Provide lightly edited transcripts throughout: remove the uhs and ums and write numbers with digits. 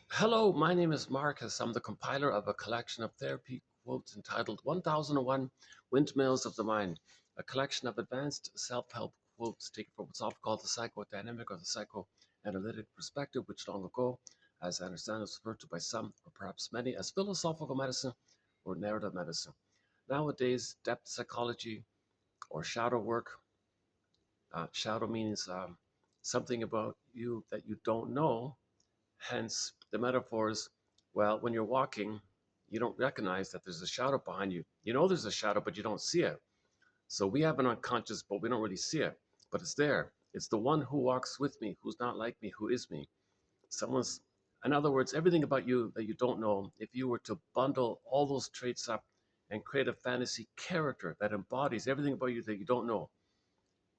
Hello, my name is Marcus. I'm the compiler of a collection of therapy quotes entitled 1001 Windmills of the Mind, a collection of advanced self help quotes taken from what's often called the psychodynamic or the psychoanalytic perspective, which long ago, as I understand, was referred to by some, or perhaps many, as philosophical medicine or narrative medicine. Nowadays, depth psychology or shadow work, shadow means something about you that you don't know. Hence, the metaphors, well, when you're walking, you don't recognize that there's a shadow behind you. You know there's a shadow, but you don't see it. So we have an unconscious, but we don't really see it. But it's there. It's the one who walks with me, who's not like me, who is me. Someone's, in other words, everything about you that you don't know, if you were to bundle all those traits up and create a fantasy character that embodies everything about you that you don't know,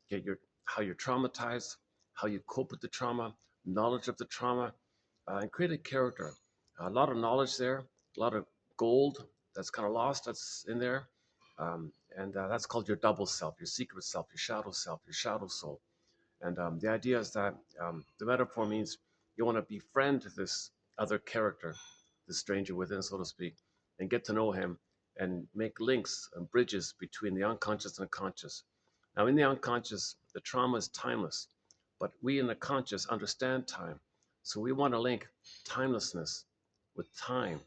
get your how you're traumatized, how you cope with the trauma, knowledge of the trauma, and create a character. A lot of knowledge there, a lot of gold that's kind of lost that's in there. And that's called your double self, your secret self, your shadow soul. And the idea is that the metaphor means you want to befriend this other character, the stranger within, so to speak, and get to know him and make links and bridges between the unconscious and the conscious. Now, in the unconscious, the trauma is timeless, but we in the conscious understand time. So we want to link timelessness with time.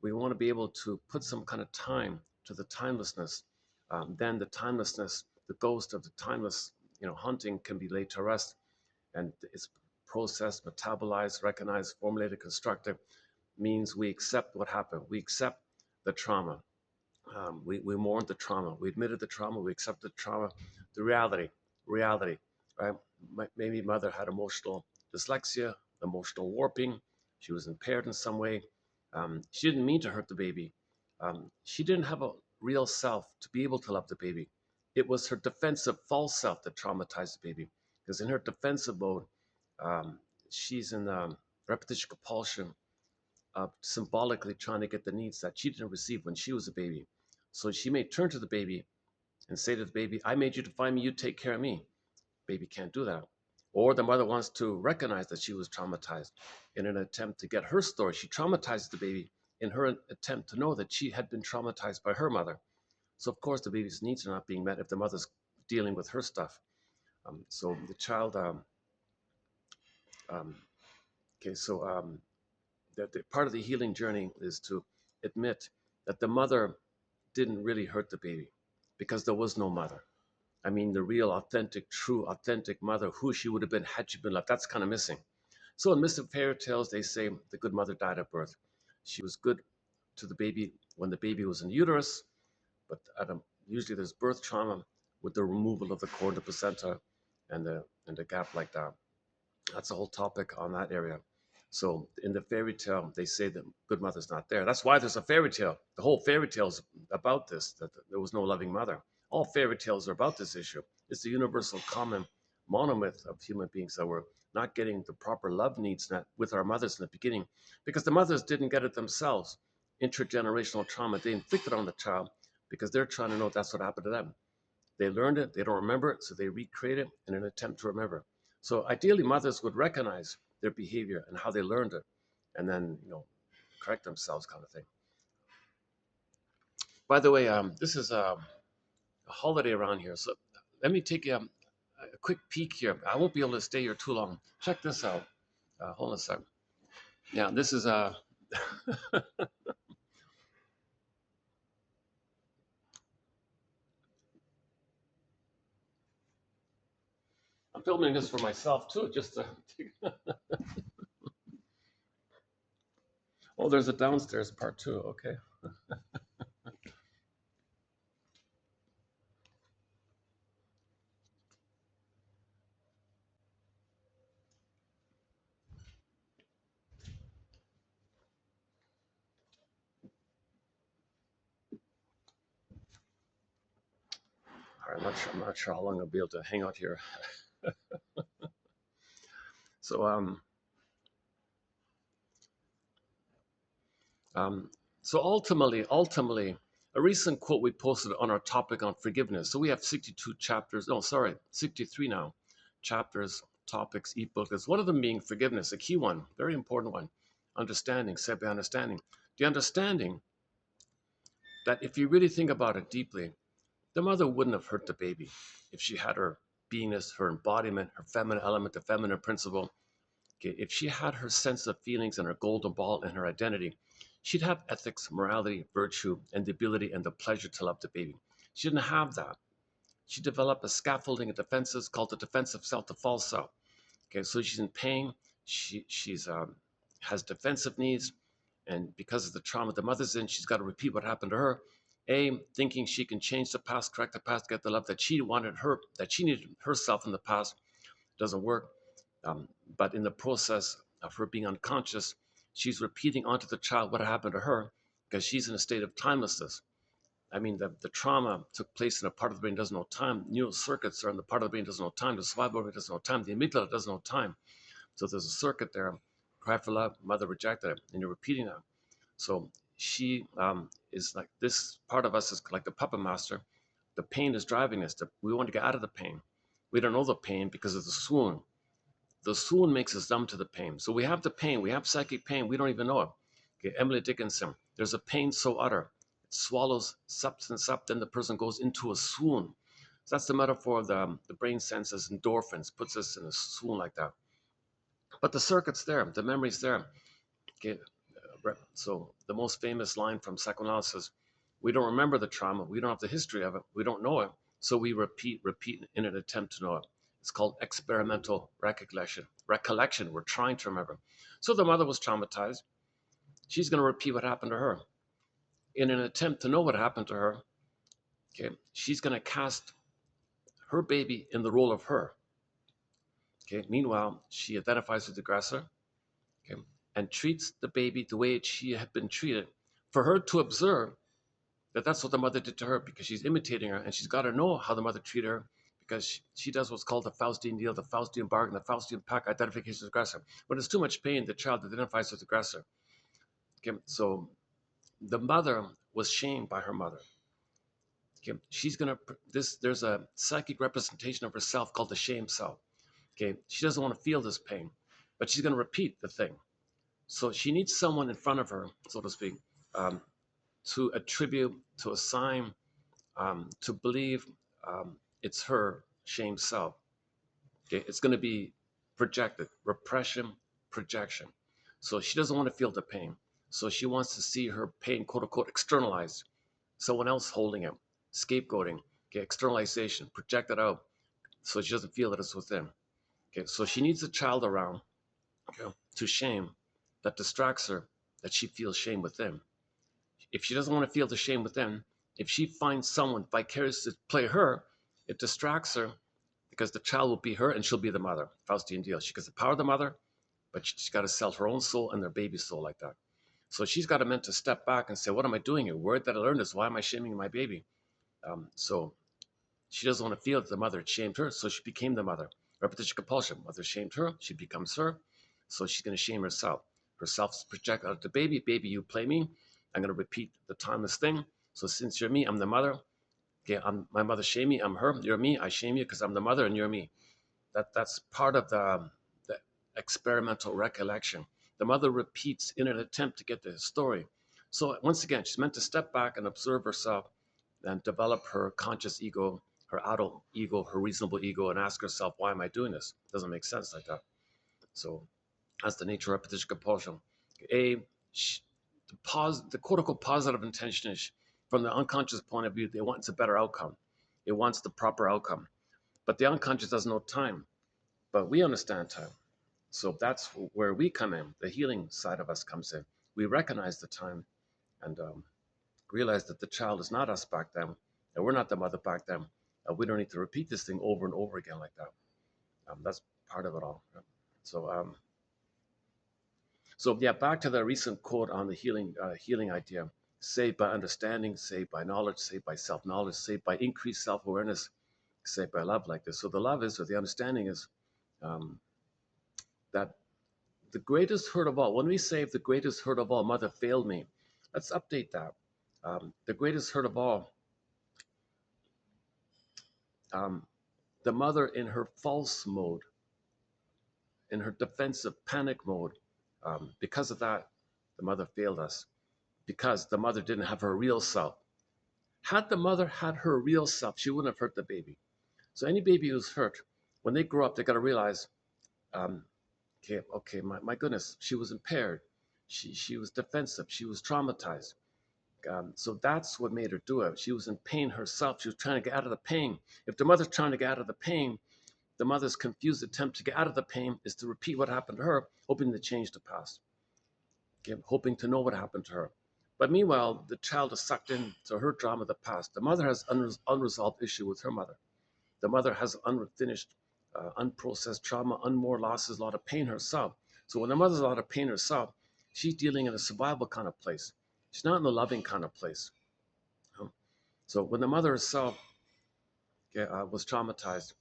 We want to be able to put some kind of time to the timelessness. Then the timelessness, the ghost of the timeless, hunting can be laid to rest, and it's processed, metabolized, recognized, formulated, constructed. Means we accept what happened. We accept the trauma. We mourned the trauma. We admitted the trauma. We accepted the trauma. The reality, right? Maybe mother had emotional dyslexia, emotional warping. She was impaired in some way. She didn't mean to hurt the baby. She didn't have a real self to be able to love the baby. It was her defensive false self that traumatized the baby. Because in her defensive mode, she's in repetition compulsion, symbolically trying to get the needs that she didn't receive when she was a baby. So she may turn to the baby and say to the baby, I made you to find me, you take care of me. Baby can't do that. Or the mother wants to recognize that she was traumatized. In an attempt to get her story, she traumatizes the baby in her attempt to know that she had been traumatized by her mother. So, of course, the baby's needs are not being met if the mother's dealing with her stuff. So the child, um, okay, so the part of the healing journey is to admit that the mother didn't really hurt the baby because there was no mother. I mean, the real, authentic, true, authentic mother, who she would have been had she been left, that's kind of missing. So in mystic fairy tales, they say the good mother died at birth. She was good to the baby when the baby was in uterus, but usually there's birth trauma with the removal of the cord, the placenta, and the gap like that. That's a whole topic on that area. So in the fairy tale, they say that good mother's not there. That's why there's a fairy tale. The whole fairy tale is about this, that there was no loving mother. All fairy tales are about this issue. It's the universal common monomyth of human beings that we're not getting the proper love needs met with our mothers in the beginning because the mothers didn't get it themselves. Intergenerational trauma they inflicted on the child because they're trying to know if that's what happened to them. They learned it, they don't remember it, so they recreate it in an attempt to remember. So ideally, mothers would recognize their behavior and how they learned it, and then correct themselves, kind of thing. By the way, this is a holiday around here, so let me take a quick peek here. I won't be able to stay here too long. Check this out. Hold on a second. Yeah, this is I'm filming this for myself too, just to. Oh, there's a downstairs part too. Okay. All right, I'm not sure how long I'll be able to hang out here. So Um, so ultimately, a recent quote we posted on our topic on forgiveness. So we have 62 chapters. No, sorry, 63 now. Chapters, topics, ebooks. One of them being forgiveness, a key one, very important one. Understanding, saved by understanding. The understanding that if you really think about it deeply, the mother wouldn't have hurt the baby if she had her beingness, her embodiment, her feminine element, the feminine principle. Okay, if she had her sense of feelings and her golden ball and her identity, she'd have ethics, morality, virtue, and the ability and the pleasure to love the baby. She didn't have that. She developed a scaffolding of defenses called the defensive self, the false self. Okay, so she's in pain. She's has defensive needs, and because of the trauma the mother's in, she's got to repeat what happened to her. Thinking she can change the past, correct the past, get the love that she wanted her, that she needed herself in the past, doesn't work. But in the process of her being unconscious, she's repeating onto the child what happened to her because she's in a state of timelessness. I mean, the trauma took place in a part of the brain that doesn't know time. Neural circuits are in the part of the brain that doesn't know time. The survival brain doesn't know time. The amygdala doesn't know time. So there's a circuit there. Cry for love, mother rejected it, and you're repeating that. So she is like this part of us is like the puppet master. The pain is driving us. We want to get out of the pain. We don't know the pain because of the swoon. The swoon makes us numb to the pain. So we have the pain. We have psychic pain. We don't even know it. Okay, Emily Dickinson. There's a pain so utter. It swallows substance up. Then the person goes into a swoon. So that's the metaphor of the brain senses endorphins, puts us in a swoon like that. But the circuit's there. The memory's there. Okay, so the most famous line from psychoanalysis, we don't remember the trauma, we don't have the history of it, we don't know it, so we repeat in an attempt to know it. It's called experimental recollection. We're trying to remember. So the mother was traumatized. She's going to repeat what happened to her in an attempt to know what happened to her. Okay, she's going to cast her baby in the role of her. Okay, meanwhile she identifies with the aggressor. Okay, and treats the baby the way she had been treated, for her to observe that that's what the mother did to her, because she's imitating her, and she's got to know how the mother treated her, because she does what's called the Faustian deal, the Faustian bargain, the Faustian pact, identification with aggressor. When there's too much pain, the child identifies with the aggressor. Okay, so the mother was shamed by her mother. Okay, she's gonna this. There's a psychic representation of herself called the shame self. Okay, she doesn't want to feel this pain, but she's gonna repeat the thing. So she needs someone in front of her, so to speak, um, to attribute, to assign, to believe it's her shame self. Okay, it's going to be projected, repression, projection. So she doesn't want to feel the pain. So she wants to see her pain, quote unquote, externalized. Someone else holding it, scapegoating, okay, externalization, projected out, so she doesn't feel that it's within. Okay, so she needs a child around, okay, to shame that distracts her, that she feels shame within. If she doesn't want to feel the shame within, if she finds someone vicarious to play her, it distracts her because the child will be her and she'll be the mother. Faustian deal. She gets the power of the mother, but she's got to sell her own soul and their baby's soul like that. So she's got to meant to step back and say, what am I doing here? Where did I learn this? Why am I shaming my baby? So she doesn't want to feel that the mother shamed her, so she became the mother. Repetition compulsion. Mother shamed her, she becomes her, so she's going to shame herself. Herself project out the baby. Baby, you play me. I'm going to repeat the timeless thing. So since you're me, I'm the mother. Okay, my mother shame me. I'm her. You're me. I shame you because I'm the mother and you're me. That's part of the experimental recollection. The mother repeats in an attempt to get the story. So once again, she's meant to step back and observe herself and develop her conscious ego, her adult ego, her reasonable ego, and ask herself, why am I doing this? It doesn't make sense like that. So that's the nature of repetition compulsion. A the quote unquote positive intention is from the unconscious point of view, it wants a better outcome. It wants the proper outcome. But the unconscious doesn't know time. But we understand time. So that's where we come in. The healing side of us comes in. We recognize the time and realize that the child is not us back then, and we're not the mother back then. We don't need to repeat this thing over and over again like that. That's part of it all. So, so yeah, back to the recent quote on the healing idea: saved by understanding, saved by knowledge, saved by self-knowledge, saved by increased self-awareness, saved by love, like this. So the love is, or the understanding is, um, that the greatest hurt of all. When we say the greatest hurt of all, mother failed me, let's update that. The greatest hurt of all, um, the mother in her false mode, in her defensive panic mode, Because of that, the mother failed us because the mother didn't have her real self. Had the mother had her real self, she wouldn't have hurt the baby. So any baby who's hurt, when they grow up, they got to realize, um, okay, my goodness, she was impaired. She was defensive. She was traumatized. So that's what made her do it. She was in pain herself. She was trying to get out of the pain. If the mother's trying to get out of the pain, the mother's confused attempt to get out of the pain is to repeat what happened to her, hoping to change the past, okay, hoping to know what happened to her. But meanwhile, the child is sucked into her drama of the past. The mother has unresolved issue with her mother. The mother has unfinished, unprocessed trauma, unmoored losses, a lot of pain herself. So when the mother's a lot of pain herself, she's dealing in a survival kind of place. She's not in a loving kind of place. So when the mother herself, okay, was traumatized,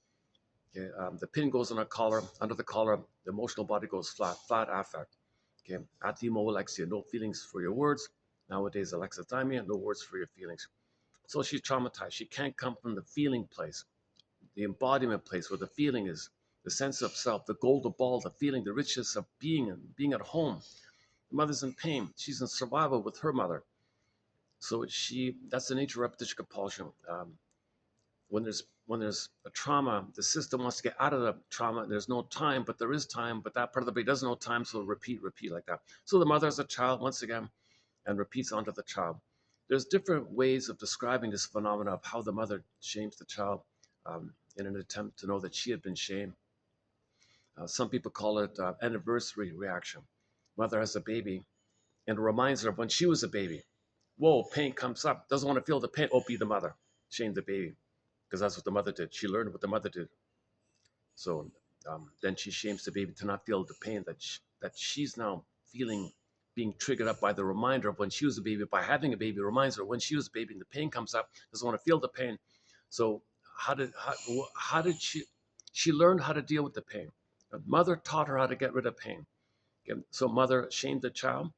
okay, the pin goes on her collar, under the collar, the emotional body goes flat, flat affect. Okay, alexia, no feelings for your words. Nowadays, alexithymia, no words for your feelings. So she's traumatized. She can't come from the feeling place, the embodiment place where the feeling is, the sense of self, the golden ball, the feeling, the richness of being and being at home. The mother's in pain. She's in survival with her mother. So that's the nature of repetition compulsion. When there's a trauma, the system wants to get out of the trauma. There's no time, but there is time. But that part of the brain doesn't know time, so repeat like that. So the mother as a child, once again, and repeats onto the child. There's different ways of describing this phenomena of how the mother shames the child in an attempt to know that she had been shamed. Some people call it anniversary reaction. Mother has a baby and it reminds her of when she was a baby. Whoa, pain comes up, doesn't want to feel the pain. Oh, be the mother, shame the baby, because that's what the mother did. She learned what the mother did. So then she shames the baby to not feel the pain that she's now feeling, being triggered up by the reminder of when she was a baby. By having a baby reminds her when she was a baby and the pain comes up, doesn't want to feel the pain. So how did she learned how to deal with the pain? The mother taught her how to get rid of pain. Okay? So mother shamed the child,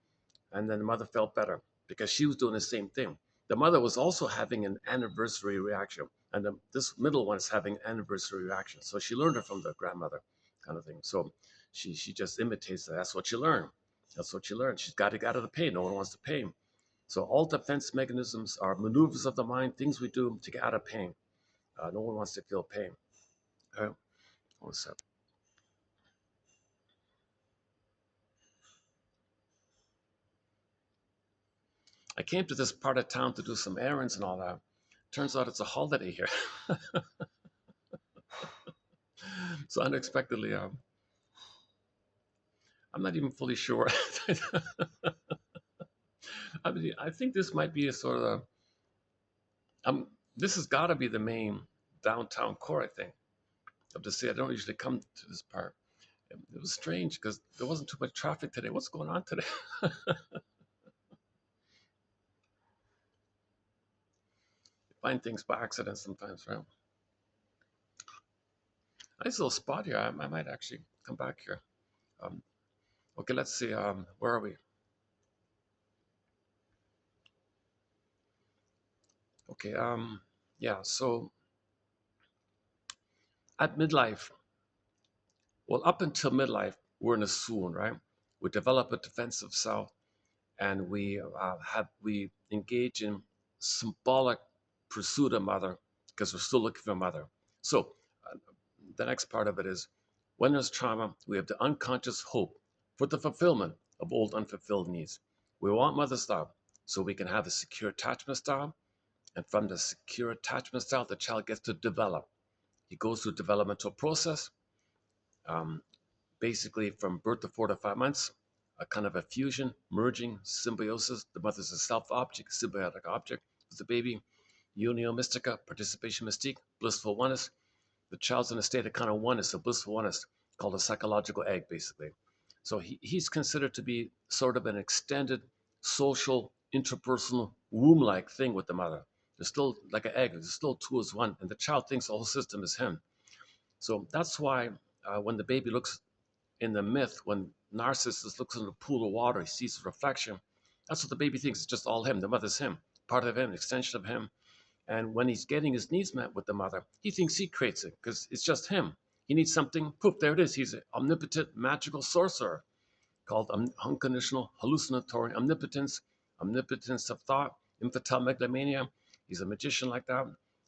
and then the mother felt better because she was doing the same thing. The mother was also having an anniversary reaction, and this middle one is having an anniversary reaction. So she learned it from the grandmother, kind of thing. So she just imitates that. That's what she learned. That's what she learned. She's got to get out of the pain. No one wants the pain. So all defense mechanisms are maneuvers of the mind, things we do to get out of pain. No one wants to feel pain. All right. What's up? I came to this part of town to do some errands and all that. Turns out it's a holiday here. So unexpectedly, I'm not even fully sure. I mean, I think this might be a sort of, this has got to be the main downtown core, I think, of the city. I don't usually come to this part. It was strange because there wasn't too much traffic today. What's going on today? Find things by accident sometimes, right? Nice little spot here. I might actually come back here. Um, okay, let's see. Where are we? Okay. Yeah. So at midlife, well, up until midlife, we're in a swoon, right? We develop a defensive self, and we engage in symbolic pursuit of mother because we're still looking for mother. So uh, the next part of it is when there's trauma, we have the unconscious hope for the fulfillment of old unfulfilled needs. We want mother style so we can have a secure attachment style, and from the secure attachment style, the child gets to develop. He goes through a developmental process. Um, Basically from birth to 4 to 5 months, a kind of a fusion, merging, symbiosis. The mother's a self-object, symbiotic object with the baby, unio mystica, participation mystique, blissful oneness. The child's in a state of kind of oneness, a blissful oneness, called a psychological egg, basically. So he's considered to be sort of an extended social, interpersonal, womb-like thing with the mother. There's still like an egg, there's still two as one, and the child thinks the whole system is him. So that's why when the baby looks in the myth, when Narcissus looks in the pool of water, he sees the reflection. That's what the baby thinks. It's just all him. The mother's him, part of him, an extension of him. And when he's getting his needs met with the mother, he thinks he creates it because it's just him. He needs something. Poof, there it is. He's an omnipotent, magical sorcerer. called unconditional hallucinatory omnipotence, omnipotence of thought, infantile megalomania. He's a magician like that.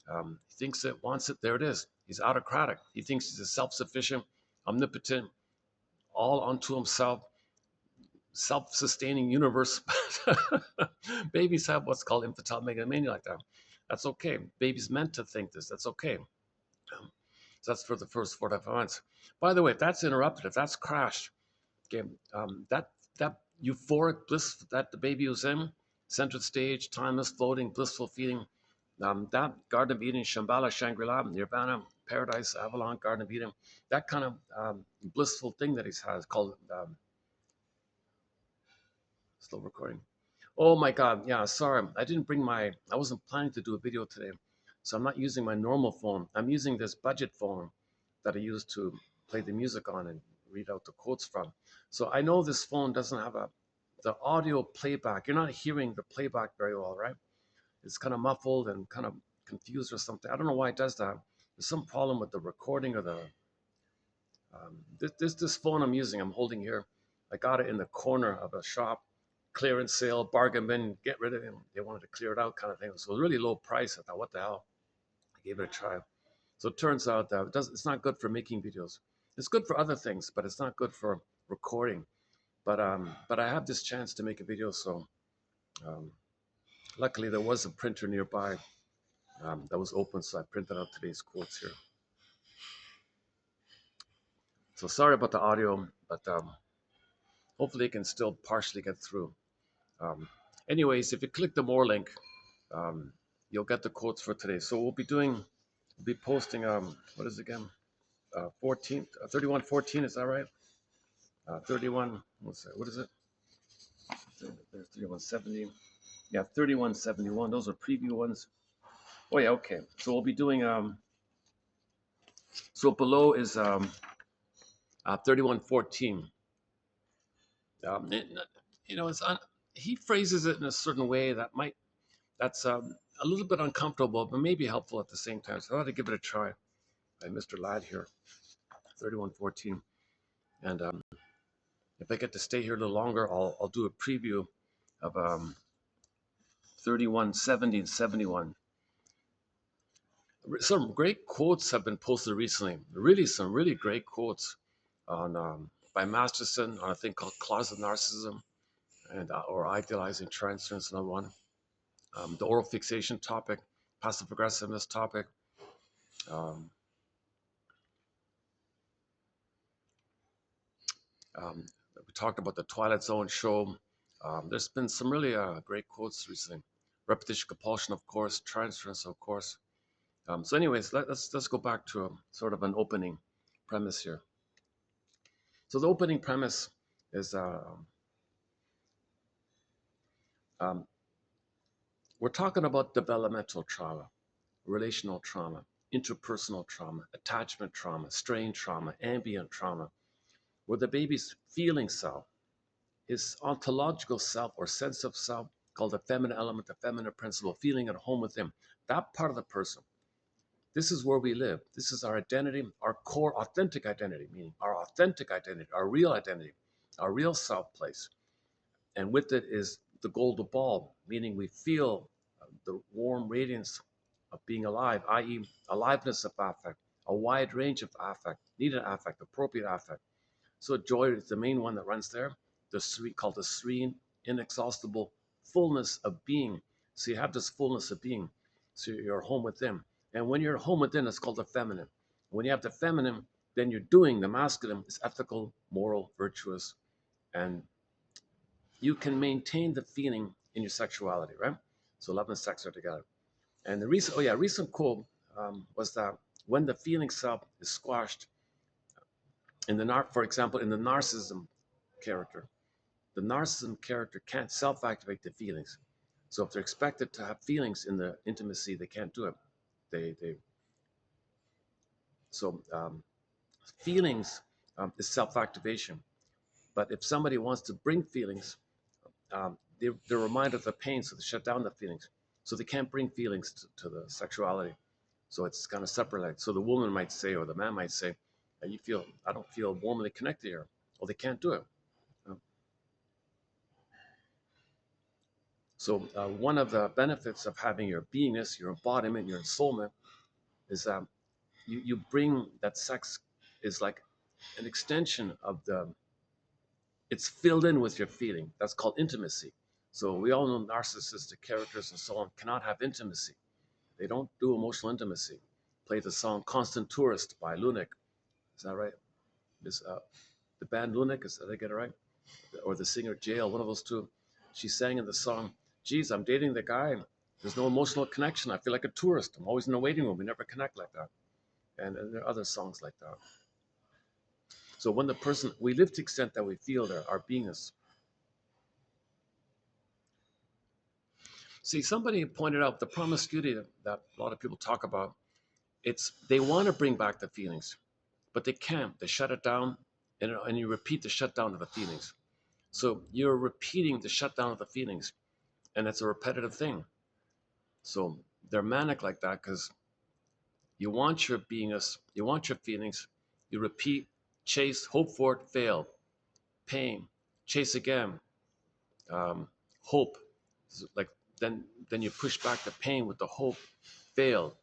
He thinks it, wants it, there it is. He's autocratic. He thinks he's a self-sufficient, omnipotent, all unto himself, self-sustaining universe. Babies have what's called infantile megalomania like that. That's okay. Babies meant to think this. That's okay. So that's for the first 4 to 5 months. By the way, if that's interrupted, if that's crashed, okay, that euphoric bliss that the baby was in, centered stage, timeless, floating, blissful feeling, that Garden of Eden, Shambhala, Shangri-La, Nirvana, Paradise, Avalon, Garden of Eden, that kind of blissful thing that he's has called still recording. Oh my God, yeah, sorry, I wasn't planning to do a video today, so I'm not using my normal phone. I'm using this budget phone that I use to play the music on and read out the quotes from. So I know this phone doesn't have the audio playback. You're not hearing the playback very well, right? It's kind of muffled and kind of confused or something. I don't know why it does that. There's some problem with the recording or the this phone I'm holding here. I got it in the corner of a shop, clearance sale, bargain bin, get rid of it. They wanted to clear it out, kind of thing. So it was really low price. I thought, what the hell? I gave it a try. So it turns out that it's not good for making videos. It's good for other things, but it's not good for recording. But I have this chance to make a video, so um, luckily there was a printer nearby that was open, so I printed out today's quotes here. So sorry about the audio, but hopefully it can still partially get through. Um, anyways, if you click the more link, you'll get the quotes for today. So we'll be posting, what is it again? 3114, is that right? 31, what is it? There's 3170. Yeah, 3171. Those are preview ones. Oh yeah, okay. So we'll be doing, so below is 3114. It, he phrases it in a certain way that's a little bit uncomfortable, but maybe helpful at the same time. So I had to give it a try by Mr. Ladd here, 3114. And if I get to stay here a little longer, I'll do a preview of 3170 and 71. Some great quotes have been posted recently. Really, some really great quotes on by Masterson on a thing called Closet Narcissism, and or Idealizing Transference, another one. The oral fixation topic, passive aggressiveness topic. Um, we talked about the Twilight Zone show. There's been some really great quotes recently. Repetition compulsion, of course. Transference, of course. So, anyways, let's go back to sort of an opening premise here. So, the opening premise is we're talking about developmental trauma, relational trauma, interpersonal trauma, attachment trauma, strain trauma, ambient trauma, where the baby's feeling self, his ontological self or sense of self, called the feminine element, the feminine principle, feeling at home with him, that part of the person. This is where we live. This is our identity, our core authentic identity, meaning our authentic identity, our real identity, our real self place. And with it is the golden ball, meaning we feel the warm radiance of being alive, i.e., aliveness of affect, a wide range of affect, needed affect, appropriate affect. So joy is the main one that runs there, called the serene, inexhaustible fullness of being. So you have this fullness of being. So you're home within. And when you're home within, it's called the feminine. When you have the feminine, then you're doing the masculine is ethical, moral, virtuous, and you can maintain the feeling in your sexuality, right? So love and sex are together. And the recent quote was that when the feeling self is squashed for example, in the narcissism character, the narcissism character can't self-activate the feelings. So if they're expected to have feelings in the intimacy, they can't do it. They so feelings is self-activation. But if somebody wants to bring feelings, they're reminded of the pain, so they shut down the feelings. So they can't bring feelings to the sexuality. So it's kind of separate. So the woman might say, or the man might say, I don't feel warmly connected here. Well, they can't do it. So one of the benefits of having your beingness, your embodiment, your ensoulment is that you bring that sex is like an extension of the, it's filled in with your feeling. That's called intimacy. So we all know narcissistic characters and so on cannot have intimacy. They don't do emotional intimacy. Play the song Constant Tourist by Lunik. Is that right? Is the band Lunik, did I get it right? Or the singer Jail, one of those two. She sang in the song, geez, I'm dating the guy. There's no emotional connection. I feel like a tourist. I'm always in the waiting room. We never connect like that. And there are other songs like that. So when the person, we live to the extent that we feel there, our beingness. See, somebody pointed out the promiscuity that a lot of people talk about. It's they want to bring back the feelings, but they can't. They shut it down, and you repeat the shutdown of the feelings. So you're repeating the shutdown of the feelings, and it's a repetitive thing. So they're manic like that because you want your beingness, you want your feelings, you repeat, chase, hope for it, fail, pain, chase again, hope, like then you push back the pain with the hope, fail,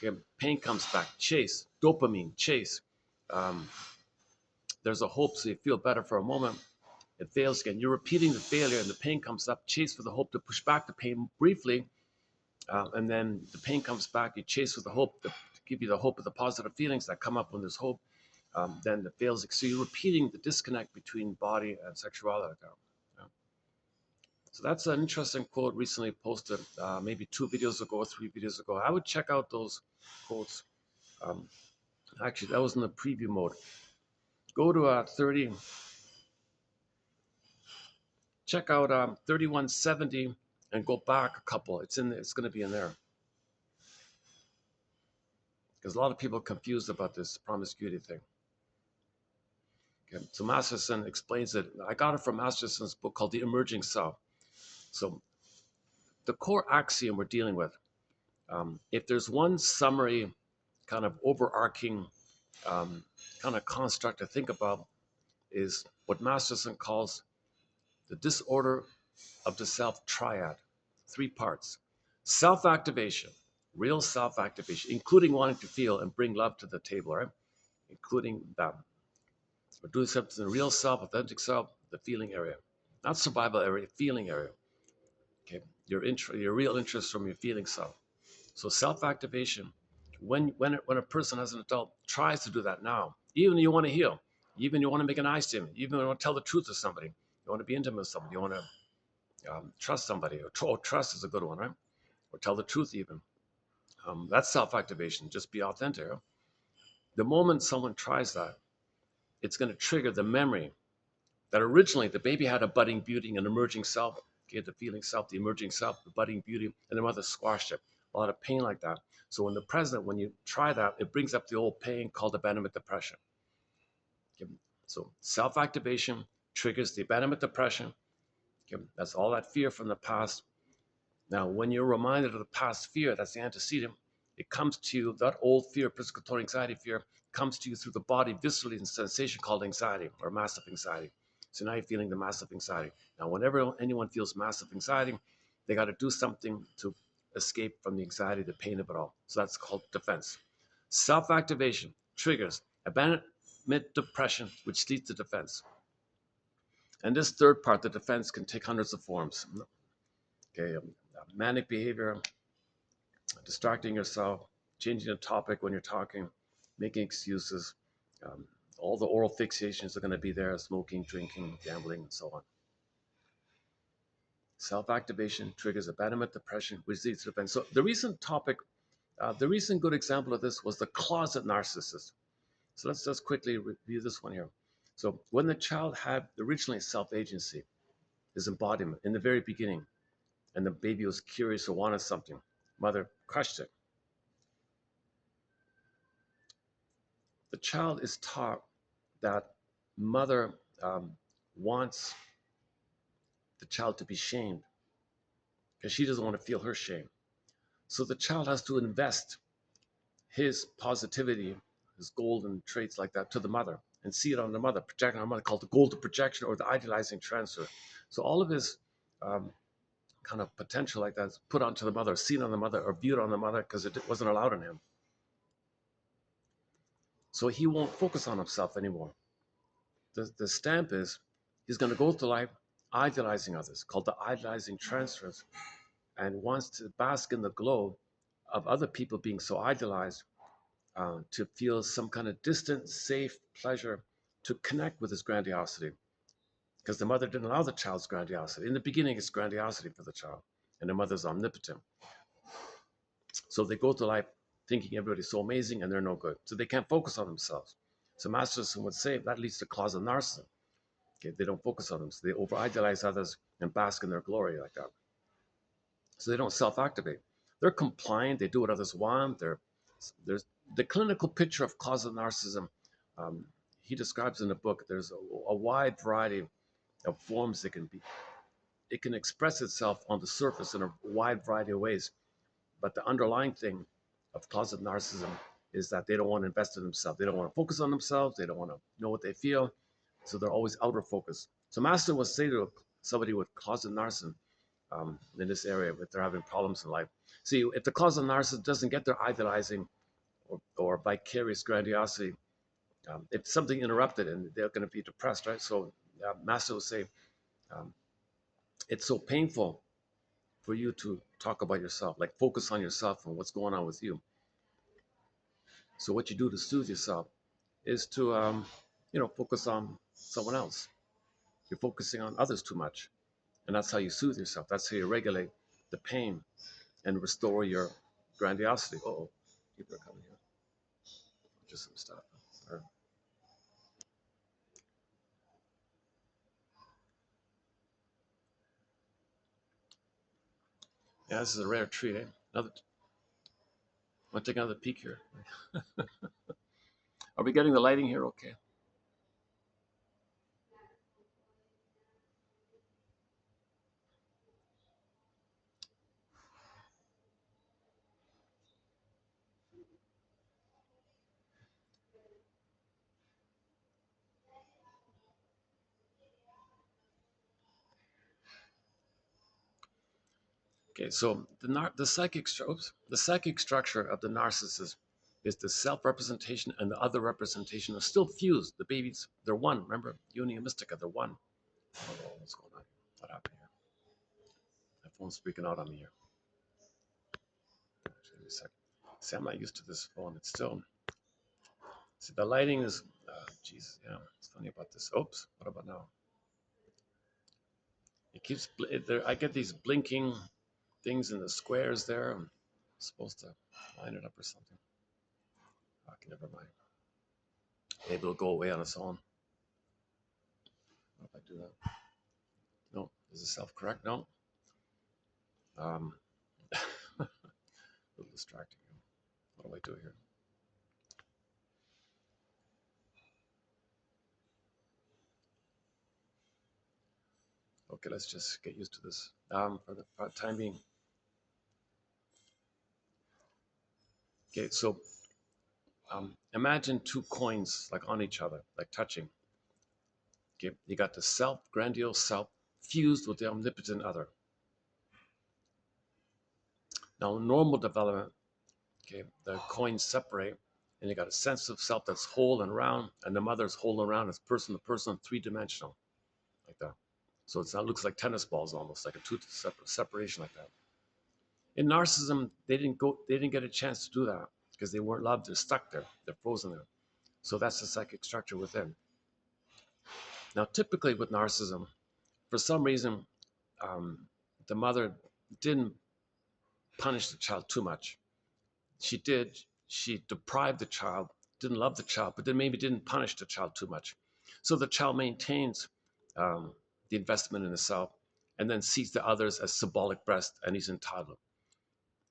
okay, pain comes back, chase, dopamine, chase. Um, there's a hope, so you feel better for a moment. It fails again. You're repeating the failure, and the pain comes up. Chase for the hope to push back the pain briefly, and then the pain comes back. You chase with the hope to give you the hope of the positive feelings that come up when there's hope. Then it fails. So you're repeating the disconnect between body and sexuality. Yeah. So that's an interesting quote recently posted, maybe 2 videos ago or 3 videos ago. I would check out those quotes. Um, Actually, that was in the preview mode. Go to 30. Check out 3170 and go back a couple. It's in. It's going to be in there because a lot of people are confused about this promiscuity thing. Okay. So Masterson explains it. I got it from Masterson's book called The Emerging Self. So the core axiom we're dealing with, if there's one summary kind of overarching kind of construct to think about, is what Masterson calls the disorder of the self triad, 3 parts: self-activation, real self-activation, including wanting to feel and bring love to the table, right? Including that. We're doing something in the real self, authentic self, the feeling area. Not survival area, feeling area. Okay. Your real interest from your feeling self. So self-activation, when a person as an adult tries to do that now, even you want to heal, even you want to make a nice statement, even you want to tell the truth to somebody, you want to be intimate with somebody, you want to trust somebody, or trust is a good one, right? Or tell the truth even. That's self-activation. Just be authentic. The moment someone tries that, it's going to trigger the memory that originally the baby had a budding beauty, an emerging self, okay, the feeling self, the emerging self, the budding beauty, and the mother squashed it. A lot of pain like that. So when the present, when you try that, it brings up the old pain called abandonment depression. Okay? So self-activation triggers the abandonment depression. Okay? That's all that fear from the past. Now, when you're reminded of the past fear, that's the antecedent, it comes to you, that old fear, participatory anxiety fear, comes to you through the body viscerally in sensation called anxiety or massive anxiety. So now you're feeling the massive anxiety. Now, whenever anyone feels massive anxiety, they got to do something to escape from the anxiety, the pain of it all. So that's called defense. Self-activation triggers abandonment depression, which leads to defense. And this third part, the defense, can take hundreds of forms. Okay, manic behavior, distracting yourself, changing the topic when you're talking, making excuses. Um, all the oral fixations are going to be there: smoking, drinking, gambling, and so on. Self-activation triggers abandonment depression, which leads to defense. So the recent topic, the recent good example of this was the closet narcissist. So let's just quickly review this one here. So when the child had originally self-agency, his embodiment in the very beginning, and the baby was curious or wanted something, mother crushed it. The child is taught that mother wants the child to be shamed because she doesn't want to feel her shame. So the child has to invest his positivity, his golden traits like that to the mother and see it on the mother, project on the mother, called the golden projection or the idealizing transfer. So all of his um, kind of potential like that is put onto the mother, seen on the mother, or viewed on the mother because it wasn't allowed on him. So he won't focus on himself anymore. The stamp is he's going to go through life idealizing others, called the idolizing transference, and wants to bask in the glow of other people being so idealized, to feel some kind of distant, safe pleasure, to connect with his grandiosity. Because the mother didn't allow the child's grandiosity. In the beginning, it's grandiosity for the child, and the mother's omnipotent. So they go through life thinking everybody's so amazing and they're no good. So they can't focus on themselves. So Masterson would say that leads to closet narcissism. Okay, they don't focus on them. So they over idealize others and bask in their glory like that. So they don't self-activate. They're compliant. They do what others want. There's the clinical picture of closet narcissism. Um, he describes in the book. There's a wide variety of forms it can be. It can express itself on the surface in a wide variety of ways. But the underlying thing of closet narcissism is that they don't want to invest in themselves. They don't want to focus on themselves. They don't want to know what they feel. So they're always outer focused. So Master would say to somebody with closet narcissism, in this area, if they're having problems in life. See, if the closet narcissist doesn't get their idolizing or vicarious grandiosity, if something interrupted and they're going to be depressed, right? So Master would say, um, it's so painful for you to talk about yourself, like focus on yourself and what's going on with you. So what you do to soothe yourself is to, focus on someone else. You're focusing on others too much. And that's how you soothe yourself. That's how you regulate the pain and restore your grandiosity. Oh, people are coming here. Just some stuff. Or, yeah, this is a rare treat, eh? Want to take another peek here? Are we getting the lighting here okay? Okay, so the psychic structure of the narcissist is the self-representation and the other representation are still fused. The babies, they're one. Remember, Unia Mystica, they're one. Oh, what's going on? What happened here? My phone's freaking out on me here. Just give me a second. See, I'm not used to this phone. It's still. See, the lighting is. Jesus, yeah, it's funny about this. Oops, what about now? It keeps. I get these blinking things in the squares there. I'm supposed to line it up or something. Okay, never mind. Maybe it'll go away on its own. What if I do that? No. Is it self-correct? No. Um, a little distracting. What do I do here? Okay, let's just get used to this for the time being. Okay, so imagine two coins like on each other, like touching. Okay, you got the self, grandiose self, fused with the omnipotent other. Now, in normal development, okay, the coins separate, and you got a sense of self that's whole and round, and the mother's whole and round as person to person, three-dimensional, like that. So it looks like tennis balls almost, like a two separation like that. In narcissism, they didn't get a chance to do that because they weren't loved. They're stuck there. They're frozen there. So that's the psychic structure within. Now, typically with narcissism, for some reason, um, the mother didn't punish the child too much. She did. She deprived the child, didn't love the child, but then maybe didn't punish the child too much. So the child maintains um, the investment in himself and then sees the others as symbolic breast and he's entitled.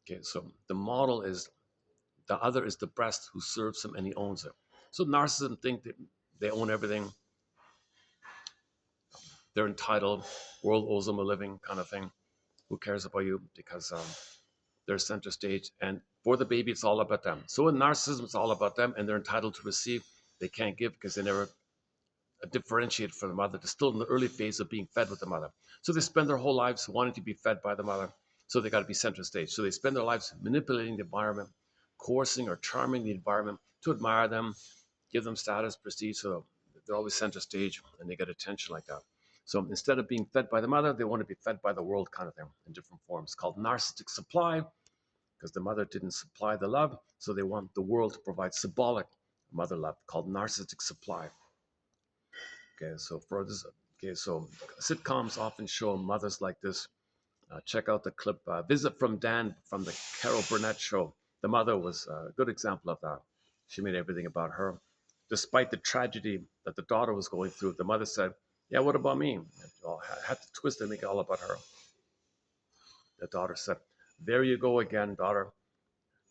Okay, so the model is the other is the breast who serves him and he owns it. So narcissism think that they own everything. They're entitled. World owes them a living kind of thing. Who cares about you? Because they're center stage. And for the baby, it's all about them. So in narcissism, it's all about them and they're entitled to receive. They can't give because they never differentiated from the mother. They're still in the early phase of being fed with the mother. So they spend their whole lives wanting to be fed by the mother. So they got to be center stage. So they spend their lives manipulating the environment, coercing or charming the environment to admire them, give them status, prestige. So they're always center stage and they get attention like that. So instead of being fed by the mother, they want to be fed by the world kind of thing in different forms, called narcissistic supply, because the mother didn't supply the love. So they want the world to provide symbolic mother love, called narcissistic supply. Okay, so for this, okay, so sitcoms often show mothers like this. Check out the clip, Visit from Dan from the Carol Burnett show. The mother was a good example of that. She made everything about her. Despite the tragedy that the daughter was going through, the mother said, yeah, what about me? Had to twist and make it all about her. The daughter said, there you go again, daughter.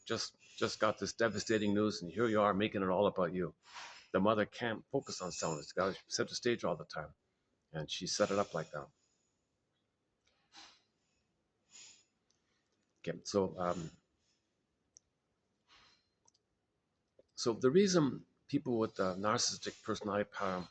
Just got this devastating news, and here you are making it all about you. The mother can't focus on selling it. She's got to set the stage all the time. And she set it up like that. Okay, so the reason people with narcissistic personality pattern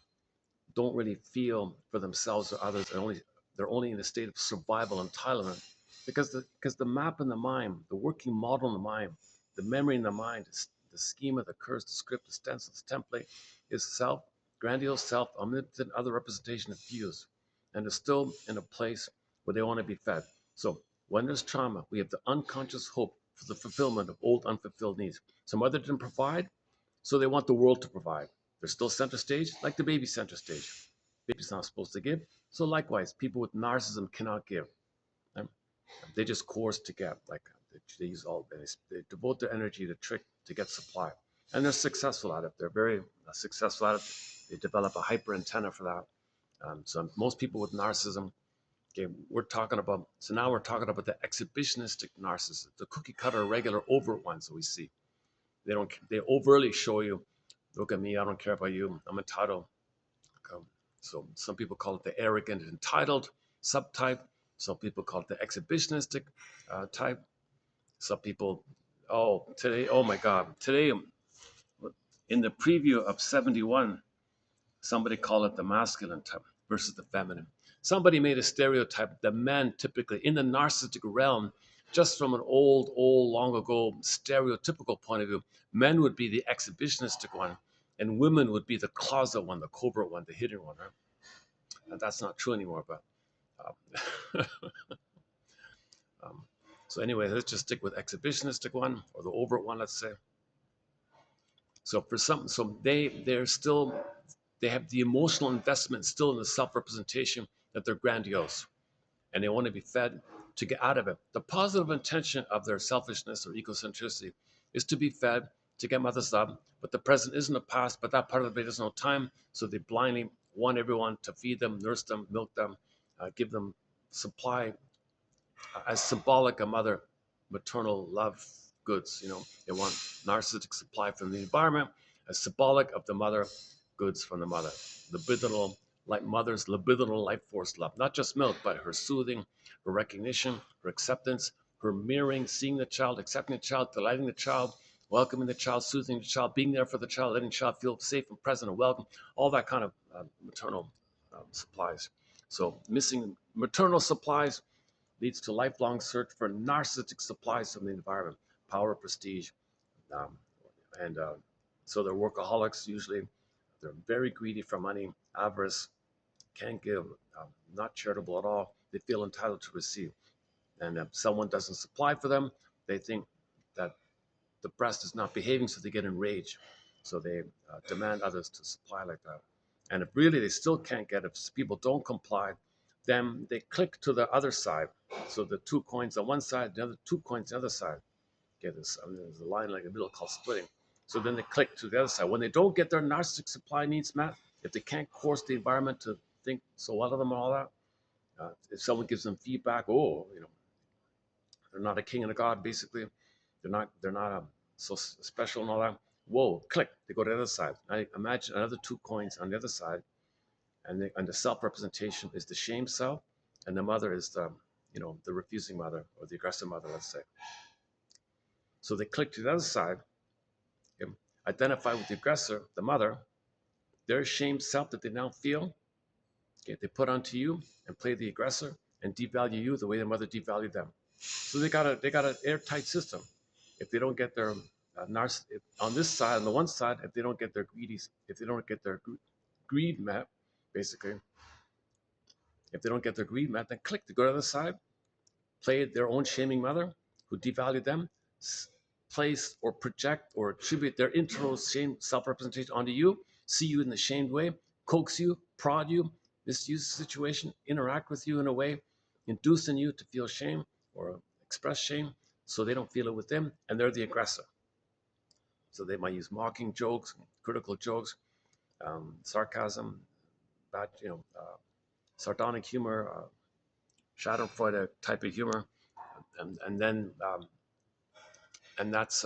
don't really feel for themselves or others, they're only in a state of survival entitlement, because the map in the mind, the working model in the mind, the memory in the mind, the schema, the curse, the script, the stencil, the template is self, grandiose self, omnipotent other representation of fuse, and is still in a place where they want to be fed. So when there's trauma, we have the unconscious hope for the fulfillment of old unfulfilled needs. Some other didn't provide, so they want the world to provide. They're still center stage, like the baby center stage. Baby's not supposed to give. So likewise, people with narcissism cannot give. Right? They just coerce to get. Like they use they devote their energy to trick to get supply, and they're successful at it. They're very successful at it. They develop a hyper antenna for that. So most people with narcissism, okay, now we're talking about the exhibitionistic narcissist, the cookie cutter, regular, overt ones that we see. They overtly show you, look at me, I don't care about you, I'm entitled. Okay. So some people call it the arrogant entitled subtype. Some people call it the exhibitionistic type. Some people, oh my God, today in the preview of 71, somebody called it the masculine type versus the feminine. Somebody made a stereotype that men typically in the narcissistic realm, just from an long ago stereotypical point of view, men would be the exhibitionistic one and women would be the closet one, the covert one, the hidden one. Right? And that's not true anymore. But um, um, so anyway, let's just stick with exhibitionistic one or the overt one, let's say. So for some, so they have the emotional investment still in the self-representation that they're grandiose and they want to be fed to get out of it. The positive intention of their selfishness or egocentricity is to be fed, to get mother's love, but the present isn't the past, but that part of it is no time. So they blindly want everyone to feed them, nurse them, milk them, give them supply as symbolic of mother maternal love goods. They want narcissistic supply from the environment as symbolic of the mother goods from the mother. Libidinal, like mother's libidinal life force love, not just milk, but her soothing, her recognition, her acceptance, her mirroring, seeing the child, accepting the child, delighting the child, welcoming the child, soothing the child, being there for the child, letting the child feel safe and present and welcome, all that kind of maternal supplies. So missing maternal supplies leads to lifelong search for narcissistic supplies from the environment, power, prestige, um, and so they're workaholics usually. They're very greedy for money, avarice, can't give, not charitable at all. They feel entitled to receive. And if someone doesn't supply for them, they think that the breast is not behaving, so they get enraged. So they demand others to supply like that. And if really they still can't get, if people don't comply, then they click to the other side. So the two coins on one side, the other two coins on the other side. Okay, there's a line like a middle called splitting. So then they click to the other side. When they don't get their narcissistic supply needs met, if they can't coerce the environment to think so well of them and all that, if someone gives them feedback, they're not a king and a god, basically. They're not so special and all that. Whoa, click. They go to the other side. I imagine another two coins on the other side, and the self-representation is the shame self, and the mother is the refusing mother or the aggressive mother, let's say. So they click to the other side, okay, identify with the aggressor, the mother, their ashamed self that they now feel, okay, they put onto you and play the aggressor and devalue you the way their mother devalued them. So they got an airtight system. If they don't get their on this side, on the one side, if they don't get their greed met, basically, if they don't get their greed met, then click to go to the other side, play their own shaming mother who devalued them, place or project or attribute their internal shame self-representation onto you, see you in the shamed way, coax you, prod you, misuse the situation, interact with you in a way, inducing you to feel shame or express shame so they don't feel it with them, and they're the aggressor. So they might use mocking jokes, critical jokes, sarcasm, bad, sardonic humor, Schadenfreude type of humor, and then and that's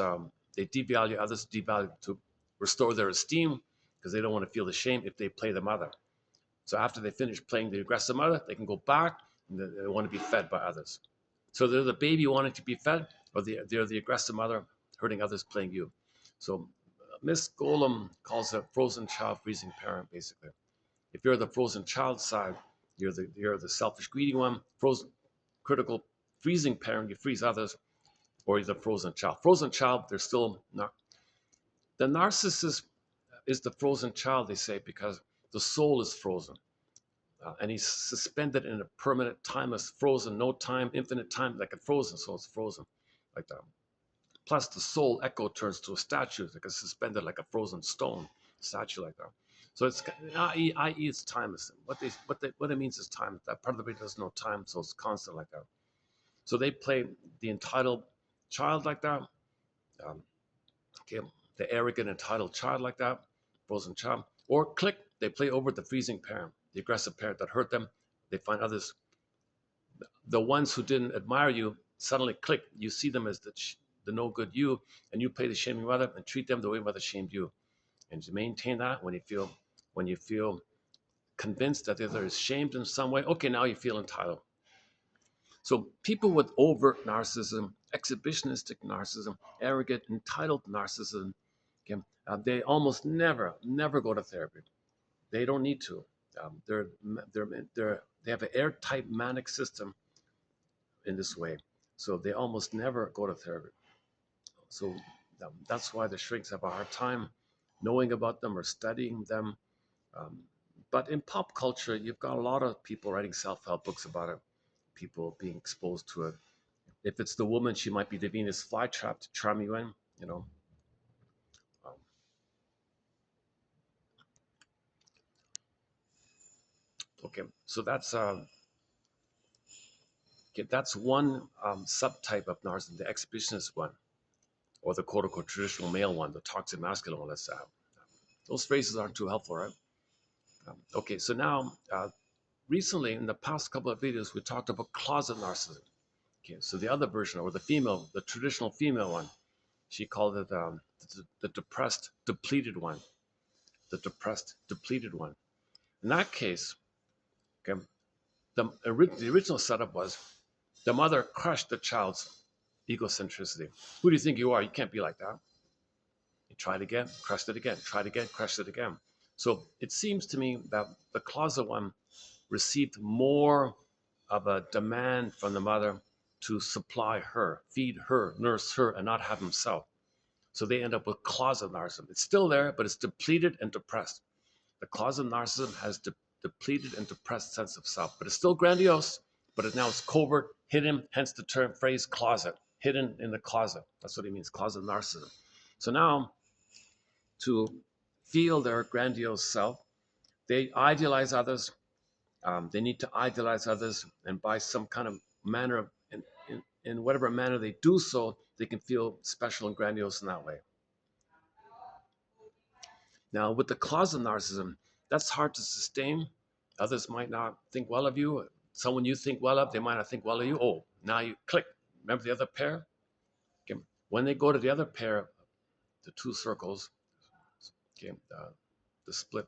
they devalue others, devalue to restore their esteem because they don't want to feel the shame if they play the mother. So after they finish playing the aggressive mother, they can go back and they want to be fed by others. So they're the baby wanting to be fed, or they're the aggressive mother hurting others, playing you. So Miss Golem calls it frozen child, freezing parent, basically. If you're the frozen child side, you're the selfish, greedy one. Frozen, critical, freezing parent, you freeze others, or you're the frozen child. Frozen child, they're still not. The narcissist is the frozen child, they say, because the soul is frozen. And he's suspended in a permanent timeless, frozen, no time, infinite time, like a frozen soul. It's frozen like that. Plus, the soul echo turns to a statue, like a suspended, like a frozen stone statue, like that. So it's i.e. it's timeless. What it means is time. That part of the brain doesn't know time, so it's constant like that. So they play the entitled child like that. Um, okay, the arrogant entitled child like that, frozen child. Or click, they play over the freezing parent, the aggressive parent that hurt them. They find others, the ones who didn't admire you, suddenly click. You see them as the no good you, and you play the shaming mother and treat them the way mother shamed you. And to maintain that, when you feel convinced that the other is shamed in some way, okay, now you feel entitled. So people with overt narcissism, exhibitionistic narcissism, arrogant, entitled narcissism, okay, they almost never go to therapy. They don't need to. They have an airtight manic system in this way, so they almost never go to therapy. So that's why the shrinks have a hard time knowing about them or studying them. Um, but in pop culture, you've got a lot of people writing self-help books about it, people being exposed to it. If it's the woman, she might be the Venus flytrap to charm you in, you know. Um, okay, so that's one subtype of narcissism, the exhibitionist one, or the quote-unquote traditional male one, the toxic masculine one. Those phrases aren't too helpful, right? Okay, so now, recently, in the past couple of videos, we talked about closet narcissism. Okay, so the other version, or the traditional female one, she called it the depressed, depleted one. The depressed, depleted one. In that case, okay, the original setup was the mother crushed the child's egocentricity. Who do you think you are? You can't be like that. You tried again, crushed it again, tried again, crushed it again. So it seems to me that the closet one received more of a demand from the mother to supply her, feed her, nurse her, and not have himself. So they end up with closet narcissism. It's still there, but it's depleted and depressed. The closet narcissism has depleted and depressed sense of self, but it's still grandiose, but it now is covert, hidden, hence the term phrase closet, hidden in the closet. That's what it means, closet narcissism. So now, to feel their grandiose self, they idealize others. They need to idealize others, and by some kind of manner, in whatever manner they do so, they can feel special and grandiose in that way. Now, with the closet narcissism, that's hard to sustain. Others might not think well of you. Someone you think well of, they might not think well of you. Oh, now you click. Remember the other pair? Okay. When they go to the other pair, the two circles, okay, the split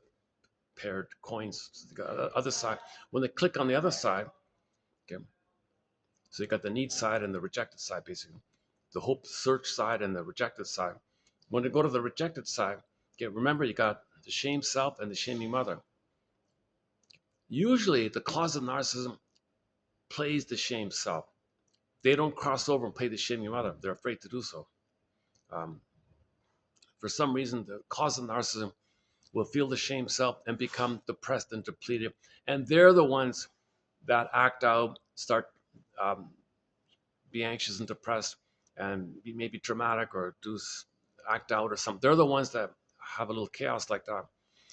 paired coins, the other side. When they click on the other side, okay, so you got the need side and the rejected side, basically. The hope search side and the rejected side. When they go to the rejected side, okay, remember you got the shame self and the shaming mother. Usually, the closet narcissism plays the shame self. They don't cross over and play the shaming mother. They're afraid to do so. Um, for some reason, the closet narcissism will feel the shame self and become depressed and depleted. And they're the ones that act out, start um, be anxious and depressed, and be maybe dramatic or act out or something. They're the ones that have a little chaos like that.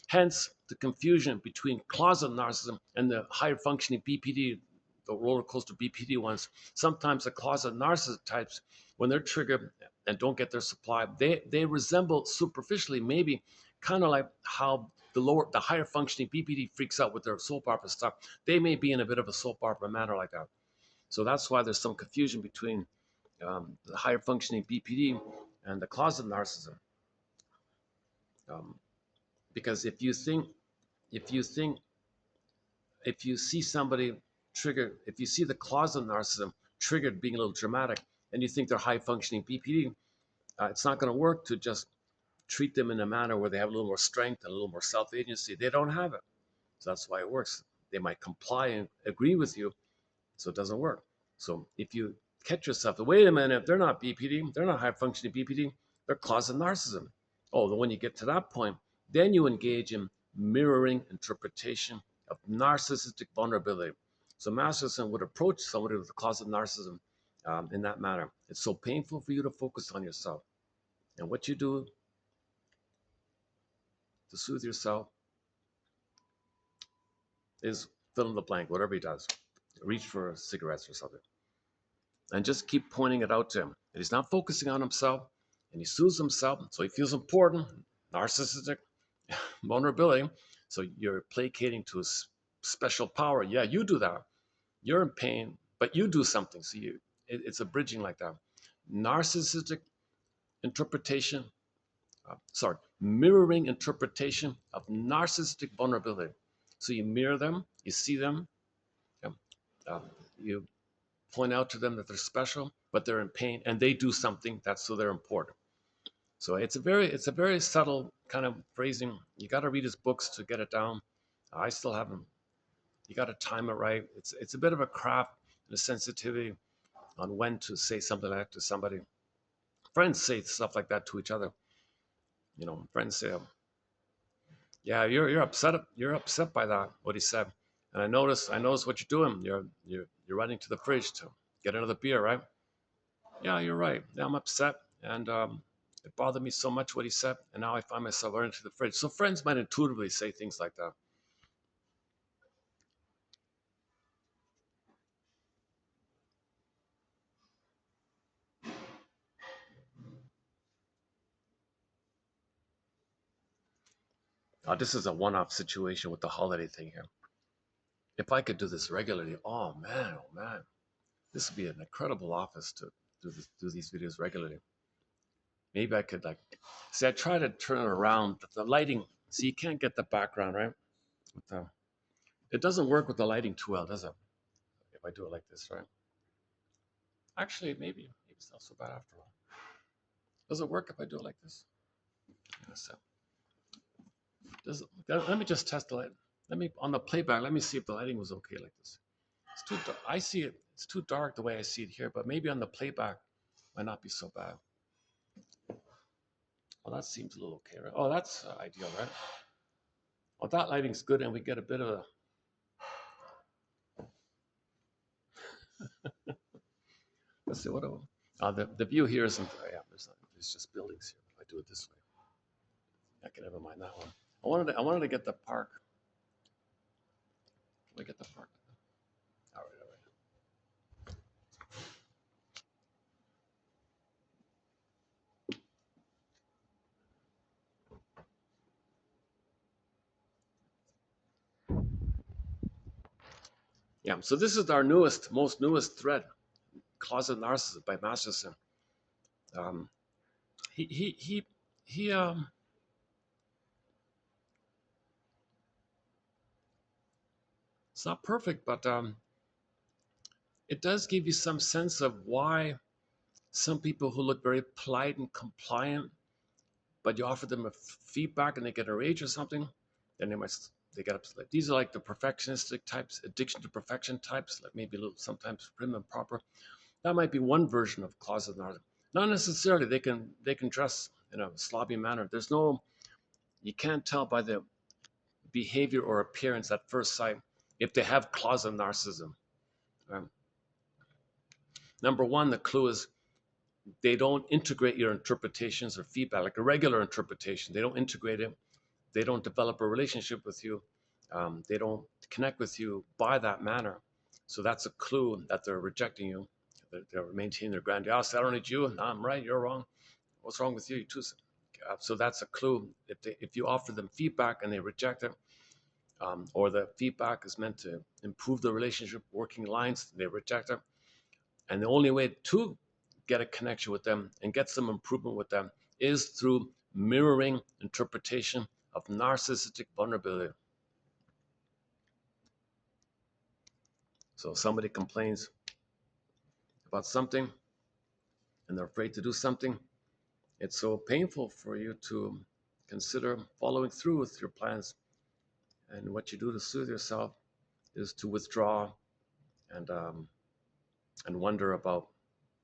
Hence, the confusion between closet narcissism and the higher functioning BPD, the roller coaster BPD ones. Sometimes the closet narcissist types, when they're triggered and don't get their supply, they resemble superficially maybe kind of like how the higher functioning BPD freaks out with their soap opera stuff. They may be in a bit of a soap opera manner like that. So that's why there's some confusion between the higher functioning BPD and the closet narcissism. Um, because if you think, if you see somebody triggered, if you see the closet narcissism triggered being a little dramatic, and you think they're high functioning BPD, it's not going to work to just treat them in a manner where they have a little more strength and a little more self agency. They don't have it. So that's why it works. They might comply and agree with you, so it doesn't work. So if you catch yourself, wait a minute, they're not BPD, they're not high functioning BPD, they're closet narcissism. Oh, then when you get to that point, then you engage in mirroring interpretation of narcissistic vulnerability. So Masterson would approach somebody with a closet narcissism in that manner. It's so painful for you to focus on yourself. And what you do to soothe yourself is fill in the blank, whatever he does. Reach for cigarettes or something. And just keep pointing it out to him. And he's not focusing on himself, and he soothes himself, so he feels important, narcissistic vulnerability. So you're placating to his special power. Yeah, you do that. You're in pain, but you do something. So it's a bridging like that. Narcissistic interpretation, mirroring interpretation of narcissistic vulnerability. So you mirror them, you see them, uh, you point out to them that they're special, but they're in pain, and they do something that's so they're important. So it's a very subtle kind of phrasing. You got to read his books to get it down. I still haven't. You got to time it right. It's a bit of a craft and a sensitivity on when to say something like that to somebody. Friends say stuff like that to each other. You know, friends say, "Yeah, you're upset. You're upset by that. What he said." And I notice what you're doing. You're running to the fridge to get another beer, right? Yeah, you're right. Yeah, I'm upset, and it bothered me so much what he said, and now I find myself running to the fridge. So friends might intuitively say things like that. This is a one-off situation with the holiday thing here. If I could do this regularly, oh man, this would be an incredible office to do these videos regularly. Maybe I could like, see, I try to turn it around, but the lighting, see, you can't get the background right. With the, it doesn't work with the lighting too well, does it? If I do it like this, right? Actually, maybe it's not so bad after all. Does it work if I do it like this? Yeah, so let me just test the light. Let me on the playback. Let me see if the lighting was okay like this. It's too dark. I see it. It's too dark the way I see it here, but maybe on the playback might not be so bad. Well, that seems a little okay, right? Oh, that's ideal, right? Well, that lighting's good, and we get a bit of a. Let's see what. The view here isn't. Yeah, there's just buildings here. If I do it this way, I can never mind that one. I wanted to get the park. Can I get the park? All right, all right. Yeah, so this is our most newest thread, Closet Narcissist by Masterson. Um, he it's not perfect, but it does give you some sense of why some people who look very polite and compliant but you offer them a feedback and they get a rage or something, then they get upset. These are like the perfectionistic types, addiction to perfection types, like maybe a little sometimes prim and proper. That might be one version of closet narcissism. Not necessarily. They can dress in a sloppy manner. There's no You can't tell by the behavior or appearance at first sight if they have closet narcissism. Right? Number one, the clue is they don't integrate your interpretations or feedback like a regular interpretation. They don't integrate it. They don't develop a relationship with you. They don't connect with you by that manner. So that's a clue that they're rejecting you. They're maintaining their grandiosity. I don't need you. No, I'm right. You're wrong. What's wrong with you? You too. So that's a clue. If you offer them feedback and they reject it, or the feedback is meant to improve the relationship, working lines, they reject it. And the only way to get a connection with them and get some improvement with them is through mirroring interpretation of narcissistic vulnerability. So somebody complains about something and they're afraid to do something. It's so painful for you to consider following through with your plans. And what you do to soothe yourself is to withdraw and wonder about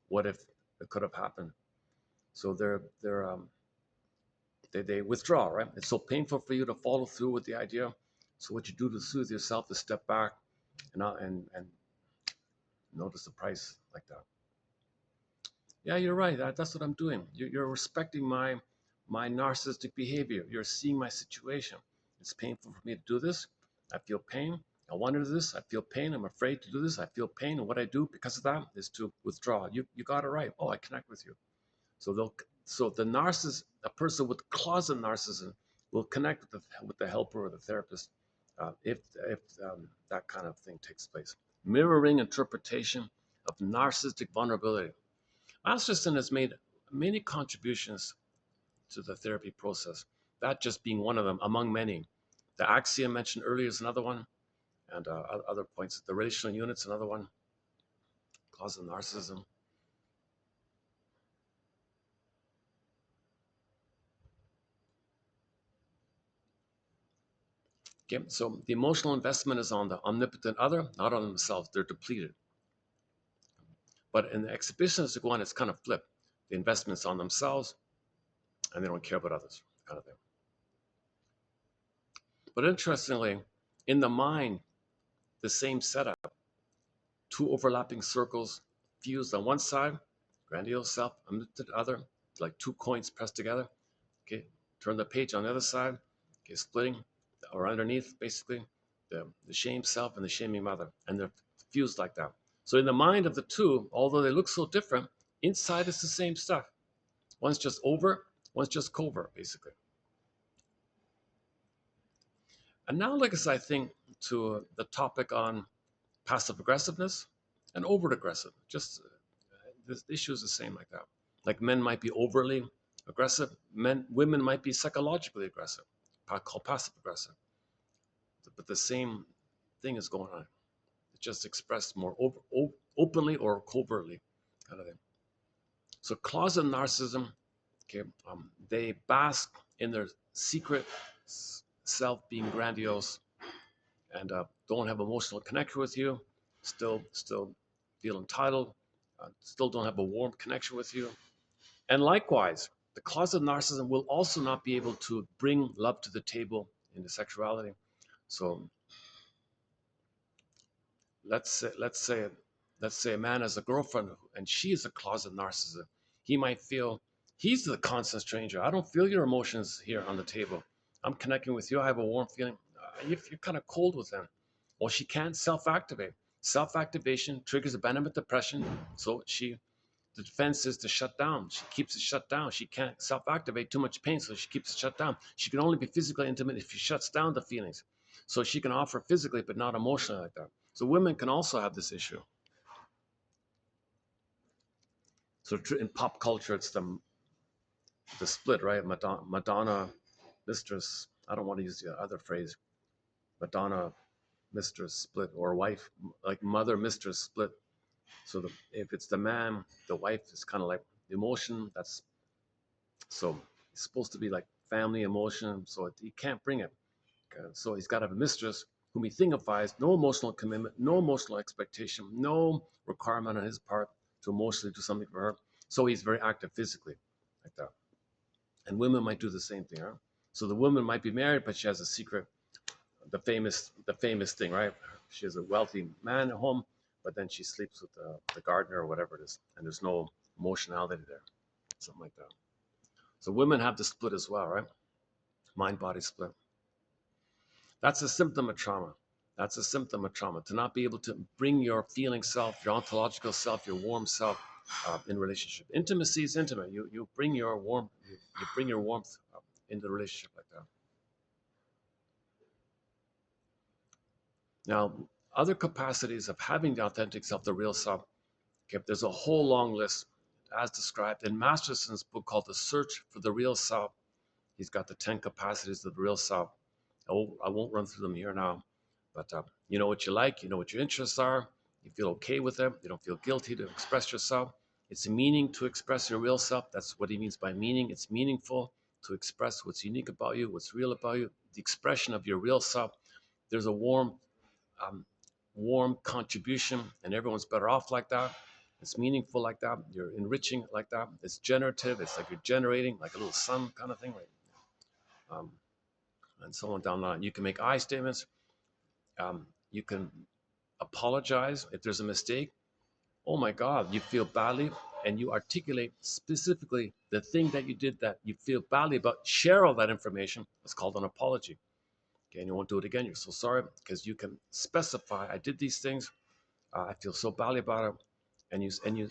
what if it could have happened. So they withdraw, right? It's so painful for you to follow through with the idea. So what you do to soothe yourself is step back and notice the price like that. Yeah, you're right. That's what I'm doing. You're respecting my narcissistic behavior. You're seeing my situation. It's painful for me to do this. I feel pain. I want to do this. I feel pain. I'm afraid to do this. I feel pain. And what I do because of that is to withdraw. You got it right. Oh, I connect with you. So the narcissist, a person with closet narcissism, will connect with the helper or the therapist if that kind of thing takes place. Mirroring interpretation of narcissistic vulnerability. Masterson has made many contributions to the therapy process, that just being one of them among many. The axiom mentioned earlier is another one, and other points. The relational unit's another one. Closet narcissism. Okay, so the emotional investment is on the omnipotent other, not on themselves. They're depleted. But in the exhibitionistic one, it's kind of flipped. The investment's on themselves, and they don't care about others, kind of thing. But interestingly, in the mind, the same setup. Two overlapping circles fused on one side, grandiose self, omnipotent other, like two coins pressed together. Okay, turn the page on the other side. Okay, splitting or underneath, basically, the shame self and the shaming mother, and they're fused like that. So in the mind of the two, although they look so different, inside it's the same stuff. One's just overt, one's just covert, basically. And now, like as I think to the topic on passive aggressiveness and overt aggressive, just this issue is the same like that. Like men might be overly aggressive, women might be psychologically aggressive, called passive aggressive. But the same thing is going on. It's just expressed more openly or covertly, kind of thing. So closet narcissism, okay, they bask in their secret self being grandiose and don't have emotional connection with you. Still feel entitled. Still don't have a warm connection with you. And likewise, the closet narcissism will also not be able to bring love to the table in the sexuality. So let's say, let's say, let's say a man has a girlfriend and she is a closet narcissist. He might feel he's the constant stranger. I don't feel your emotions here on the table. I'm connecting with you. I have a warm feeling. You're kind of cold with them. Well, she can't self-activate. Self-activation triggers abandonment depression. So the defense is to shut down. She keeps it shut down. She can't self-activate, too much pain, so she keeps it shut down. She can only be physically intimate if she shuts down the feelings. So she can offer physically, but not emotionally like that. So women can also have this issue. So in pop culture, it's the split, right? Madonna, mistress. I don't want to use the other phrase. Madonna, mistress split, or wife, like mother, mistress split. So if it's the man, the wife is kind of like the emotion. That's so He's supposed to be like family emotion, so he can't bring it. So he's got to have a mistress whom he thingifies, no emotional commitment, no emotional expectation, no requirement on his part to emotionally do something for her. So he's very active physically, like that. And women might do the same thing, right? So the woman might be married, but she has a secret, the famous thing, right? She has a wealthy man at home, but then she sleeps with the gardener or whatever it is, and there's no emotionality there, something like that. So women have the split as well, right? Mind body split. That's a symptom of trauma. That's a symptom of trauma, to not be able to bring your feeling self, your ontological self, your warm self in relationship. Intimacy is intimate. You bring your you bring your warmth into the relationship like that. Now, other capacities of having the authentic self, the real self, okay, there's a whole long list as described in Masterson's book called The Search for the Real Self. He's got the 10 capacities of the real self. I won't run through them here now, but you know what you like, you know what your interests are, you feel okay with them, you don't feel guilty to express yourself. It's a meaning to express your real self. That's what he means by meaning. It's meaningful to express what's unique about you, what's real about you, the expression of your real self. There's a um, warm contribution, and everyone's better off like that. It's meaningful like that. You're enriching like that. It's generative. It's like you're generating, like a little sun kind of thing, right? Um, and so on down the line. You can make I statements. You can apologize if there's a mistake. Oh my God, you feel badly, and you articulate specifically the thing that you did that you feel badly about. Share all that information. It's called an apology. Okay, and you won't do it again. You're so sorry, because you can specify. I did these things. I feel so badly about it, and you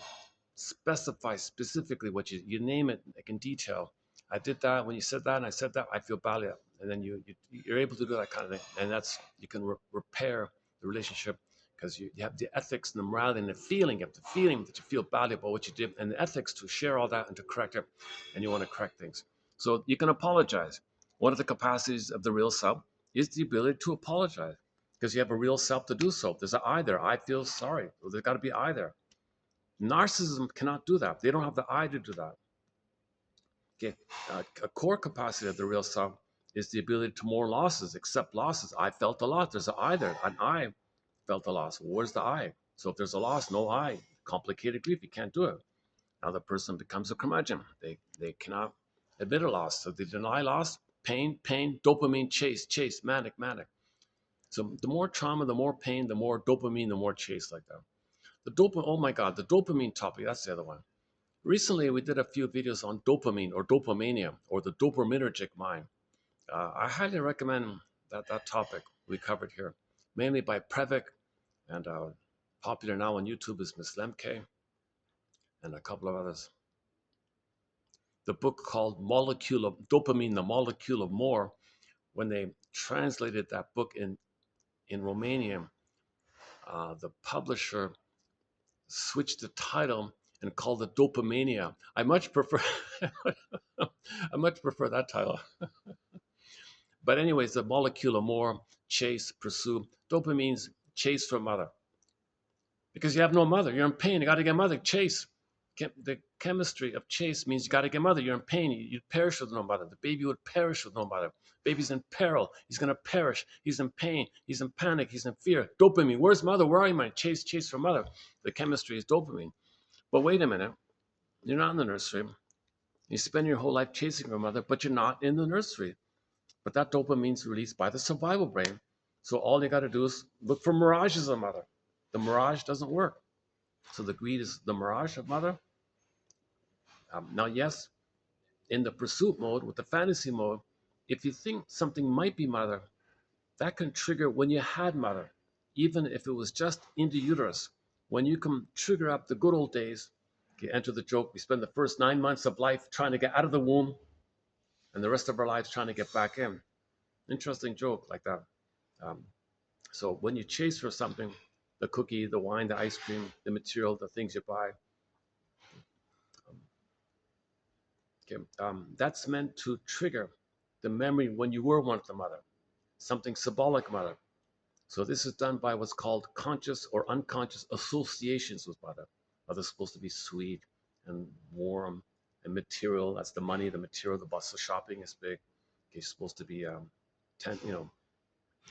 specify specifically what you name it like in detail. I did that when you said that, and I said that. I feel badly, and then you're able to do that kind of thing, and that's you can repair the relationship because you have the ethics and the morality and the feeling. You have the feeling that you feel badly about what you did, and the ethics to share all that and to correct it, and you want to correct things. So you can apologize. One of the capacities of the real self is the ability to apologize because you have a real self to do so. There's an I there. I feel sorry. Well, there's got to be I there. Narcissism cannot do that. They don't have the I to do that. Okay, a core capacity of the real self is the ability to mourn losses, accept losses. I felt a lot. There's an I there. An I felt a loss. Well, where's the I? So if there's a loss, no I. Complicated grief. You can't do it. Now the person becomes a curmudgeon. They cannot admit a loss. So they deny loss. Pain, dopamine, chase, manic. So the more trauma, the more pain, the more dopamine, the more chase like that. The dopamine, oh my God, the dopamine topic, that's the other one. Recently, we did a few videos on dopamine or dopamania or the dopaminergic mind. I highly recommend that topic we covered here, mainly by Previk, and popular now on YouTube is Miss Lemke and a couple of others. The book called Molecule of Dopamine, the Molecule of More, when they translated that book in Romanian, the publisher switched the title and called it Dopamania. I much prefer I much prefer that title. But anyways, the molecule of more, chase, pursue. Dopamine's chase for mother. Because you have no mother. You're in pain. You got to get mother. Chase. The chemistry of chase means you got to get mother. You're in pain. You'd perish with no mother. The baby would perish with no mother. Baby's in peril. He's going to perish. He's in pain. He's in panic. He's in fear. Dopamine. Where's mother? Where are you, man? Chase for mother. The chemistry is dopamine. But wait a minute. You're not in the nursery. You spend your whole life chasing your mother, but you're not in the nursery. But that dopamine is released by the survival brain. So all you got to do is look for mirages of mother. The mirage doesn't work. So the greed is the mirage of mother. Now, yes, in the pursuit mode, with the fantasy mode, if you think something might be mother, that can trigger when you had mother, even if it was just in the uterus. When you can trigger up the good old days, okay, enter the joke, we spend the first 9 months of life trying to get out of the womb and the rest of our lives trying to get back in. Interesting joke like that. Um, so when you chase for something, the cookie, the wine, the ice cream, the material, the things you buy, okay, that's meant to trigger the memory when you were once the mother, something symbolic mother. So this is done by what's called conscious or unconscious associations with mother. Mother's supposed to be sweet and warm and material. That's the money, the material. The bus, the shopping is big. Okay, it's supposed to be,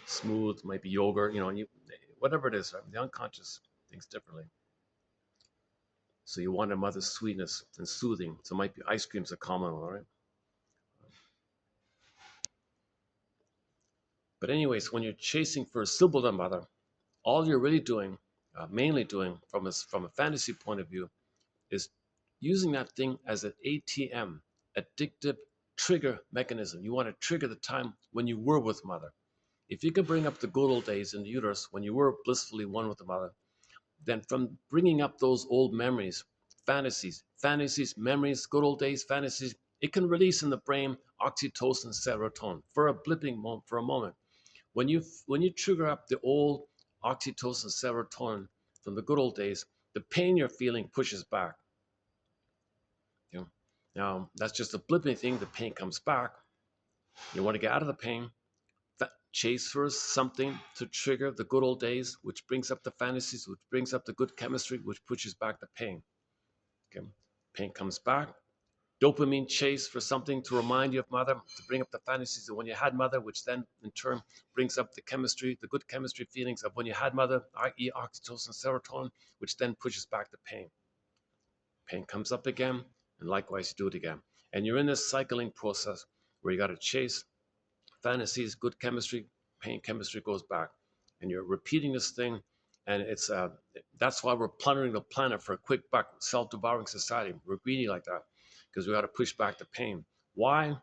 smooth. Might be yogurt, and whatever it is. Right? The unconscious thinks differently. So you want a mother's sweetness and soothing. So it might be ice cream's a common one, right? But anyways, when you're chasing for a symbol mother, all you're really doing, mainly doing from a fantasy point of view, is using that thing as an ATM, addictive trigger mechanism. You want to trigger the time when you were with mother. If you can bring up the good old days in the uterus when you were blissfully one with the mother, then from bringing up those old memories, fantasies, memories, good old days, fantasies, it can release in the brain oxytocin, serotonin for a blipping moment, for a moment. When you trigger up the old oxytocin, serotonin from the good old days, the pain you're feeling pushes back. You know, now that's just a blipping thing. The pain comes back. You want to get out of the pain. Chase for something to trigger the good old days, which brings up the fantasies, which brings up the good chemistry, which pushes back the pain. Okay, pain comes back. Dopamine chase for something to remind you of mother, to bring up the fantasies of when you had mother, which then in turn brings up the chemistry, the good chemistry feelings of when you had mother, i.e. oxytocin, serotonin, which then pushes back the pain. Pain comes up again, and likewise you do it again. And you're in this cycling process where you got to chase fantasies, good chemistry, pain chemistry goes back. And you're repeating this thing, and that's why we're plundering the planet for a quick buck, self-devouring society. We're greedy like that because we got to push back the pain. Why?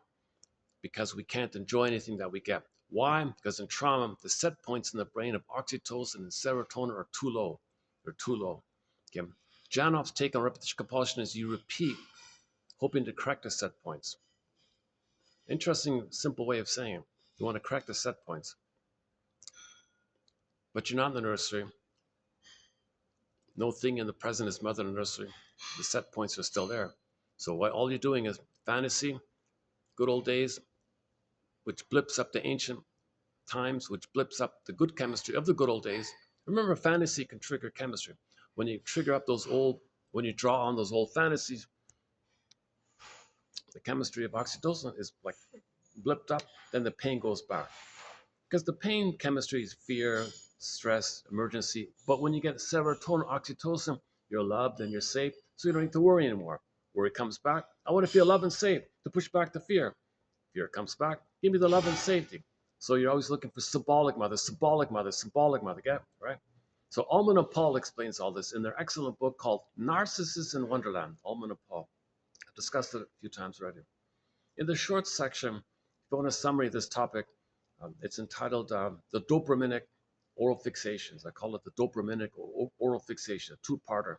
Because we can't enjoy anything that we get. Why? Because in trauma, the set points in the brain of oxytocin and serotonin are too low. They're too low. Okay. Janoff's take on repetition compulsion is you repeat, hoping to correct the set points. Interesting, simple way of saying it. You want to correct the set points. But you're not in the nursery. No thing in the present is mother in the nursery. The set points are still there. So all you're doing is fantasy, good old days, which blips up the ancient times, which blips up the good chemistry of the good old days. Remember, fantasy can trigger chemistry. When you trigger up when you draw on those old fantasies, the chemistry of oxytocin is like blipped up, then the pain goes back. Because the pain chemistry is fear, stress, emergency. But when you get serotonin, oxytocin, you're loved and you're safe, so you don't need to worry anymore. Worry comes back. I want to feel loved and safe to push back the fear. Fear comes back. Give me the love and safety. So you're always looking for symbolic mother, get right? So Ullman and Paul explains all this in their excellent book called Narcissus in Wonderland. Ullman and Paul. I've discussed it a few times already. In the short section, if you want a summary of this topic, it's entitled The Dopaminic Oral Fixations. I call it the dopaminic oral fixation, a two-parter.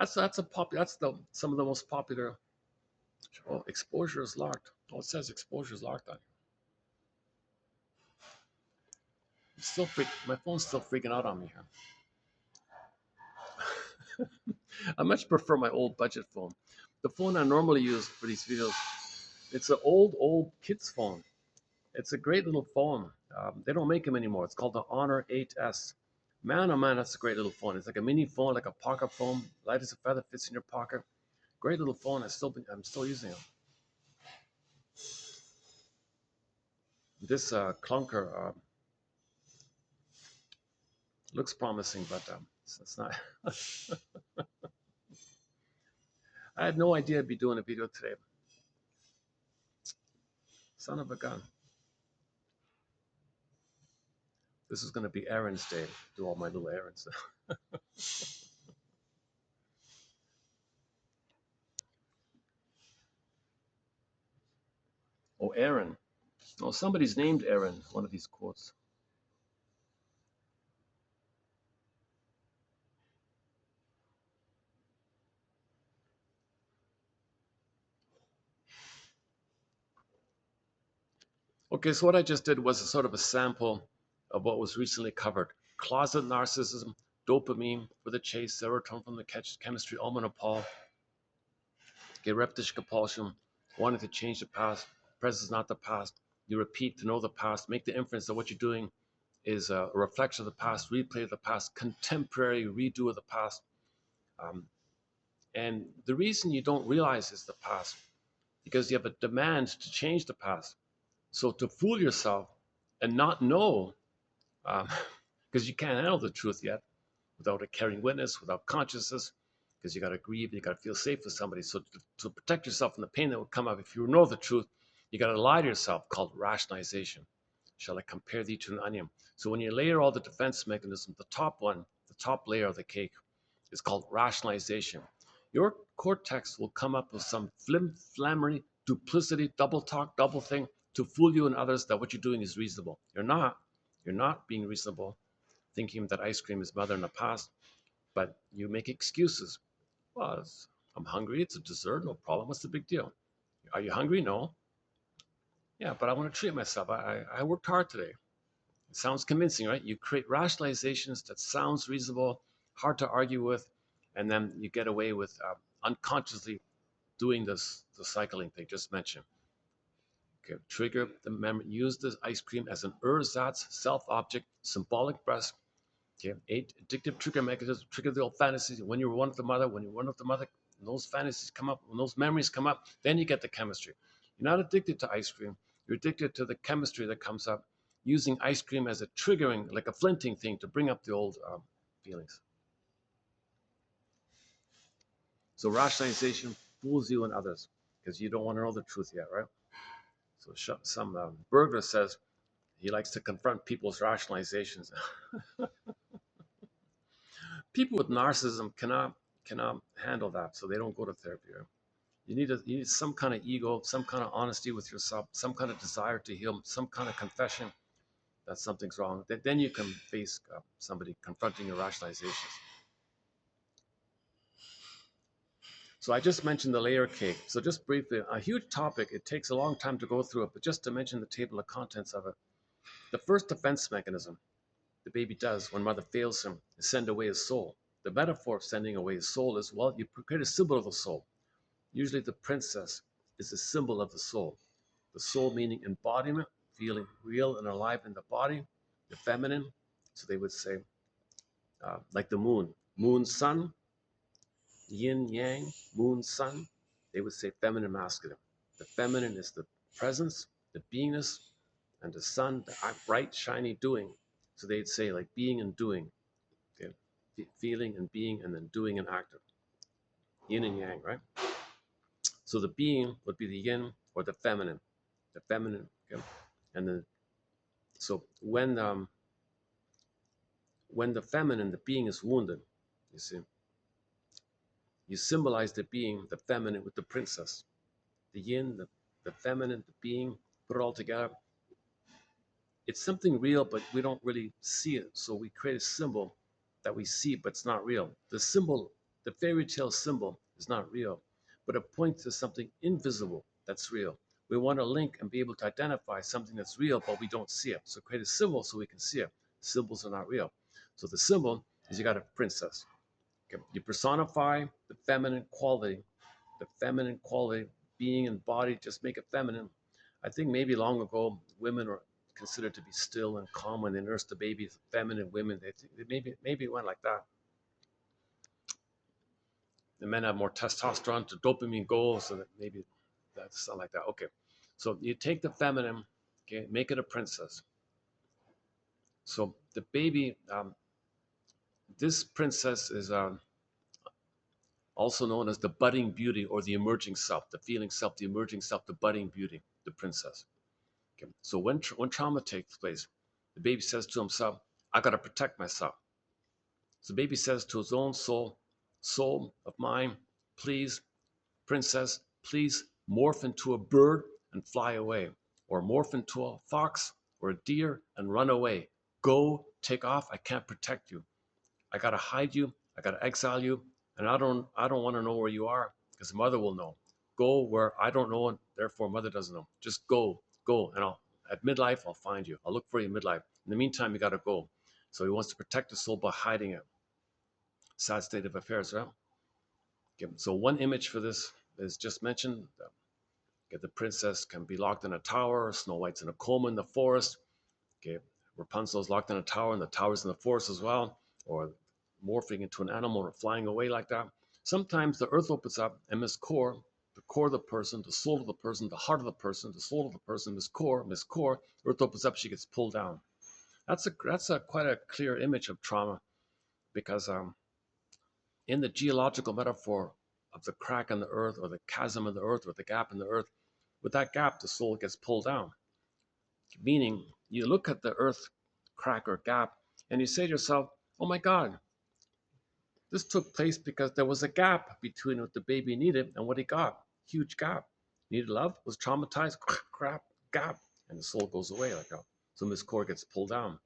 Some of the most popular. Oh, exposure is locked. Oh, it says exposure is locked on here. My phone's still freaking out on me here. I much prefer my old budget phone. The phone I normally use for these videos, it's an old kid's phone. It's a great little phone. They don't make them anymore. It's called the Honor 8S. Man, oh man, that's a great little phone. It's like a mini phone, like a pocket phone, light as a feather, fits in your pocket. Great little phone. I'm still using it. This clunker looks promising, but it's not. I had no idea I'd be doing a video today. Son of a gun. This is going to be errands day. Do all my little errands. Oh, Aaron. Oh, somebody's named Aaron, one of these quotes. Okay, so what I just did was a sort of a sample of what was recently covered. Closet narcissism, dopamine for the chase, serotonin from the chemistry, Ullman and Paul. Okay, repetition compulsion, wanting to change the past. Present is not the past. You repeat to know the past. Make the inference that what you're doing is a reflection of the past, replay of the past, contemporary redo of the past. Um, And the reason you don't realize it's the past, because you have a demand to change the past. So to fool yourself and not know, um, because you can't handle the truth yet without a caring witness, without consciousness, because you got to grieve, you got to feel safe with somebody. So to protect yourself from the pain that will come up if you know the truth, you got to lie to yourself, called rationalization. Shall I compare thee to an onion? So when you layer all the defense mechanisms, the top one, the top layer of the cake, is called rationalization. Your cortex will come up with some flimflammery, duplicity, double talk, double thing to fool you and others that what you're doing is reasonable. You're not. You're not being reasonable, thinking that ice cream is mother in the past, but you make excuses. Well, I'm hungry. It's a dessert. No problem. What's the big deal? Are you hungry? No. Yeah, but I want to treat myself. I worked hard today. It sounds convincing, right? You create rationalizations that sounds reasonable, hard to argue with, and then you get away with unconsciously doing the cycling thing just mentioned. Okay, trigger the memory. Use the ice cream as an ersatz self-object, symbolic breast. Okay, 8 addictive trigger mechanisms. Trigger the old fantasies. When you were one with the mother, when you're one with the mother, when those fantasies come up, when those memories come up, then you get the chemistry. You're not addicted to ice cream. You're addicted to the chemistry that comes up using ice cream as a triggering, like a flinting thing to bring up the old feelings. So rationalization fools you and others because you don't want to know the truth yet, right? So some burglar says he likes to confront people's rationalizations. People with narcissism cannot handle that, so they don't go to therapy. Right? You need some kind of ego, some kind of honesty with yourself, some kind of desire to heal, some kind of confession that something's wrong. Then you can face somebody confronting your rationalizations. So I just mentioned the layer cake. So just briefly, a huge topic. It takes a long time to go through it, but just to mention the table of contents of it. The first defense mechanism the baby does when mother fails him is send away his soul. The metaphor of sending away his soul is, well, you create a symbol of the soul. Usually the princess is a symbol of the soul. The soul meaning embodiment, feeling real and alive in the body, the feminine. So they would say, like the moon, moon, sun, yin, yang, moon, sun. They would say feminine, masculine. The feminine is the presence, the beingness, and the sun, the bright, shiny doing. So they'd say like being and doing, okay? Feeling and being, and then doing and active. Yin and yang, right? So the being would be the yin or the feminine, okay? And then so when the feminine, the being is wounded, you see, you symbolize the being, the feminine, with the princess, the yin, the feminine, the being, put it all together. It's something real, but we don't really see it. So we create a symbol that we see, but it's not real. The symbol, the fairy tale symbol, is not real, but it points to something invisible that's real. We want to link and be able to identify something that's real, but we don't see it. So create a symbol so we can see it. Symbols are not real. So the symbol is you got a princess. Okay? You personify the feminine quality, being and body, just make it feminine. I think maybe long ago, women were considered to be still and calm when they nurse the baby. Feminine women, maybe it went like that. The men have more testosterone to dopamine goals, so that maybe that's something like that. Okay, so you take the feminine, okay, make it a princess. So the baby, this princess is also known as the budding beauty or the emerging self, the feeling self, the emerging self, the budding beauty, the princess. Okay. So when trauma takes place, the baby says to himself, I got to protect myself. So the baby says to his own soul, soul of mine, please, princess, please morph into a bird and fly away, or morph into a fox or a deer and run away. Go, take off. I can't protect you. I got to hide you. I got to exile you. And I don't want to know where you are because mother will know. Go where I don't know and therefore mother doesn't know. Just go, and at midlife, I'll find you. I'll look for you midlife. In the meantime, you got to go. So he wants to protect the soul by hiding it. Sad state of affairs, right? Okay, so one image for this is just mentioned. Okay, the princess can be locked in a tower. Snow White's in a coma in the forest. Okay, Rapunzel's locked in a tower, and the tower's in the forest as well, or morphing into an animal or flying away like that. Sometimes the earth opens up and Miss Core, the core of the person, the soul of the person, the heart of the person, the soul of the person, Miss Core, earth opens up, she gets pulled down. That's a quite a clear image of trauma because in the geological metaphor of the crack in the earth or the chasm in the earth or the gap in the earth, with that gap, the soul gets pulled down. Meaning, you look at the earth crack or gap and you say to yourself, oh my God, this took place because there was a gap between what the baby needed and what he got. Huge gap. Needed love, was traumatized, crap, gap, and the soul goes away like that. So Miss Core gets pulled down.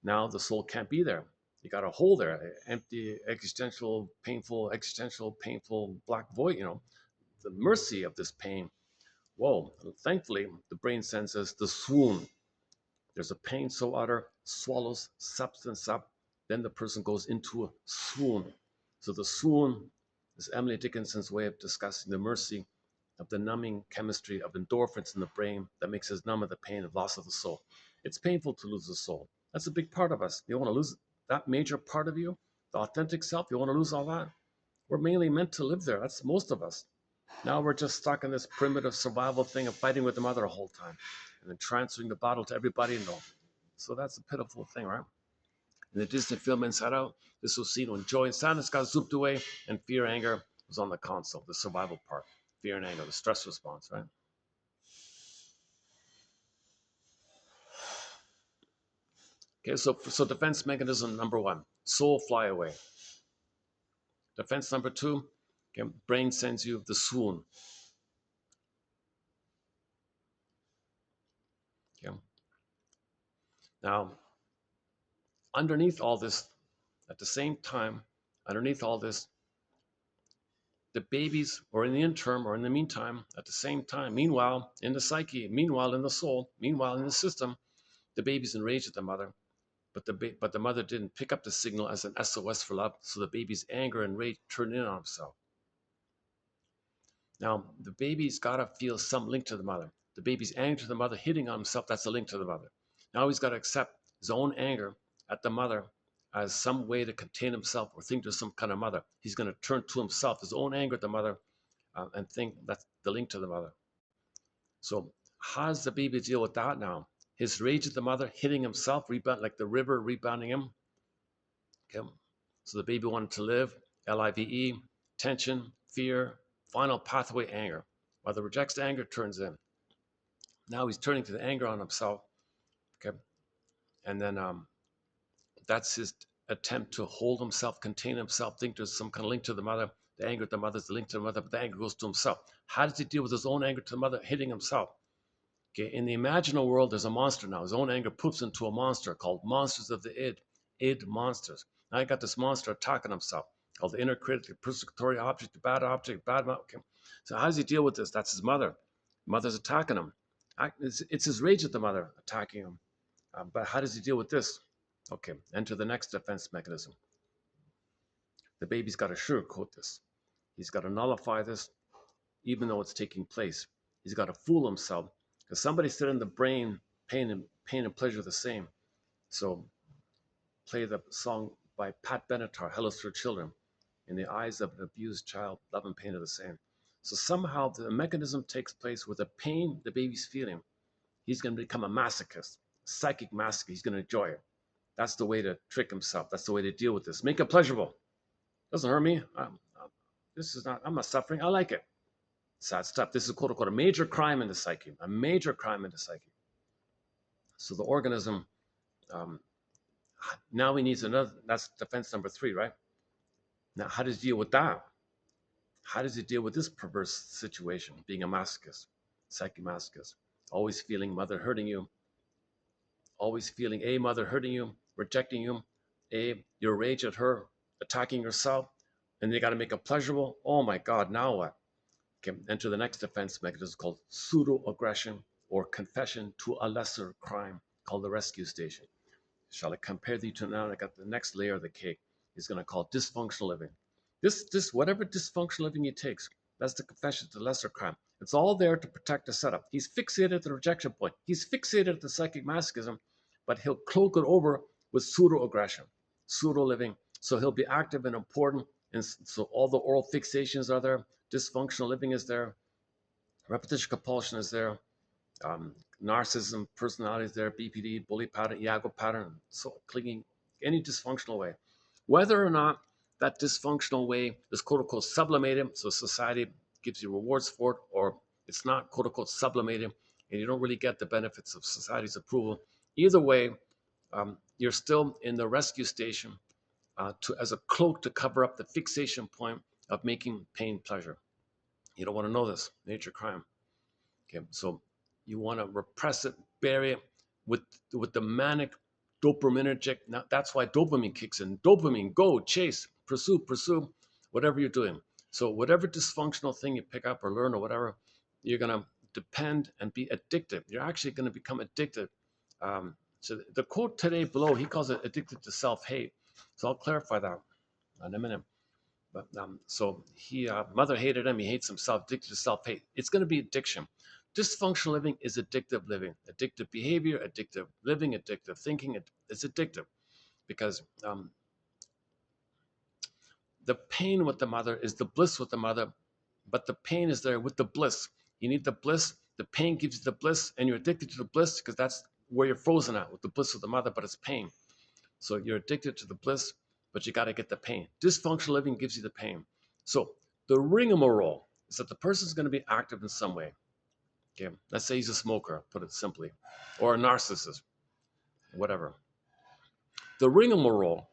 Now the soul can't be there. You got a hole there, empty, existential, painful black void, the mercy of this pain. Whoa, thankfully, the brain senses the swoon. There's a pain so utter, swallows substance up, then the person goes into a swoon. So the swoon is Emily Dickinson's way of discussing the mercy of the numbing chemistry of endorphins in the brain that makes us numb of the pain of loss of the soul. It's painful to lose the soul. That's a big part of us. You want to lose that major part of you, the authentic self, you want to lose all that? We're mainly meant to live there. That's most of us. Now we're just stuck in this primitive survival thing of fighting with the mother the whole time and then transferring the battle to everybody. No. So that's a pitiful thing, right? In the Disney film Inside Out, this was seen when joy and sadness got zooped away and fear, anger was on the console, the survival part. Fear and anger, the stress response, right? Okay, so defense mechanism number one, soul fly away. Defense number two, okay, brain sends you the swoon. Okay. Now, underneath all this, at the same time, underneath all this, the babies, or in the interim, or in the meantime, at the same time, meanwhile, in the psyche, meanwhile, in the soul, meanwhile, in the system, the baby's enraged at the mother, but the mother didn't pick up the signal as an SOS for love, so the baby's anger and rage turned in on himself. Now, the baby's got to feel some link to the mother. The baby's anger to the mother hitting on himself, that's a link to the mother. Now he's got to accept his own anger at the mother as some way to contain himself or think there's some kind of mother. He's going to turn to himself, his own anger at the mother, and think that's the link to the mother. So how does the baby deal with that now? His rage at the mother, hitting himself, rebound like the river rebounding him. Okay. So the baby wanted to live, LIVE, tension, fear, final pathway, anger. While the rejects anger, turns in. Now he's turning to the anger on himself. Okay. And then that's his attempt to hold himself, contain himself, think there's some kind of link to the mother. The anger at the mother is the link to the mother, but the anger goes to himself. How does he deal with his own anger to the mother, hitting himself? Okay, in the imaginal world, there's a monster now. His own anger poops into a monster called monsters of the id monsters. Now I got this monster attacking himself called the inner critic, the persecutory object, the bad object, bad. Okay. So how does he deal with this? That's his mother. Mother's attacking him. It's his rage at the mother attacking him. But how does he deal with this? Okay, enter the next defense mechanism. The baby's got to sugarcoat this. He's got to nullify this, even though it's taking place. He's got to fool himself. Because somebody said in the brain, pain and pleasure are the same. So play the song by Pat Benatar, Hello Sir Children. In the eyes of an abused child, love and pain are the same. So somehow the mechanism takes place with the pain the baby's feeling. He's going to become a masochist, psychic masochist. He's going to enjoy it. That's the way to trick himself. That's the way to deal with this. Make it pleasurable. Doesn't hurt me. I'm not suffering. I like it. Sad stuff. This is quote unquote a major crime in the psyche, a major crime in the psyche. So the organism, now he needs another, that's defense number 3, right? Now, how does he deal with that? How does he deal with this perverse situation, being a masochist, psychic masochist, always feeling mother hurting you, always feeling A, mother hurting you, rejecting you, A, your rage at her, attacking yourself, and they got to make it pleasurable. Oh my God, now what? Okay, enter the next defense mechanism called pseudo-aggression or confession to a lesser crime called the rescue station. Shall I compare thee to now? I got the next layer of the cake. He's going to call dysfunctional living. This whatever dysfunctional living he takes, that's the confession to the lesser crime. It's all there to protect the setup. He's fixated at the rejection point. He's fixated at the psychic masochism, but he'll cloak it over with pseudo-aggression, pseudo-living. So he'll be active and important And so all the oral fixations are there, dysfunctional living is there, repetition compulsion is there, um, narcissism, personality is there, BPD, bully pattern, Iago pattern, so clinging, any dysfunctional way. Whether or not that dysfunctional way is quote unquote sublimated, so society gives you rewards for it, or it's not quote unquote sublimated, and you don't really get the benefits of society's approval. Either way, you're still in the rescue station as a cloak to cover up the fixation point of making pain pleasure. You don't want to know this, nature crime. Okay, so you want to repress it, bury it with the manic dopaminergic. Now that's why dopamine kicks in. Dopamine, go, chase, pursue, whatever you're doing. So whatever dysfunctional thing you pick up or learn or whatever, you're gonna depend and be addicted. You're actually going to become addicted. So the quote today below, he calls it addicted to self-hate. So I'll clarify that in a minute. But so mother hated him. He hates himself. Addicted to self-hate. It's going to be addiction. Dysfunctional living is addictive living. Addictive behavior, addictive living, addictive thinking. It's addictive because the pain with the mother is the bliss with the mother, but the pain is there with the bliss. You need the bliss. The pain gives you the bliss, and you're addicted to the bliss because that's where you're frozen at with the bliss of the mother, but it's pain. So you're addicted to the bliss, but you got to get the pain. Dysfunctional living gives you the pain. So the rigmarole is that the person's going to be active in some way. Okay, let's say he's a smoker, put it simply, or a narcissist, whatever. The rigmarole,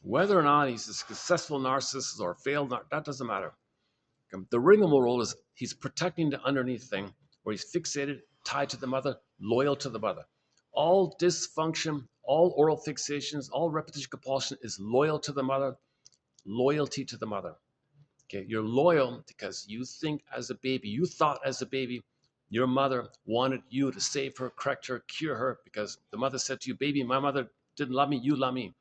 whether or not he's a successful narcissist or a failed, that doesn't matter. Okay? The rigmarole is he's protecting the underneath thing where he's fixated, tied to the mother, loyal to the mother. All dysfunction, all oral fixations, all repetition compulsion is loyal to the mother, loyalty to the mother. Okay, you're loyal because you think as a baby, you thought as a baby, your mother wanted you to save her, correct her, cure her, because the mother said to you, baby, my mother didn't love me, you love me.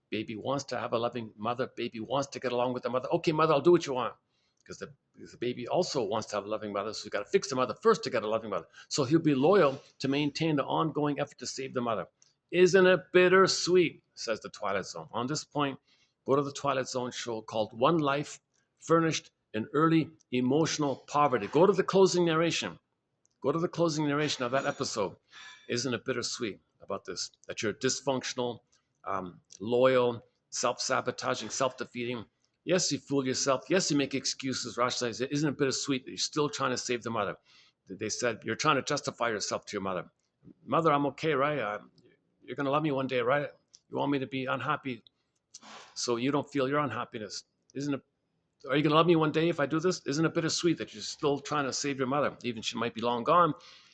Baby wants to have a loving mother. Baby wants to get along with the mother. Okay, mother, I'll do what you want. Because the baby also wants to have a loving mother, so you got to fix the mother first to get a loving mother. So he'll be loyal to maintain the ongoing effort to save the mother. Isn't it bittersweet, says the Twilight Zone. On this point, go to the Twilight Zone show called One Life, Furnished in Early Emotional Poverty. Go to the closing narration. Go to the closing narration of that episode. Isn't it bittersweet about this? That you're dysfunctional, loyal, self-sabotaging, self-defeating. Yes, you fool yourself. Yes, you make excuses, rationalize it. Isn't it bittersweet that you're still trying to save the mother? They said you're trying to justify yourself to your mother. Mother, I'm okay, right? You're going to love me one day, right? You want me to be unhappy so you don't feel your unhappiness. Isn't it? Are you going to love me one day if I do this? Isn't it bittersweet that you're still trying to save your mother? Even she might be long gone.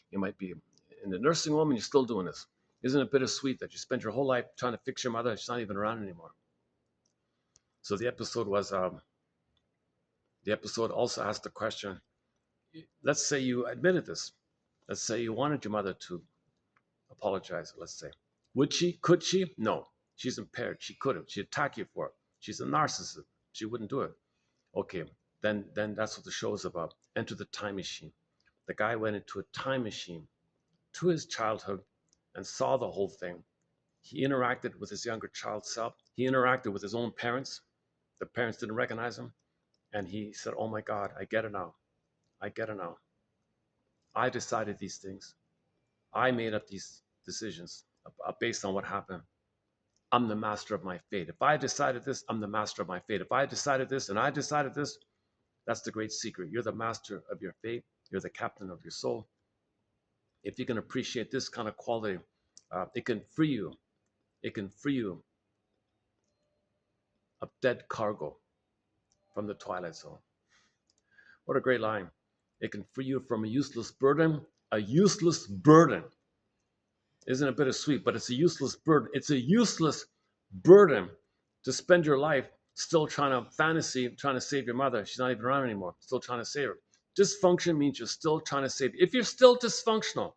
You might be in the nursing home and you're still doing this. Isn't it bittersweet that you spent your whole life trying to fix your mother? She's not even around anymore. So the episode also asked the question, let's say you admitted this. Let's say you wanted your mother to apologize, let's say. Would she? Could she? No. She's impaired. She couldn't. She'd attack you for it. She's a narcissist. She wouldn't do it. Okay, then that's what the show is about. Enter the time machine. The guy went into a time machine to his childhood and saw the whole thing. He interacted with his younger child self. He interacted with his own parents. The parents didn't recognize him. And he said, oh my God, I get it now. I get it now. I decided these things. I made up these decisions based on what happened. I'm the master of my fate. If I decided this, I'm the master of my fate. If I decided this and I decided this, that's the great secret. You're the master of your fate. You're the captain of your soul. If you can appreciate this kind of quality, it can free you. It can free you of dead cargo from the Twilight Zone. What a great line. It can free you from a useless burden. A useless burden. Isn't it bittersweet? But it's a useless burden. It's a useless burden to spend your life still trying to fantasy, trying to save your mother. She's not even around anymore. Still trying to save her. Dysfunction means you're still trying to save her. If you're still dysfunctional,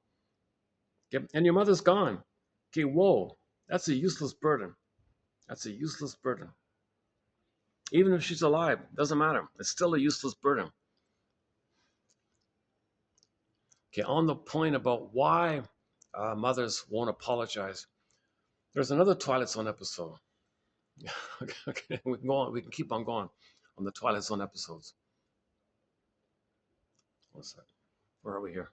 okay, and your mother's gone, okay, whoa, that's a useless burden. That's a useless burden. Even if she's alive, doesn't matter. It's still a useless burden. Okay, on the point about why mothers won't apologize, there's another Twilight Zone episode. Okay, okay, we can go on. We can keep on going on the Twilight Zone episodes. What's that? Where are we here?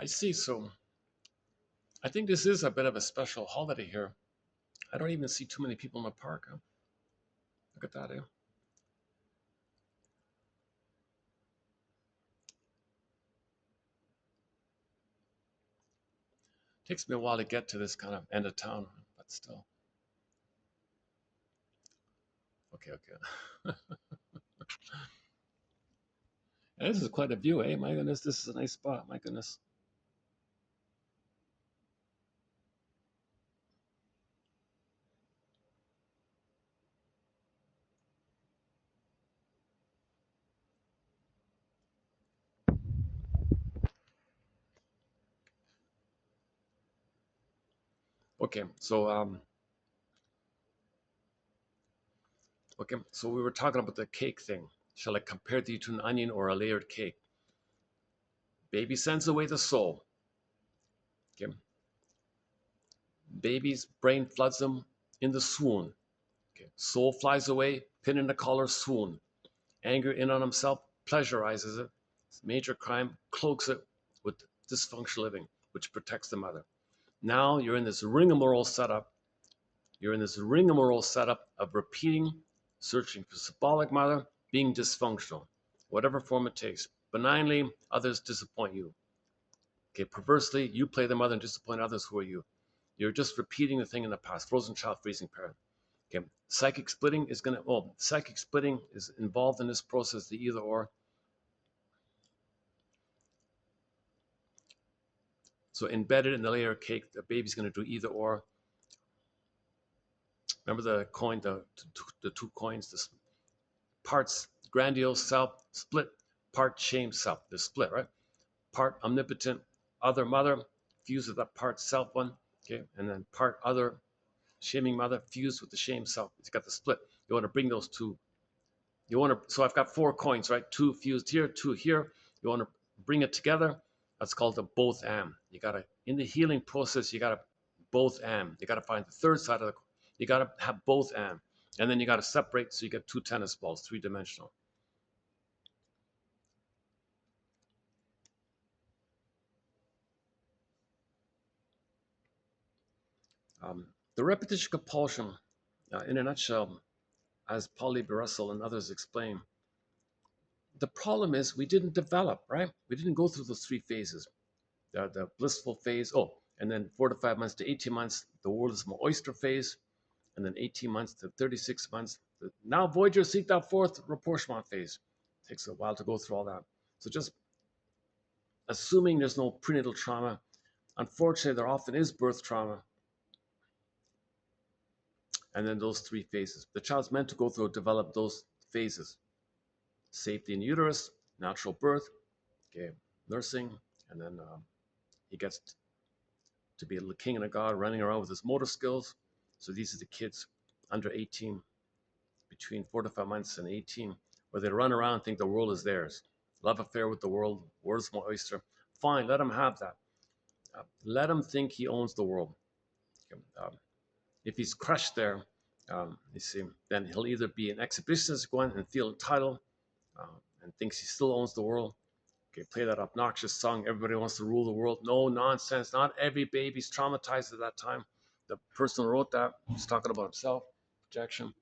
I see. So I think this is a bit of a special holiday here. I don't even see too many people in the park. Huh? Look at that. Eh? Takes me a while to get to this kind of end of town, but still. Okay, okay. And this is quite a view, eh? My goodness, this is a nice spot. My goodness. Okay, so so we were talking about the cake thing. Shall I compare thee to an onion or a layered cake? Baby sends away the soul. Okay, baby's brain floods him in the swoon. Okay, soul flies away, pin in the collar, swoon. Anger in on himself, pleasurizes it. Major crime cloaks it with dysfunctional living, which protects the mother. Now you're in this rigmarole setup. You're in this rigmarole setup of repeating, searching for symbolic mother, being dysfunctional, whatever form it takes. Benignly, others disappoint you. Okay, perversely, you play the mother and disappoint others who are you. You're just repeating the thing in the past. Frozen child, freezing parent. Okay, psychic splitting is involved in this process, the either or. So embedded in the layer of cake, the baby's going to do either or. Remember the coin, the two coins, the parts grandiose self, split, part shame self. The split, right? Part omnipotent other mother, fused with that part self one, okay, and then part other shaming mother fused with the shame self. It's got the split. You want to bring those two. You want to. So I've got four coins, right? Two fused here, two here. You want to bring it together. That's called a both am. You gotta in the healing process. You gotta both am. You gotta find the third side of the. You gotta have both am, and then you gotta separate so you get two tennis balls, three dimensional. The repetition compulsion, in a nutshell, as Polly B. Russell and others explain, the problem is we didn't develop, right? We didn't go through those three phases. The blissful phase, and then 4 to 5 months to 18 months, the world is my oyster phase, and then 18 months to 36 months. Now Voyager seek that fourth rapprochement phase. It takes a while to go through all that. So just assuming there's no prenatal trauma, unfortunately, there often is birth trauma, and then those three phases. The child's meant to go through, develop those phases: safety in uterus, natural birth, okay, nursing, and then he gets to be a little king and a god running around with his motor skills. So these are the kids under 18, between 4 to 5 months and 18, where they run around and think the world is theirs. Love affair with the world, world's my oyster. Fine, let him have that. Let him think he owns the world. Okay, if he's crushed there, you see, then he'll either be an exhibitionist going and feel entitled and thinks he still owns the world. Okay, play that obnoxious song, everybody wants to rule the world. No nonsense. Not every baby's traumatized at that time. The person who wrote that was talking about himself, projection.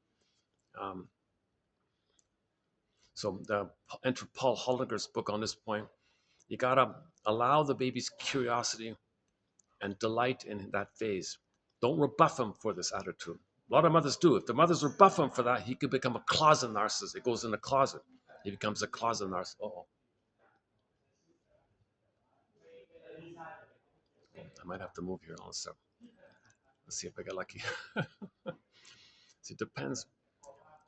Um, so enter Paul Holliger's book on this point. You gotta allow the baby's curiosity and delight in that phase. Don't rebuff him for this attitude. A lot of mothers do. If the mothers rebuff him for that, he could become a closet narcissist. It goes in the closet. He becomes a closet narcissist. Oh, I might have to move here also. Let's see if I get lucky. See, it depends.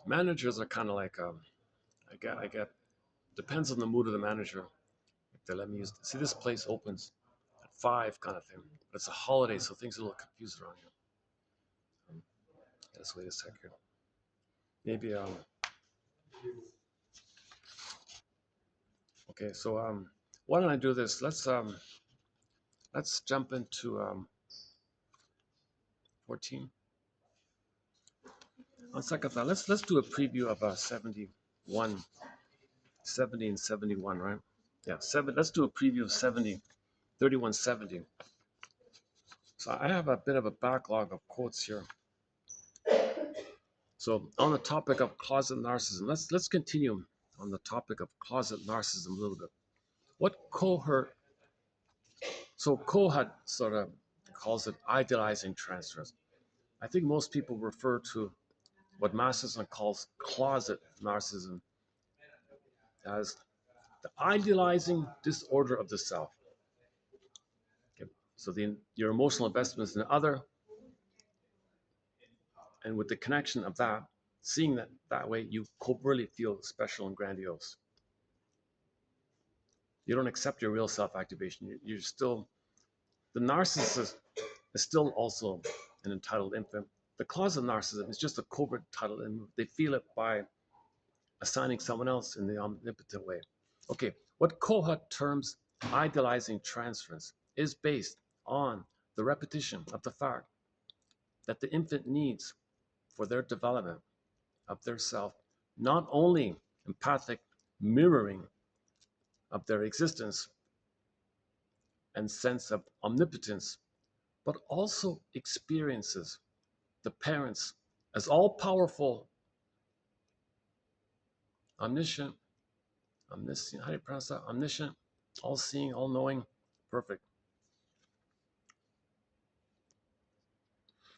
Managers are kind of like, I get, depends on the mood of the manager. If they let me use, see, this place opens at 5 kind of thing. But it's a holiday, so things are a little confused around here. Let's wait a sec here. maybe okay. So why don't I do this? Let's jump into 14. On second thought, let's do a preview of 71, 70, and 71, right? Yeah, seven. Let's do a preview of 70, 31, 70. So I have a bit of a backlog of quotes here. So on the topic of closet narcissism, let's continue on the topic of closet narcissism a little bit. What cohort? So Kohut sort of calls it idealizing transference. I think most people refer to what Masterson calls closet narcissism as the idealizing disorder of the self. Okay. So your emotional investments in the other, and with the connection of that, seeing that way, you covertly feel special and grandiose. You don't accept your real self-activation. You're still, the narcissist is still also an entitled infant. The closet narcissism is just a covert entitled, and they feel it by assigning someone else in the omnipotent way. Okay, what Kohut terms idealizing transference is based on the repetition of the fact that the infant needs for their development of their self not only empathic mirroring of their existence and sense of omnipotence, but also experiences the parents as all powerful, omniscient, omniscient, how do you pronounce that? Omniscient, all seeing, all knowing, perfect.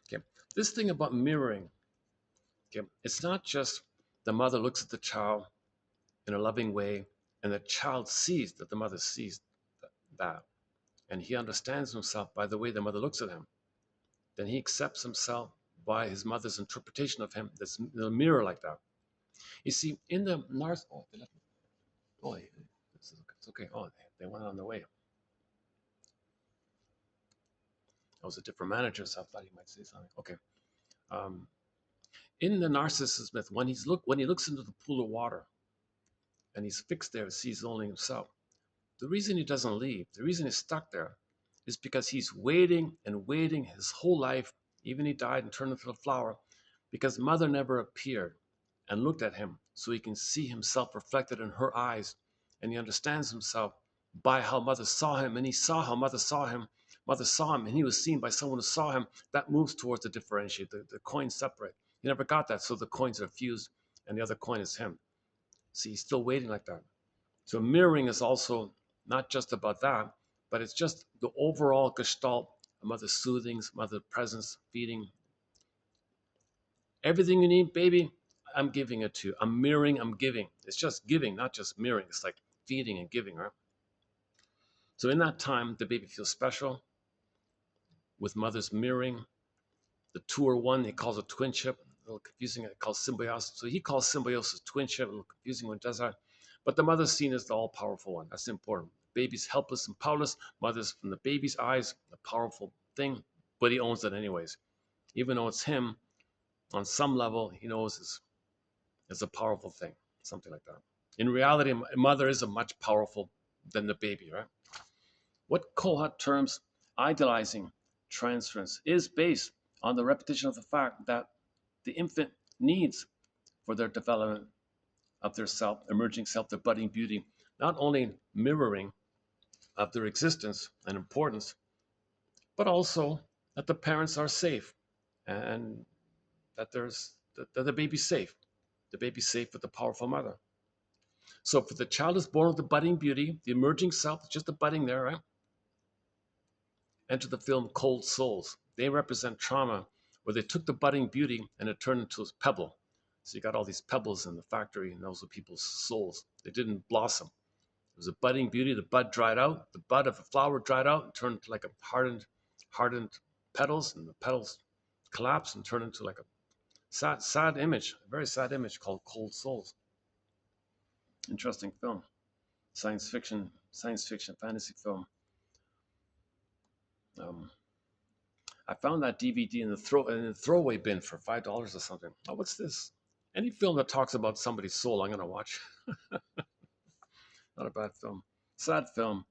Okay, this thing about mirroring, okay, it's not just the mother looks at the child in a loving way and the child sees that the mother sees that, and he understands himself by the way the mother looks at him. Then he accepts himself by his mother's interpretation of him. That's a mirror like that. You see, in the narc, oh, they left me. Oh, it's okay. Oh, they went on their way. I was a different manager, so I thought he might say something. Okay. Um, in the narcissist myth, when he looks into the pool of water and he's fixed there, sees only himself. The reason he doesn't leave, the reason he's stuck there, is because he's waiting and waiting his whole life. Even he died and turned into a flower, because mother never appeared and looked at him, so he can see himself reflected in her eyes, and he understands himself by how mother saw him, and he saw how mother saw him. Mother saw him, and he was seen by someone who saw him. That moves towards the differentiate. The coins separate. He never got that, so the coins are fused, and the other coin is him. See, he's still waiting like that. So mirroring is also not just about that, but it's just the overall gestalt, a mother's soothings, mother's presence, feeding. Everything you need, baby, I'm giving it to you. I'm mirroring, I'm giving. It's just giving, not just mirroring. It's like feeding and giving, right? So in that time, the baby feels special with mother's mirroring. The two are one, he calls it twinship. A little confusing, it calls symbiosis. So he calls symbiosis twinship, a little confusing when it does that. But the mother's seen as the all-powerful one. That's important. Baby's helpless and powerless. Mother's, from the baby's eyes, a powerful thing, but he owns it anyways. Even though it's him, on some level, he knows it's a powerful thing, something like that. In reality, mother is a much powerful than the baby, right? What Kohut terms idealizing transference is based on the repetition of the fact that the infant needs for their development of their self, emerging self, their budding beauty, not only mirroring of their existence and importance, but also that the parents are safe and that that the baby's safe. The baby's safe with the powerful mother. So if the child is born with the budding beauty, the emerging self, just the budding there, right? Enter the film Cold Souls. They represent trauma where they took the budding beauty and it turned into a pebble. So you got all these pebbles in the factory, and those are people's souls. They didn't blossom. It was a budding beauty. The bud dried out. The bud of a flower dried out and turned into like a hardened petals, and the petals collapsed and turned into like a sad image, a very sad image called Cold Souls. Interesting film, science fiction, fantasy film. Um, I found that DVD in the throwaway bin for $5 or something. Oh, what's this? Any film that talks about somebody's soul, I'm gonna watch. Not a bad film. Sad film.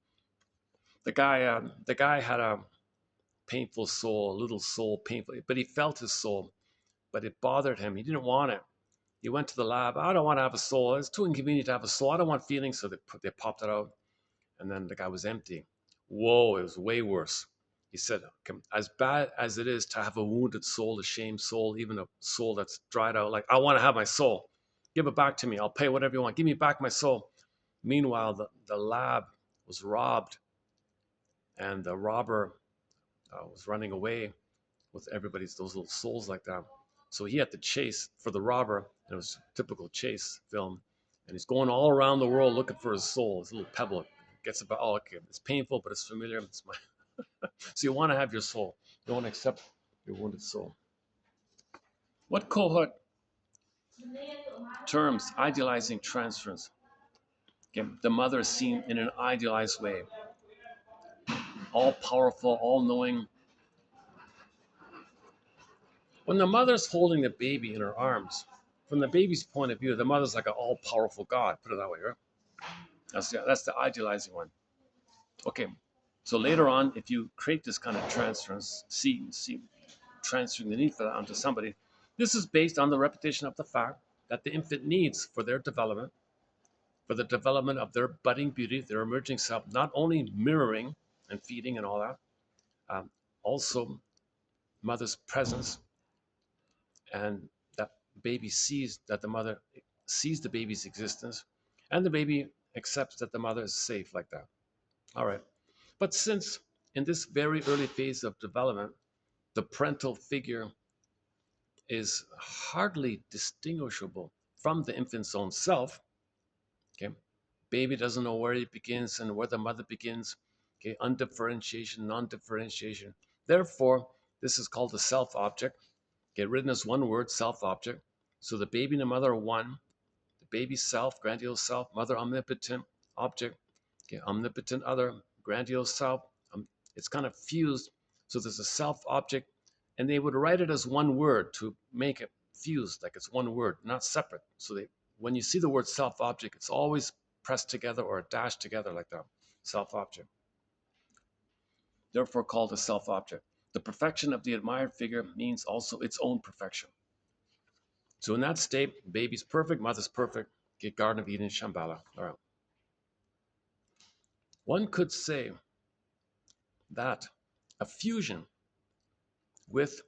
The guy had a painful soul, a little soul, painful, but he felt his soul, but it bothered him. He didn't want it. He went to the lab. I don't want to have a soul. It's too inconvenient to have a soul. I don't want feelings. So they popped it out, and then the guy was empty. Whoa, it was way worse. He said, "Okay, as bad as it is to have a wounded soul, a shamed soul, even a soul that's dried out, like, I want to have my soul. Give it back to me. I'll pay whatever you want. Give me back my soul." Meanwhile, the lab was robbed, and the robber was running away with everybody's those little souls like that. So he had to chase for the robber, and it was a typical chase film. And he's going all around the world looking for his soul, his little pebble. Gets about, oh, okay, it's painful, but it's familiar. It's my so you want to have your soul. You want to accept your wounded soul. What cohort terms idealizing transference? Okay, the mother is seen in an idealized way, all powerful, all knowing. When the mother's holding the baby in her arms, from the baby's point of view, the mother's like an all powerful God, put it that way, right? That's the idealizing one. Okay, so later on, if you create this kind of transference, transferring the need for that onto somebody, this is based on the repetition of the fact that the infant needs for their development, for the development of their budding beauty, their emerging self, not only mirroring and feeding and all that, also mother's presence, and that baby sees that the mother sees the baby's existence, and the baby accepts that the mother is safe like that. All right. But since in this very early phase of development, the parental figure is hardly distinguishable from the infant's own self, okay, baby doesn't know where he begins and where the mother begins, okay, undifferentiation, non-differentiation. Therefore, this is called the self object, okay, written as one word, self object. So the baby and the mother are one. The baby self, grandiose self, mother omnipotent object, okay, omnipotent other, grandiose self. It's kind of fused. So there's a self object, and they would write it as one word to make it fused, like it's one word, not separate. So when you see the word self object, it's always pressed together or dashed together like that. Self object. Therefore called a self object. The perfection of the admired figure means also its own perfection. So in that state, baby's perfect, mother's perfect. Get Garden of Eden, Shambhala. All right. One could say that a fusion with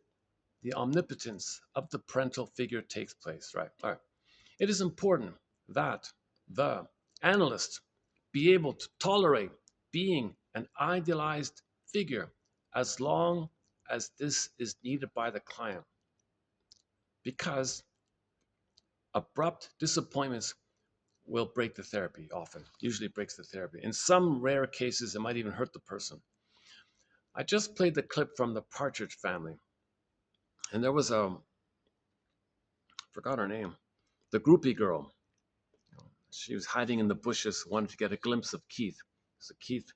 the omnipotence of the parental figure takes place, right? All right. It is important that the analyst be able to tolerate being an idealized figure as long as this is needed by the client, because abrupt disappointments will break the therapy often, usually breaks the therapy. In some rare cases, it might even hurt the person. I just played the clip from the Partridge Family, and there was forgot her name, the groupie girl. She was hiding in the bushes, wanted to get a glimpse of Keith. So Keith,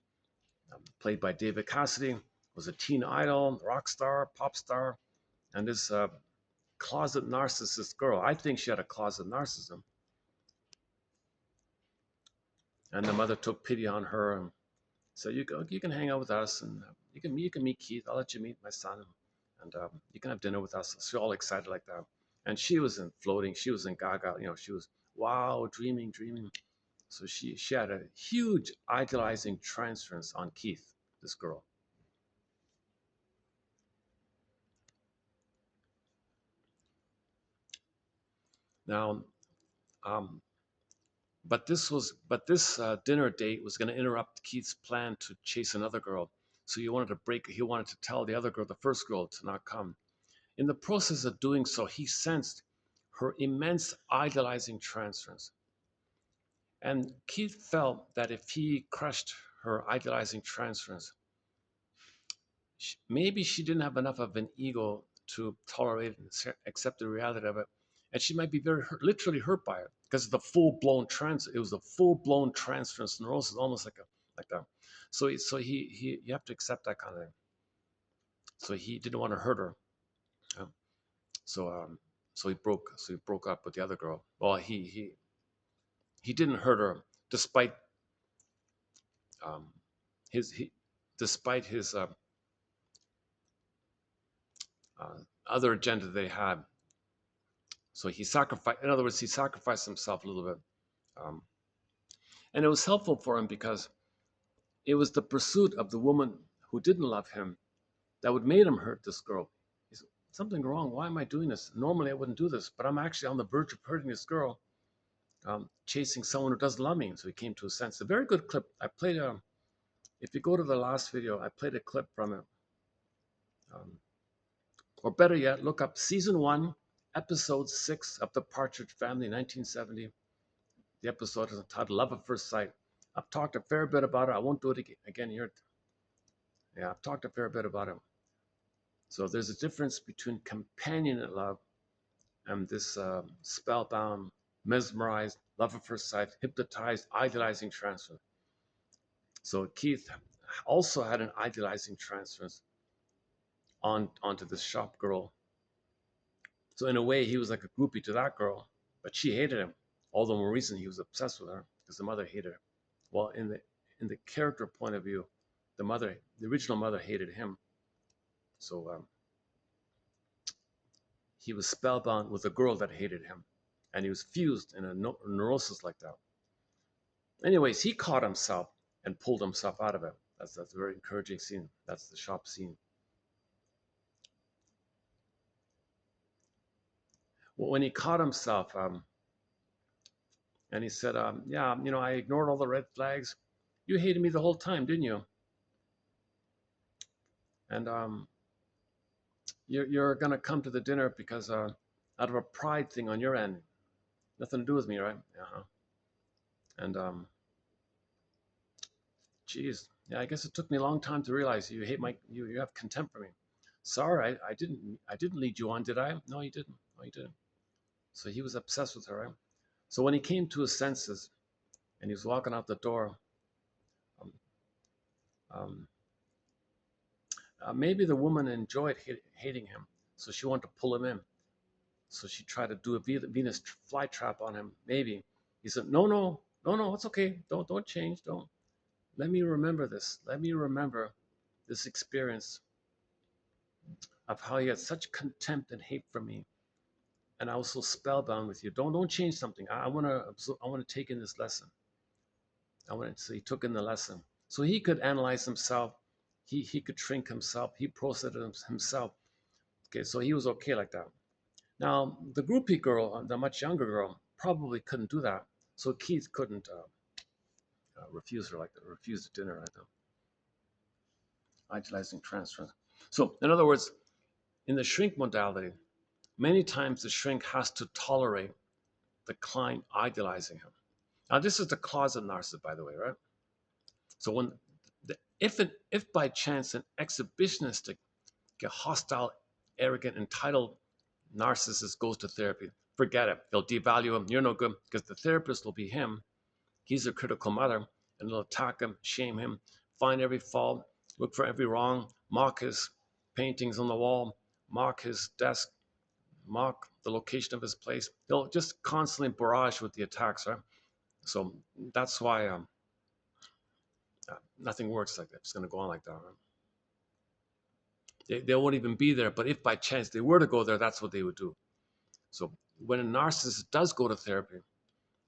played by David Cassidy, was a teen idol, rock star, pop star, and this closet narcissist girl. I think she had a closet narcissism, and the mother took pity on her and said, You can hang out with us, and you can meet Keith. I'll let you meet my son, and you can have dinner with us." So all excited like that, and she was in floating. She was in gaga. She was wow, dreaming, dreaming. So she had a huge idealizing transference on Keith, this girl. Now, um, but this dinner date was going to interrupt Keith's plan to chase another girl. So he wanted to break. He wanted to tell the other girl, the first girl, to not come. In the process of doing so, he sensed her immense idealizing transference, and Keith felt that if he crushed her idealizing transference, maybe she didn't have enough of an ego to tolerate and accept the reality of it, and she might be very literally hurt by it because of the full blown trans. It was a full blown transference neurosis, almost like that. So he you have to accept that kind of thing. So he didn't want to hurt her. Yeah. So So he broke up with the other girl. Well, he didn't hurt her despite um, his he, despite his uh, other agenda they had. So he sacrificed. In other words, he sacrificed himself a little bit, um, and it was helpful for him because it was the pursuit of the woman who didn't love him that would made him hurt this girl. He said, something wrong. Why am I doing this? Normally I wouldn't do this, but I'm actually on the verge of hurting this girl, chasing someone who doesn't love me. So he came to a sense. A very good clip. I played a. If you go to the last video, I played a clip from it. Um, or better yet, look up season 1, episode 6 of the Partridge Family, 1970. The episode is entitled "Love at First Sight." I've talked a fair bit about it. I won't do it again here. Yeah, I've talked a fair bit about it. So there's a difference between companionate love and this spellbound, mesmerized, love at first sight, hypnotized, idealizing transfer. So Keith also had an idealizing transfer onto this shop girl. So in a way, he was like a groupie to that girl, but she hated him. All the more reason he was obsessed with her because the mother hated her. Well, in the character point of view, the original mother hated him. So he was spellbound with a girl that hated him, and he was fused in a neurosis like that. Anyways, he caught himself and pulled himself out of it. That's a very encouraging scene. That's the shop scene. Well, when he caught himself, and he said, "Yeah, I ignored all the red flags. You hated me the whole time, didn't you? And you're gonna come to the dinner because out of a pride thing on your end, nothing to do with me, right? Uh-huh. And geez, yeah, I guess it took me a long time to realize you have contempt for me. Sorry, I didn't lead you on, did I? No, you didn't. No, you didn't." So he was obsessed with her, right? So when he came to his senses and he was walking out the door, um, um, maybe the woman enjoyed hating him, so she wanted to pull him in. So she tried to do a Venus flytrap on him. Maybe he said, "No, no, no, no, it's okay. Don't change. Don't. Let me remember this. Let me remember this experience of how you had such contempt and hate for me, and I was so spellbound with you. Don't change something. I want to absorb. I want to take in this lesson. So he took in the lesson, so he could analyze himself. He could shrink himself. He processed it himself. Okay, so he was okay like that. Now the groupie girl, the much younger girl, probably couldn't do that. So Keith couldn't refuse her like that. Refuse the dinner right now. Idealizing transference. So in other words, in the shrink modality, many times the shrink has to tolerate the client idealizing him. Now, this is the closet narcissist, by the way, right? So if by chance an exhibitionistic, a hostile, arrogant, entitled narcissist goes to therapy, forget it. They'll devalue him. You're no good because the therapist will be him. He's a critical mother, and they'll attack him, shame him, find every fault, look for every wrong, mock his paintings on the wall, mock his desk, mock the location of his place. They'll just constantly barrage with the attacks, right? So that's why nothing works like that. It's going to go on like that, right? They won't even be there, but if by chance they were to go there, that's what they would do. So when a narcissist does go to therapy,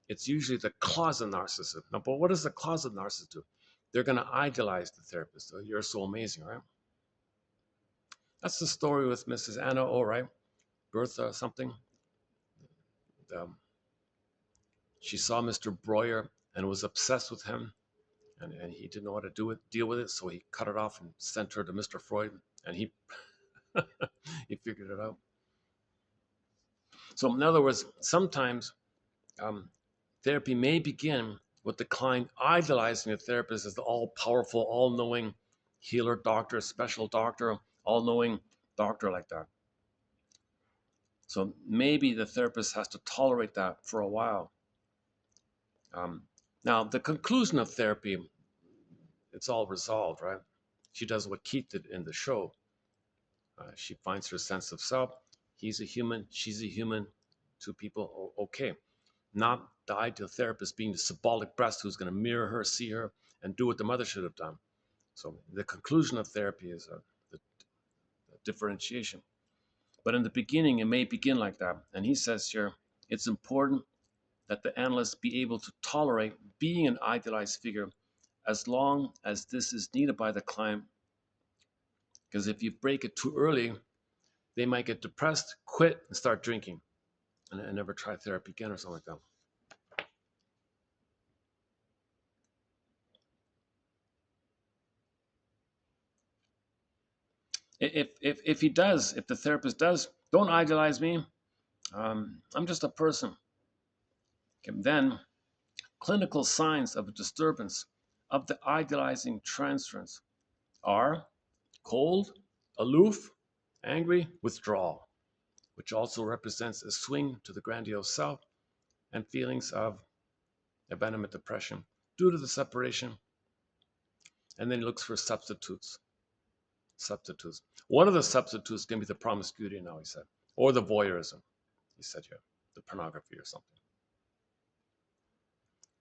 it's usually the closet narcissist. Now, but what does the closet narcissist do? They're going to idolize the therapist. Oh, you're so amazing, right? That's the story with Mrs. Anna O, right? Bertha something. Um, she saw Mr. Breuer and was obsessed with him, and he didn't know how to deal with it, so he cut it off and sent her to Mr. Freud, and he he figured it out. So in other words, sometimes um, therapy may begin with the client idolizing the therapist as the all-powerful, all-knowing healer, doctor, special doctor, all-knowing doctor like that. So maybe the therapist has to tolerate that for a while. Now, the conclusion of therapy, it's all resolved, right? She does what Keith did in the show. She finds her sense of self. He's a human, she's a human, two people, okay. Not the ideal therapist being the symbolic breast who's going to mirror her, see her, and do what the mother should have done. So the conclusion of therapy is the differentiation. But in the beginning, it may begin like that. And he says here, it's important that the analyst be able to tolerate being an idealized figure as long as this is needed by the client. Because if you break it too early, they might get depressed, quit, and start drinking, and never try therapy again or something like that. If he does, if the therapist does, don't idealize me. I'm just a person. Okay, then clinical signs of a disturbance of the idealizing transference are cold, aloof, angry, withdrawal, which also represents a swing to the grandiose self, and feelings of abandonment, depression due to the separation. And then he looks for substitutes. Substitutes. One of the substitutes can be the promiscuity now, he said, or the voyeurism, he said here, the pornography or something.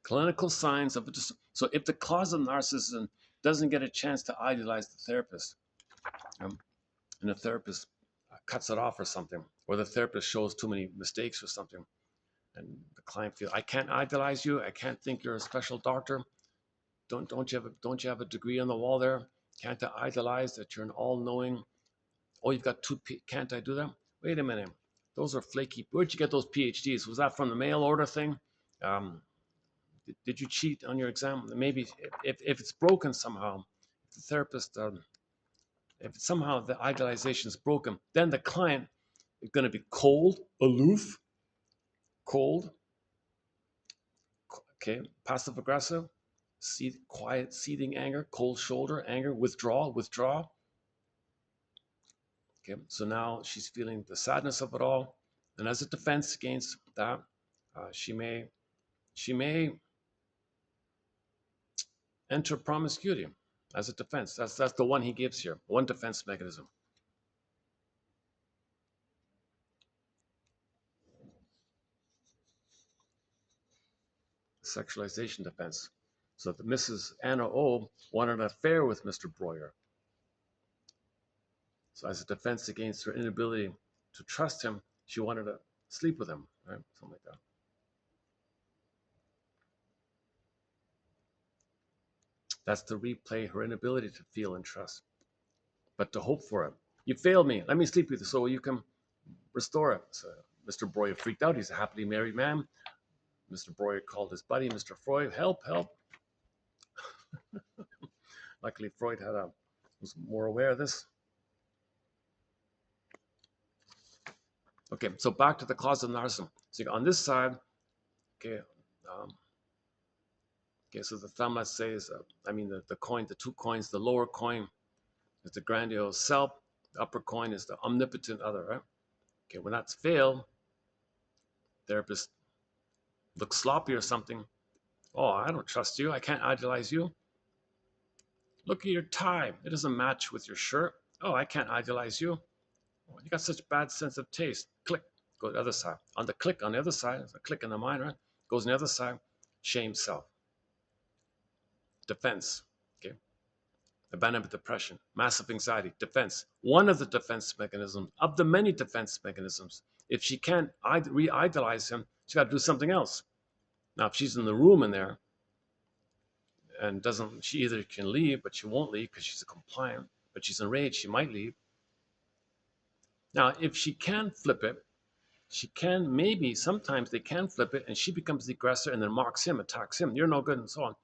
Clinical signs of it. So if the cause of narcissism doesn't get a chance to idealize the therapist, and the therapist cuts it off or something, or the therapist shows too many mistakes or something, and the client feels, I can't idealize you, I can't think you're a special doctor. Don't you have a degree on the wall there? Can't I idolize that you're an all-knowing? Oh, you've got two. Can't I do that? Wait a minute. Those are flaky. Where'd you get those PhDs? Was that from the mail order thing? Um, did you cheat on your exam? Maybe if it's broken somehow, if the therapist, if somehow the idealization is broken, then the client is going to be cold, aloof, cold, okay, passive aggressive, quiet, seething anger, cold shoulder, anger, withdraw. Okay, so now she's feeling the sadness of it all, and as a defense against that, she may enter promiscuity as a defense. That's the one he gives here, one defense mechanism. Sexualization defense. So the Mrs. Anna O wanted an affair with Mr. Breuer. So as a defense against her inability to trust him, she wanted to sleep with him, right? Something like that. That's to replay her inability to feel and trust, but to hope for it. You failed me. Let me sleep with you so you can restore it. So Mr. Breuer freaked out. He's a happily married man. Mr. Breuer called his buddy, Mr. Freud, help, help. Luckily, Freud was more aware of this. Okay, so back to the cause of narcissism. So on this side, okay, okay, so the thumb, let's say, is, the coin, the two coins, the lower coin is the grandiose self, the upper coin is the omnipotent other, right? Okay, when that's failed, therapist looks sloppy or something. Oh, I don't trust you. I can't idealize you. Look at your tie. It doesn't match with your shirt. Oh, I can't idealize you. Oh, you got such bad sense of taste. Click. Go to the other side. On the click on the other side, there's a click in the mind, right? Goes on the other side. Shame self. Defense. Okay. Abandonment, depression, massive anxiety, defense. One of the defense mechanisms of the many defense mechanisms. If she can't re-idolize him, she's got to do something else. Now, if she's in the room in there and she either can leave, but she won't leave because she's a compliant, but she's enraged, she might leave. Now, if she can flip it, sometimes they can flip it and she becomes the aggressor and then mocks him, attacks him. You're no good and so on.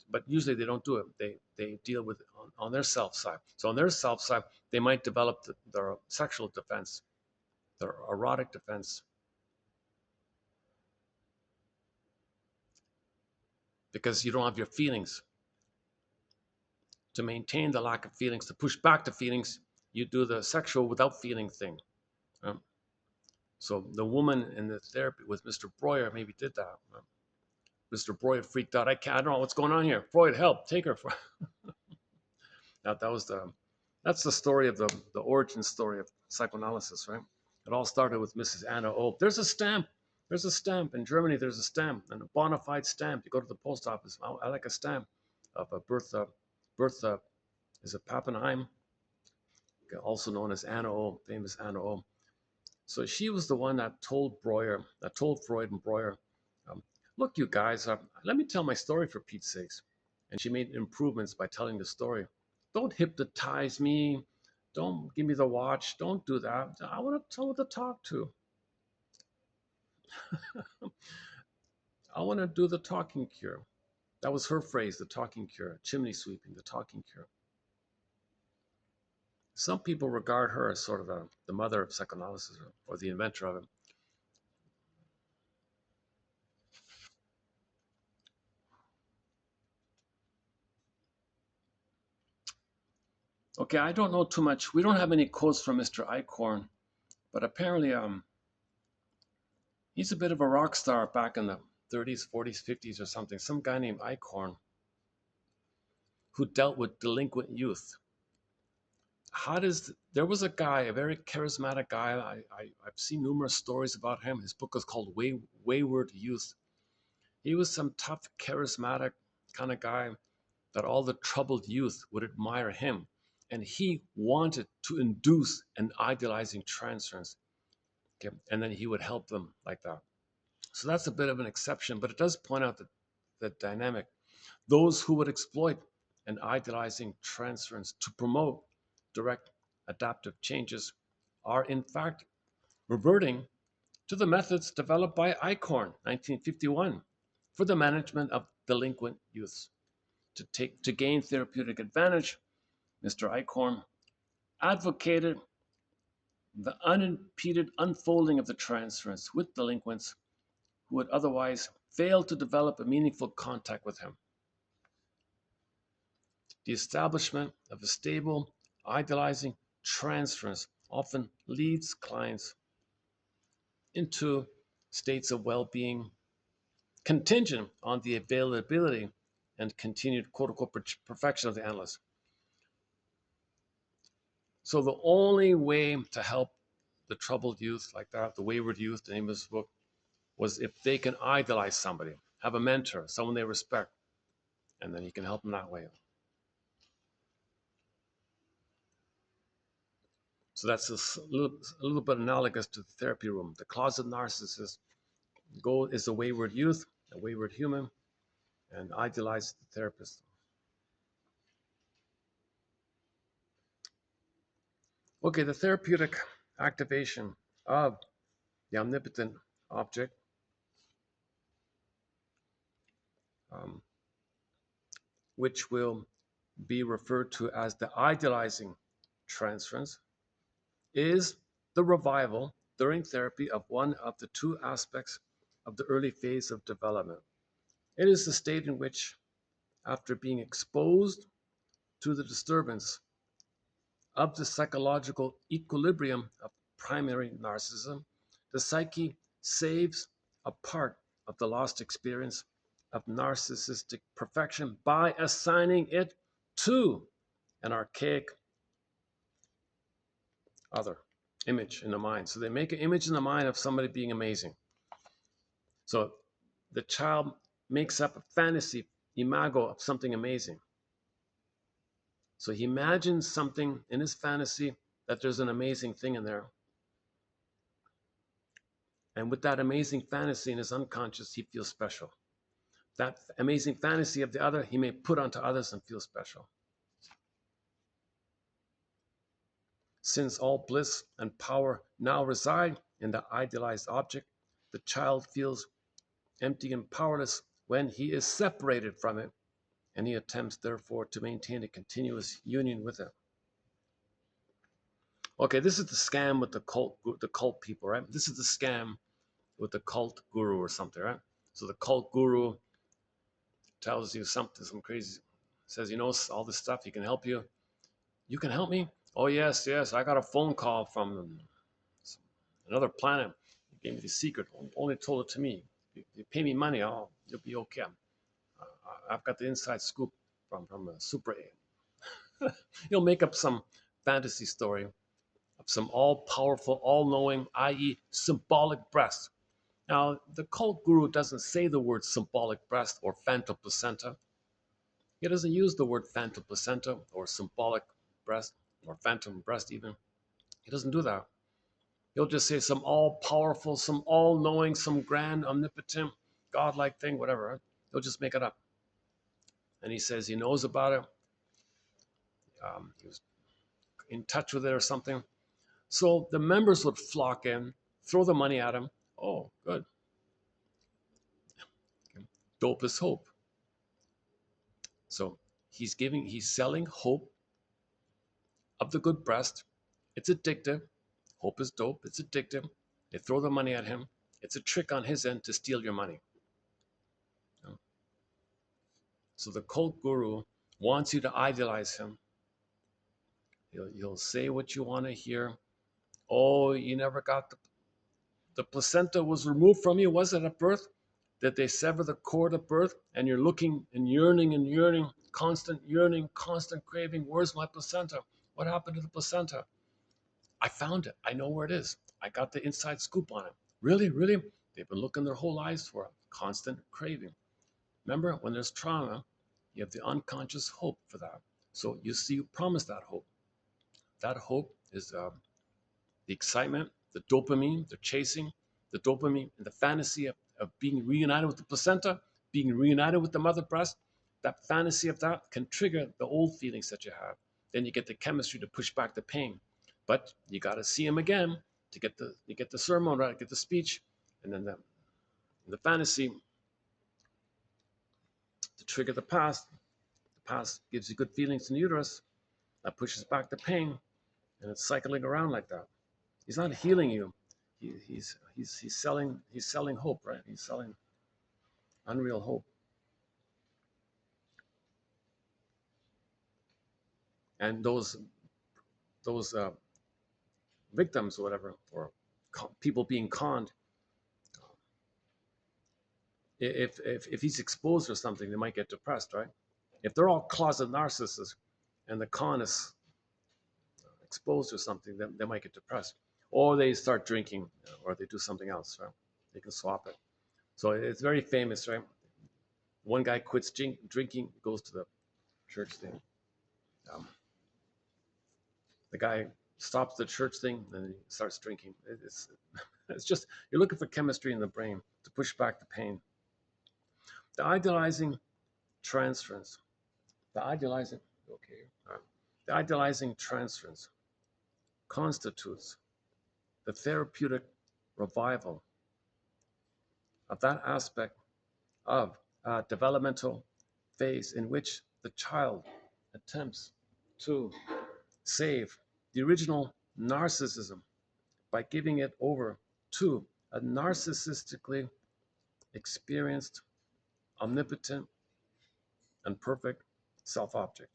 But usually they don't do it. They deal with it on their self side. So on their self side, they might develop their sexual defense, their erotic defense, because you don't have your feelings. To maintain the lack of feelings, to push back the feelings, you do the sexual without feeling thing. So the woman in the therapy with Mr. Breuer maybe did that. Mr. Breuer freaked out. I don't know what's going on here. Freud, help, take her. That's the story of the origin story of psychoanalysis, right? It all started with Mrs. Anna O. There's a stamp. There's a stamp. In Germany, there's a stamp, and a bona fide stamp. You go to the post office. I like a stamp of a Bertha is it Pappenheim, also known as Anna O, famous Anna O. So she was the one that told Freud and Breuer, um, look, you guys, let me tell my story for Pete's sakes. And she made improvements by telling the story. Don't hypnotize me. Don't give me the watch. Don't do that. I want someone to talk to. I want to do the talking cure. That was her phrase, the talking cure, chimney sweeping, the talking cure. Some people regard her as sort of the mother of psychoanalysis or the inventor of it. Okay, I don't know too much. We don't have any quotes from Mr. Eichhorn, but apparently he's a bit of a rock star back in the 30s, 40s, 50s or something. Some guy named Eichhorn who dealt with delinquent youth. There was a guy, a very charismatic guy. I've seen numerous stories about him. His book is called Wayward Youth. He was some tough, charismatic kind of guy that all the troubled youth would admire him. And he wanted to induce an idealizing transference. Okay? And then he would help them like that. So that's a bit of an exception, but it does point out the dynamic. Those who would exploit an idealizing transference to promote direct adaptive changes are in fact reverting to the methods developed by Eichhorn, 1951, for the management of delinquent youths. To gain therapeutic advantage, Mr. Eichhorn advocated the unimpeded unfolding of the transference with delinquents who would otherwise fail to develop a meaningful contact with him. The establishment of a stable, idealizing transference often leads clients into states of well-being contingent on the availability and continued quote-unquote perfection of the analyst. So the only way to help the troubled youth like that, the wayward youth, the name of this book, was if they can idolize somebody, have a mentor, someone they respect, and then you can help them that way. So that's a little bit analogous to the therapy room. The closet narcissist is a wayward youth, a wayward human, and idealize the therapist. Okay, the therapeutic activation of the omnipotent object um, which will be referred to as the idealizing transference, is the revival during therapy of one of the two aspects of the early phase of development. It is the state in which, after being exposed to the disturbance of the psychological equilibrium of primary narcissism, the psyche saves a part of the lost experience of narcissistic perfection by assigning it to an archaic other image in the mind. So they make an image in the mind of somebody being amazing. So the child makes up a fantasy imago of something amazing. So he imagines something in his fantasy that there's an amazing thing in there. And with that amazing fantasy in his unconscious, he feels special. That amazing fantasy of the other, he may put onto others and feel special. Since all bliss and power now reside in the idealized object, the child feels empty and powerless when he is separated from it, and he attempts, therefore, to maintain a continuous union with it. Okay, this is the scam with the cult people, right? This is the scam with the cult guru or something, right? So the cult guru tells you something, some crazy, says he knows all this stuff, he can help you. You can help me? Oh, yes, I got a phone call from another planet. He gave me the secret, only told it to me. You pay me money, you'll be okay. I've got the inside scoop from Super A. He'll make up some fantasy story of some all-powerful, all-knowing, i.e. symbolic breast. Now, the cult guru doesn't say the word symbolic breast or phantom placenta. He doesn't use the word phantom placenta or symbolic breast or phantom breast even. He doesn't do that. He'll just say some all-powerful, some all-knowing, some grand, omnipotent, godlike thing, whatever. He'll just make it up. And he says he knows about it. He was in touch with it or something. So the members would flock in, throw the money at him. Oh, good. Dope is hope. So he's selling hope of the good breast. It's addictive. Hope is dope. It's addictive. They throw the money at him. It's a trick on his end to steal your money. So the cult guru wants you to idealize him. He'll say what you want to hear. Oh, you never got the placenta was removed from you. Was it at birth? Did they sever the cord at birth? And you're looking and yearning, constant yearning, constant craving. Where's my placenta? What happened to the placenta? I found it. I know where it is. I got the inside scoop on it. Really? Really? They've been looking their whole lives for it. Constant craving. Remember, when there's trauma, you have the unconscious hope for that. So you promise that hope. That hope is the excitement, the dopamine, the chasing, the dopamine, and the fantasy of being reunited with the placenta, being reunited with the mother breast. That fantasy of that can trigger the old feelings that you have. Then you get the chemistry to push back the pain. But you got to see him again to get the sermon right, get the speech, and then the fantasy to trigger the past. The past gives you good feelings in the uterus. That pushes back the pain, and it's cycling around like that. He's not healing you. He's selling hope, right? He's selling unreal hope. And those victims or whatever, or people being conned, if he's exposed or something, they might get depressed, right? If they're all closet narcissists and the con is exposed or something, then they might get depressed. Or they start drinking, or they do something else, right? They can swap it. So it's very famous, right? One guy quits drinking, goes to the church thing. The guy stops the church thing, and he starts drinking. It's just, you're looking for chemistry in the brain to push back the pain. The idealizing transference. The idealizing, okay, all right. The idealizing transference constitutes the therapeutic revival of that aspect of a developmental phase in which the child attempts to save the original narcissism by giving it over to a narcissistically experienced, omnipotent, and perfect self-object.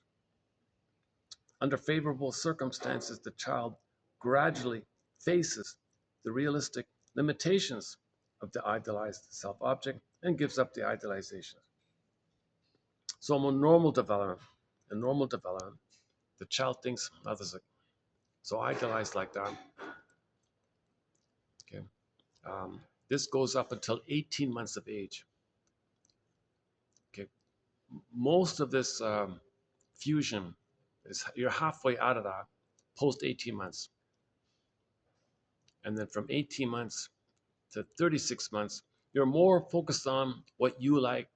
Under favorable circumstances, the child gradually faces the realistic limitations of the idealized self-object and gives up the idealization. So in normal development, the child thinks others are so idealized like that. Okay, this goes up until 18 months of age. Okay, most of this fusion is you're halfway out of that post 18 months, and then from 18 months to 36 months, you're more focused on what you like,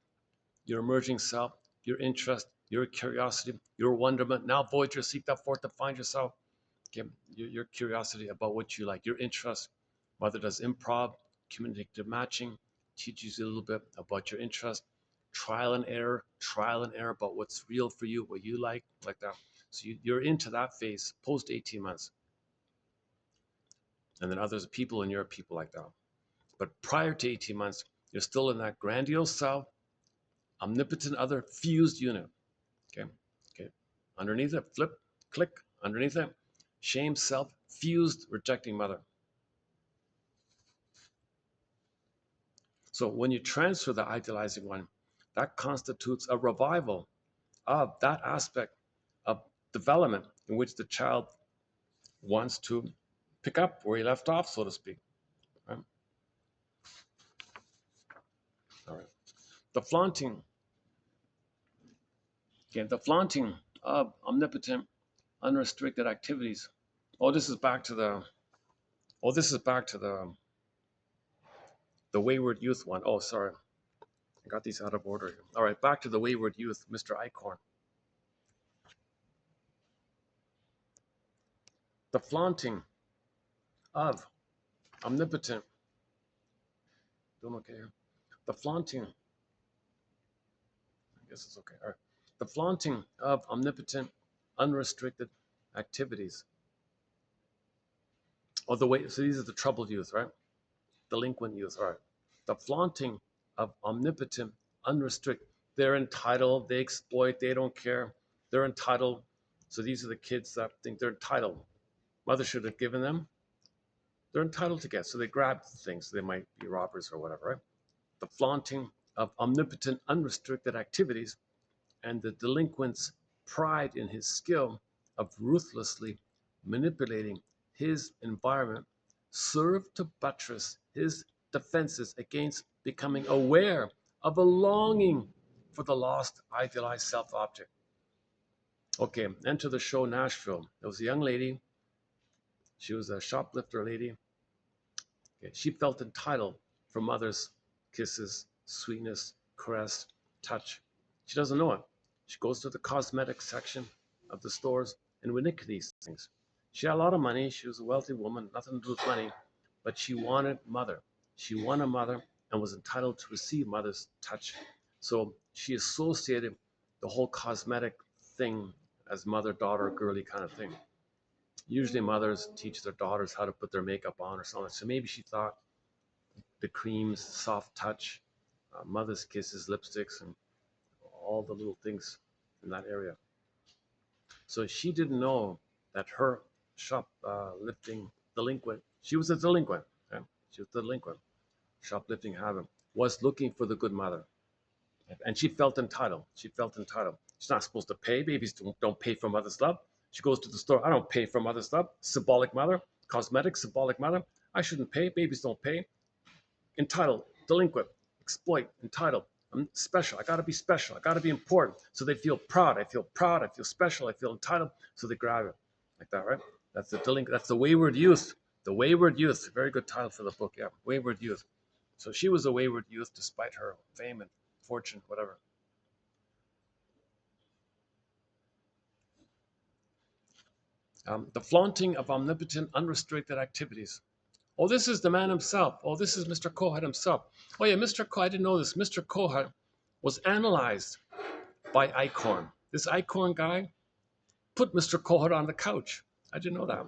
your emerging self, your interest, your curiosity, your wonderment. Now, Voyager, seek that forth to find yourself. Okay, your curiosity about what you like, your interest. Mother does improv, communicative matching, teaches you a little bit about your interest, trial and error about what's real for you, what you like that. So you're into that phase post 18 months. And then others, people in your people like that. But prior to 18 months, you're still in that grandiose self, omnipotent other, fused unit. Okay. Underneath it, click, underneath it, shame, self, fused, rejecting mother. So when you transfer the idealizing one, that constitutes a revival of that aspect of development in which the child wants to pick up where he left off, so to speak. Right? All right. The flaunting, okay, the flaunting of omnipotent, unrestricted activities. Oh, this is back to the. Oh, this is back to the wayward youth one. Oh, sorry, I got these out of order. All right, back to the wayward youth, Mr. Eichhorn. The flaunting of omnipotent. Doing okay here. The flaunting. I guess it's okay. All right. The flaunting of omnipotent, unrestricted activities. Oh, the way. So these are the troubled youth, right? Delinquent youth. All right. The flaunting of omnipotent, unrestricted. They're entitled. They exploit. They don't care. They're entitled. So these are the kids that think they're entitled. Mother should have given them. They're entitled to get. So they grab things. They might be robbers or whatever, right? The flaunting of omnipotent, unrestricted activities and the delinquent's pride in his skill of ruthlessly manipulating his environment served to buttress his defenses against becoming aware of a longing for the lost, idealized self object. Okay, enter the show Nashville. There was a young lady. She was a shoplifter lady. Okay, she felt entitled for mother's kisses, sweetness, caress, touch. She doesn't know it. She goes to the cosmetic section of the stores and would nick these things. She had a lot of money. She was a wealthy woman, nothing to do with money, but she wanted mother. She wanted mother and was entitled to receive mother's touch. So she associated the whole cosmetic thing as mother, daughter, girly kind of thing. Usually mothers teach their daughters how to put their makeup on or something. So maybe she thought the creams, soft touch, mother's kisses, lipsticks, and all the little things in that area. So she didn't know that her shoplifting delinquent, she was a delinquent, okay? She was a delinquent, shoplifting habit, was looking for the good mother. And she felt entitled. She felt entitled. She's not supposed to pay. Babies don't pay for mother's love. She goes to the store. I don't pay for mother's love. Symbolic mother, cosmetic, symbolic mother. I shouldn't pay. Babies don't pay. Entitled, delinquent, exploit, entitled. I'm special. I got to be special. I got to be important. So they feel proud. I feel proud. I feel special. I feel entitled. So they grab it like that, right? That's the delinquent. That's the wayward youth. The wayward youth. Very good title for the book. Yeah, wayward youth. So she was a wayward youth despite her fame and fortune, whatever. The flaunting of omnipotent, unrestricted activities. Oh, this is the man himself. Oh, this is Mr. Kohut himself. Oh, yeah, Mr. Kohut, I didn't know this. Mr. Kohut was analyzed by Eichhorn. This Eichhorn guy put Mr. Kohut on the couch. I didn't know that.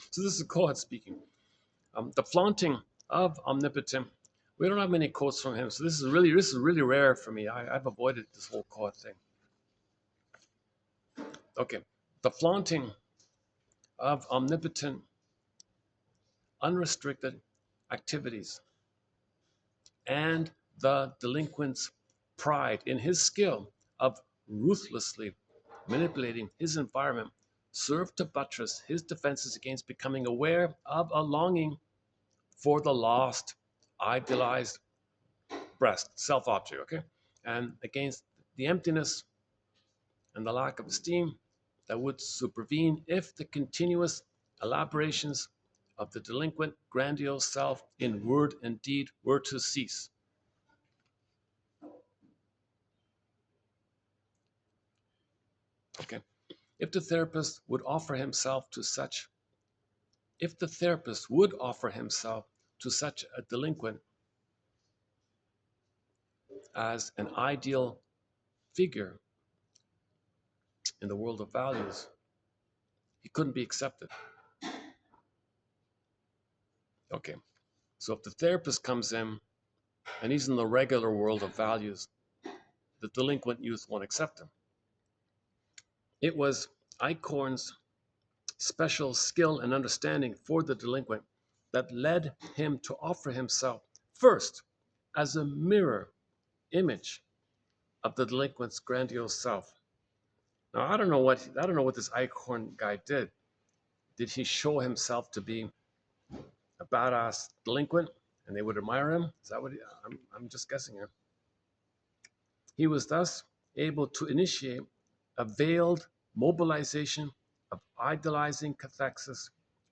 So this is Kohut speaking. The flaunting of omnipotent. We don't have many quotes from him, so this is really rare for me. I've avoided this whole Kohut thing. Okay, the flaunting of omnipotent, unrestricted activities and the delinquent's pride in his skill of ruthlessly manipulating his environment served to buttress his defenses against becoming aware of a longing for the lost, idealized breast, self object, okay? And against the emptiness and the lack of esteem that would supervene if the continuous elaborations of the delinquent grandiose self in word and deed were to cease. Okay. If the therapist would offer himself to such, if the therapist would offer himself to such a delinquent as an ideal figure in the world of values, he couldn't be accepted. Okay. So if the therapist comes in and he's in the regular world of values, the delinquent youth won't accept him. It was Eichhorn's special skill and understanding for the delinquent that led him to offer himself first as a mirror image of the delinquent's grandiose self. Now I don't know what this Eichhorn guy did, Did he show himself to be a badass delinquent and they would admire him? Is that what I'm just guessing here. He was thus able to initiate a veiled mobilization of idealizing cathexis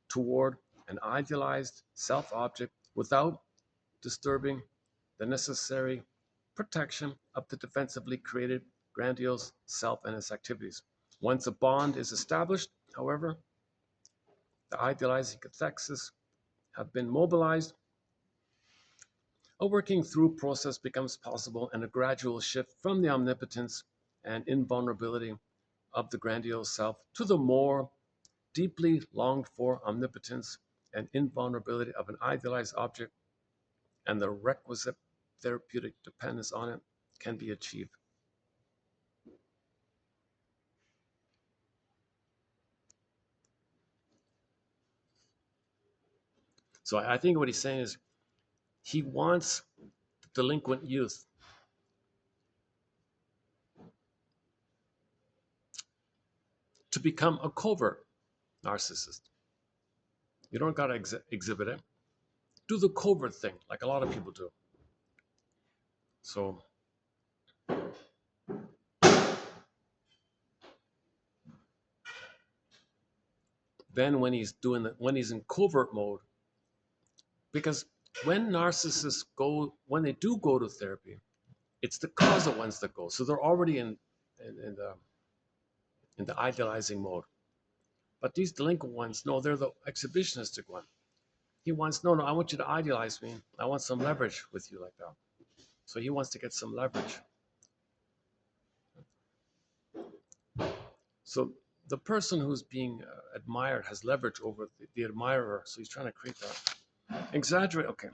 toward an idealized self-object without disturbing the necessary protection of the defensively created grandiose self and its activities. Once a bond is established, however, the idealizing cathexis have been mobilized, a working through process becomes possible and a gradual shift from the omnipotence and invulnerability of the grandiose self to the more deeply longed for omnipotence and invulnerability of an idealized object and the requisite therapeutic dependence on it can be achieved. So I think what he's saying is he wants the delinquent youth to become a covert narcissist. You don't got to exhibit it. Do the covert thing, like a lot of people do. So then when he's in covert mode, because when they do go to therapy, it's the causal ones that go. So they're already in the idealizing mode. But these delinquent ones, no, they're the exhibitionistic one. He wants, no, I want you to idealize me. I want some leverage with you like that. So he wants to get some leverage. So the person who's being admired has leverage over the admirer. So he's trying to create that. Exaggerate, okay.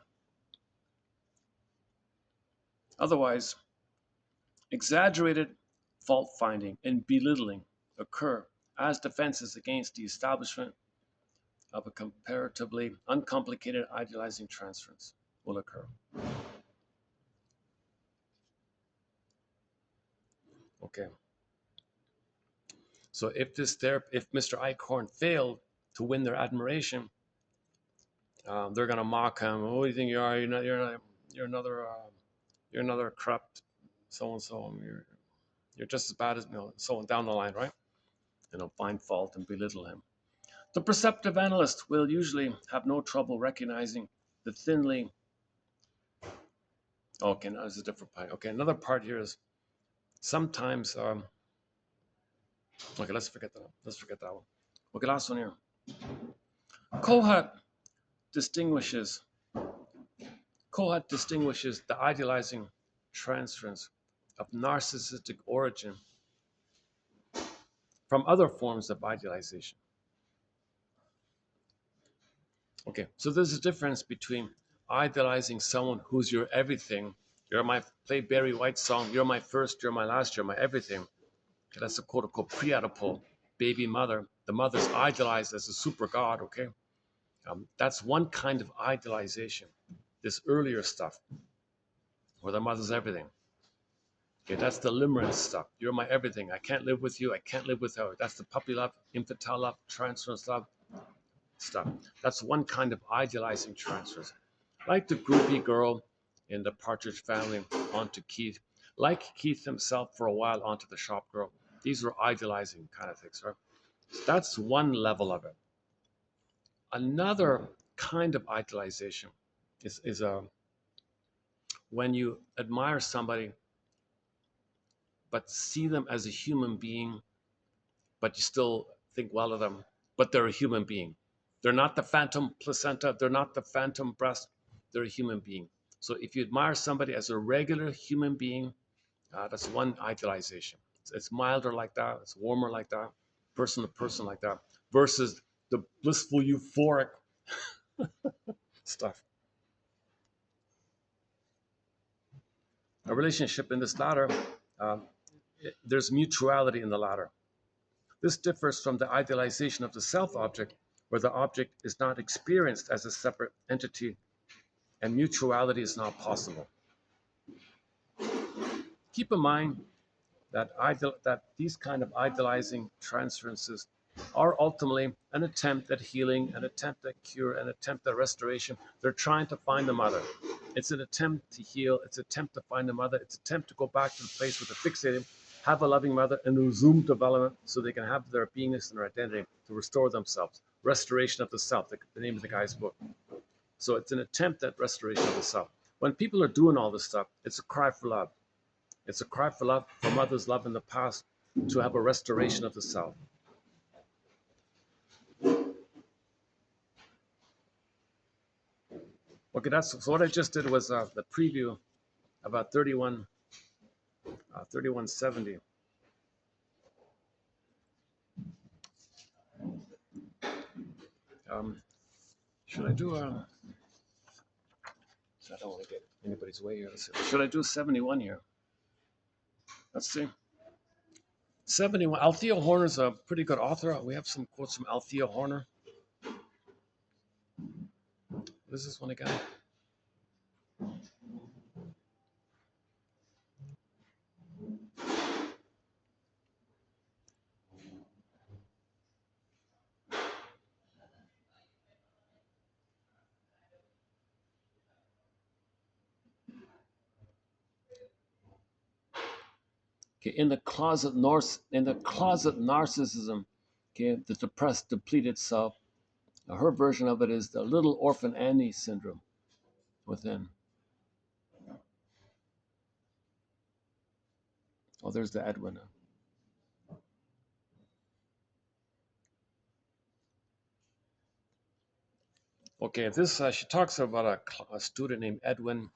Otherwise, exaggerated fault finding and belittling occur as defenses against the establishment of a comparatively uncomplicated idealizing transference will occur. Okay. So if Mr. Eichhorn failed to win their admiration, they're going to mock him. Oh, what do you think you are? You're another corrupt so and so. You're just as bad as so on down the line, right? Find fault and belittle him. The perceptive analyst will usually have no trouble recognizing the thinly. Okay, now there's a different part. Okay, another part here is sometimes. Okay, let's forget that. Let's forget that one. Okay, last one here. Kohut distinguishes the idealizing transference of narcissistic origin from other forms of idealization. Okay, so there's a difference between idealizing someone who's your everything. You're my play Barry White song. You're my first. You're my last. You're my everything. Okay, that's a quote unquote pre-Oedipal baby mother. The mother's idealized as a super god. Okay, that's one kind of idealization. This earlier stuff, where the mother's everything. Okay, that's the limerence stuff. You're my everything. I can't live with you. I can't live without. That's the puppy love, infantile love, transference love stuff. That's one kind of idealizing transfers. Like the groupie girl in the Partridge Family onto Keith. Like Keith himself for a while onto the shop girl. These are idealizing kind of things, right? So that's one level of it. Another kind of idealization is when you admire somebody but see them as a human being, but you still think well of them, but they're a human being. They're not the phantom placenta, they're not the phantom breast, they're a human being. So if you admire somebody as a regular human being, that's one idealization. It's milder like that, it's warmer like that, person to person like that, versus the blissful, euphoric stuff. A relationship in this latter, there's mutuality in the latter. This differs from the idealization of the self-object, where the object is not experienced as a separate entity and mutuality is not possible. Keep in mind that these kind of idealizing transferences are ultimately an attempt at healing, an attempt at cure, an attempt at restoration. They're trying to find the mother. It's an attempt to heal. It's an attempt to find the mother. It's an attempt to go back to the place where they're fixated, have a loving mother, and resume development so they can have their beingness and their identity to restore themselves. Restoration of the self, the name of the guy's book. So it's an attempt at restoration of the self. When people are doing all this stuff, it's a cry for love. It's a cry for love, for mother's love in the past, to have a restoration of the self. Okay, so what I just did was the preview about 3170. Um, should I do I don't want to get anybody's way here. Should I do 71 here? Let's see. 71. Althea Horner's a pretty good author. We have some quotes from Althea Horner. What is this one again? Okay, in the closet narcissism, okay, the depressed, depleted self. Her version of it is the little orphan Annie syndrome within. Oh, there's the Edwin. Okay, this she talks about a student named Edwin.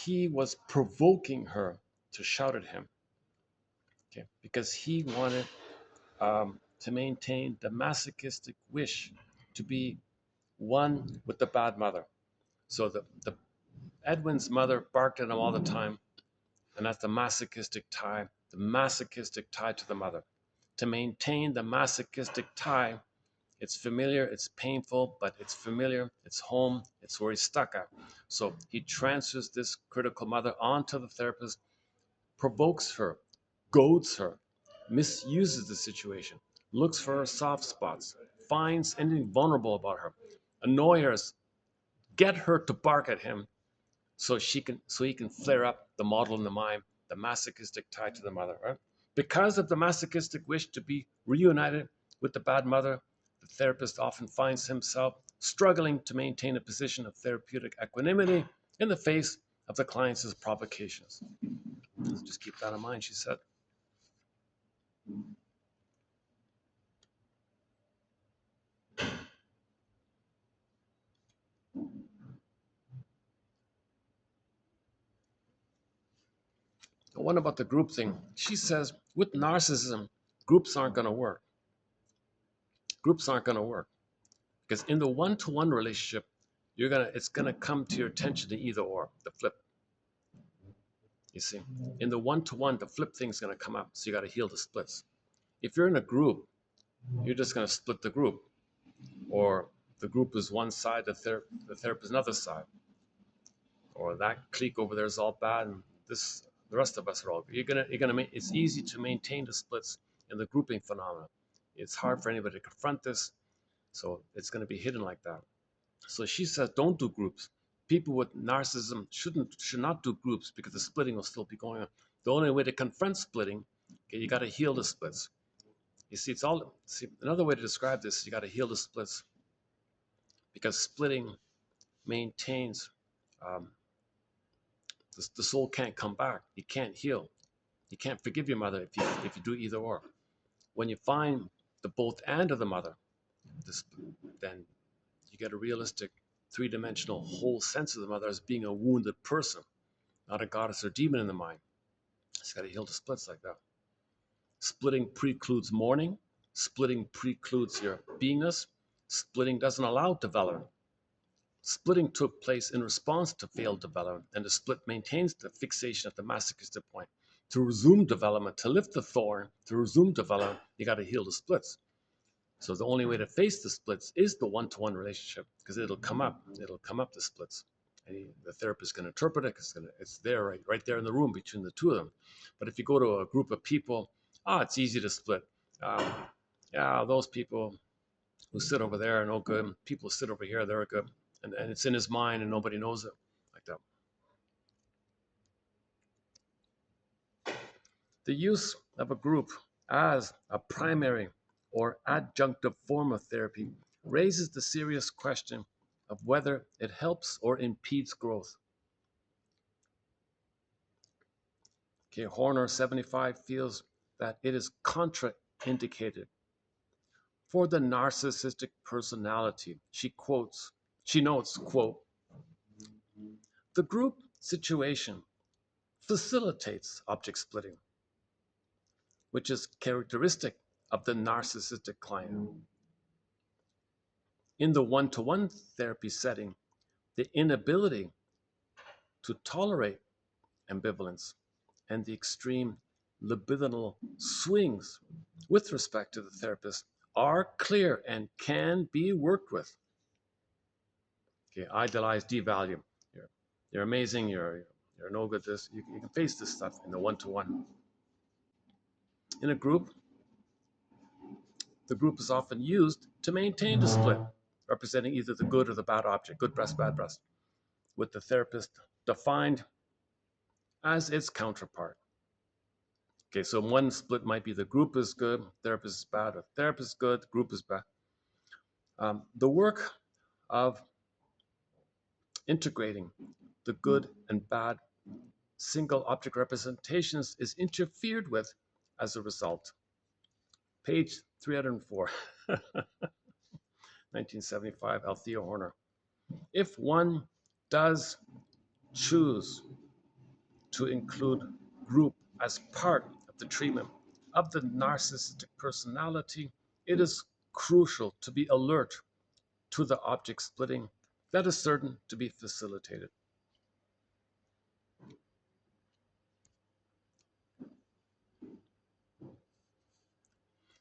He was provoking her to shout at him, okay, because he wanted to maintain the masochistic wish to be one with the bad mother. So the Edwin's mother barked at him all the time, and that's the masochistic tie to the mother. To maintain the masochistic tie, it's familiar, it's painful, but it's familiar, it's home, it's where he's stuck at. So he transfers this critical mother onto the therapist, provokes her, goads her, misuses the situation, looks for her soft spots, finds anything vulnerable about her, annoy her, get her to bark at him so he can flare up the model in the mind, the masochistic tie to the mother, right? Because of the masochistic wish to be reunited with the bad mother, the therapist often finds himself struggling to maintain a position of therapeutic equanimity in the face of the client's provocations. Just keep that in mind, she said. What about the group thing? She says with narcissism, groups aren't going to work. Groups aren't going to work because in the one-to-one relationship, it's gonna come to your attention to either or, the flip. You see, in the one-to-one, the flip thing's gonna come up, so you got to heal the splits. If you're in a group, you're just gonna split the group, or the group is one side, the therapist is another side, or that clique over there is all bad, and the rest of us are all. It's easy to maintain the splits in the grouping phenomenon. It's hard for anybody to confront this, so it's going to be hidden like that. So she says, don't do groups. People with narcissism should not do groups because the splitting will still be going on. The only way to confront splitting, okay, you got to heal the splits. You see, another way to describe this is you got to heal the splits because splitting maintains um, the soul can't come back. You can't heal. You can't forgive your mother if you do either or. When you find the both and of the mother, then you get a realistic, three-dimensional whole sense of the mother as being a wounded person, not a goddess or demon in the mind. It's got to heal the splits like that. Splitting precludes mourning. Splitting precludes your beingness. Splitting doesn't allow development. Splitting took place in response to failed development, and the split maintains the fixation at the masochistic point. To resume development, to lift the thorn, to resume development, you got to heal the splits. So the only way to face the splits is the one-to-one relationship because it'll come up. It'll come up, the splits. And the therapist can interpret it because it's there, right there in the room between the two of them. But if you go to a group of people, it's easy to split. Um, Yeah, those people who sit over there are no good. People who sit over here, they're good. And it's in his mind and nobody knows it. Like that. The use of a group as a primary or adjunctive form of therapy raises the serious question of whether it helps or impedes growth. Okay, Horner 75 feels that it is contraindicated for the narcissistic personality. She notes, quote, the group situation facilitates object splitting, which is characteristic of the narcissistic client. In the one-to-one therapy setting, the inability to tolerate ambivalence and the extreme libidinal swings with respect to the therapist are clear and can be worked with. Okay, idealize, devalue. You're amazing. You're no good. This you can face this stuff in the one-to-one. In a group, the group is often used to maintain the split, representing either the good or the bad object, good breast, bad breast, with the therapist defined as its counterpart. Okay, so one split might be the group is good, therapist is bad, or therapist is good, group is bad. The work of integrating the good and bad single object representations is interfered with as a result. Page 304, 1975, Althea Horner. If one does choose to include group as part of the treatment of the narcissistic personality, it is crucial to be alert to the object splitting that is certain to be facilitated.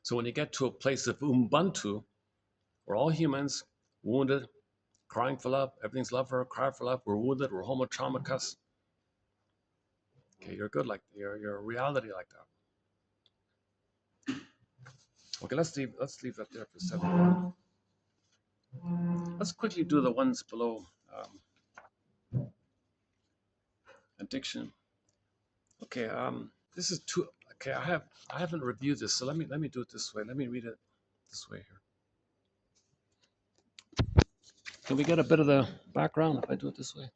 So when you get to a place of Ubuntu, we're all humans, wounded, crying for love, everything's love for cry for love, we're wounded, we're homotraumacus. Okay, you're good like your reality like that. Okay, let's leave that there for 7. Let's quickly do the ones below. Addiction. Okay, this is two. Okay, I haven't reviewed this, so let me do it this way. Let me read it this way here. Can we get a bit of the background if I do it this way?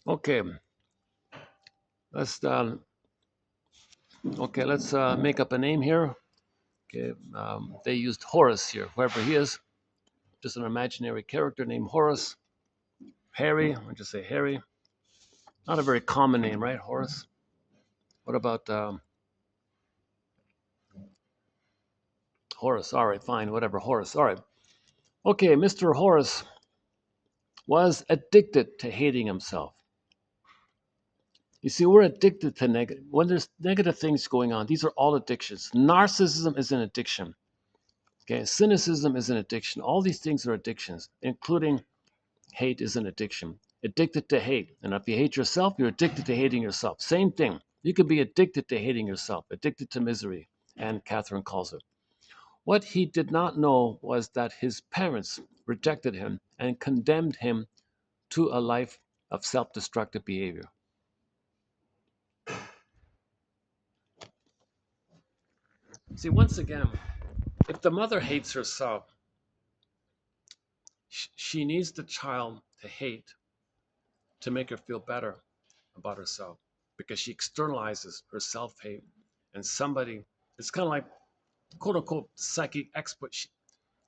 Okay, let's make up a name here. Okay, they used Horace here, whoever he is, just an imaginary character named Horace. Harry, I'll just say Harry. Not a very common name, right, Horace? What about Horace? All right, fine, whatever, Horace. All right. Okay, Mr. Horace was addicted to hating himself. You see, we're addicted to negative. When there's negative things going on, these are all addictions. Narcissism is an addiction. Okay, cynicism is an addiction. All these things are addictions, including hate is an addiction. Addicted to hate. And if you hate yourself, you're addicted to hating yourself. Same thing. You could be addicted to hating yourself, addicted to misery, and Catherine calls it. What he did not know was that his parents rejected him and condemned him to a life of self-destructive behavior. See, once again, if the mother hates herself, she needs the child to hate to make her feel better about herself because she externalizes her self-hate. And somebody, it's kind of like, quote unquote, psychic expert.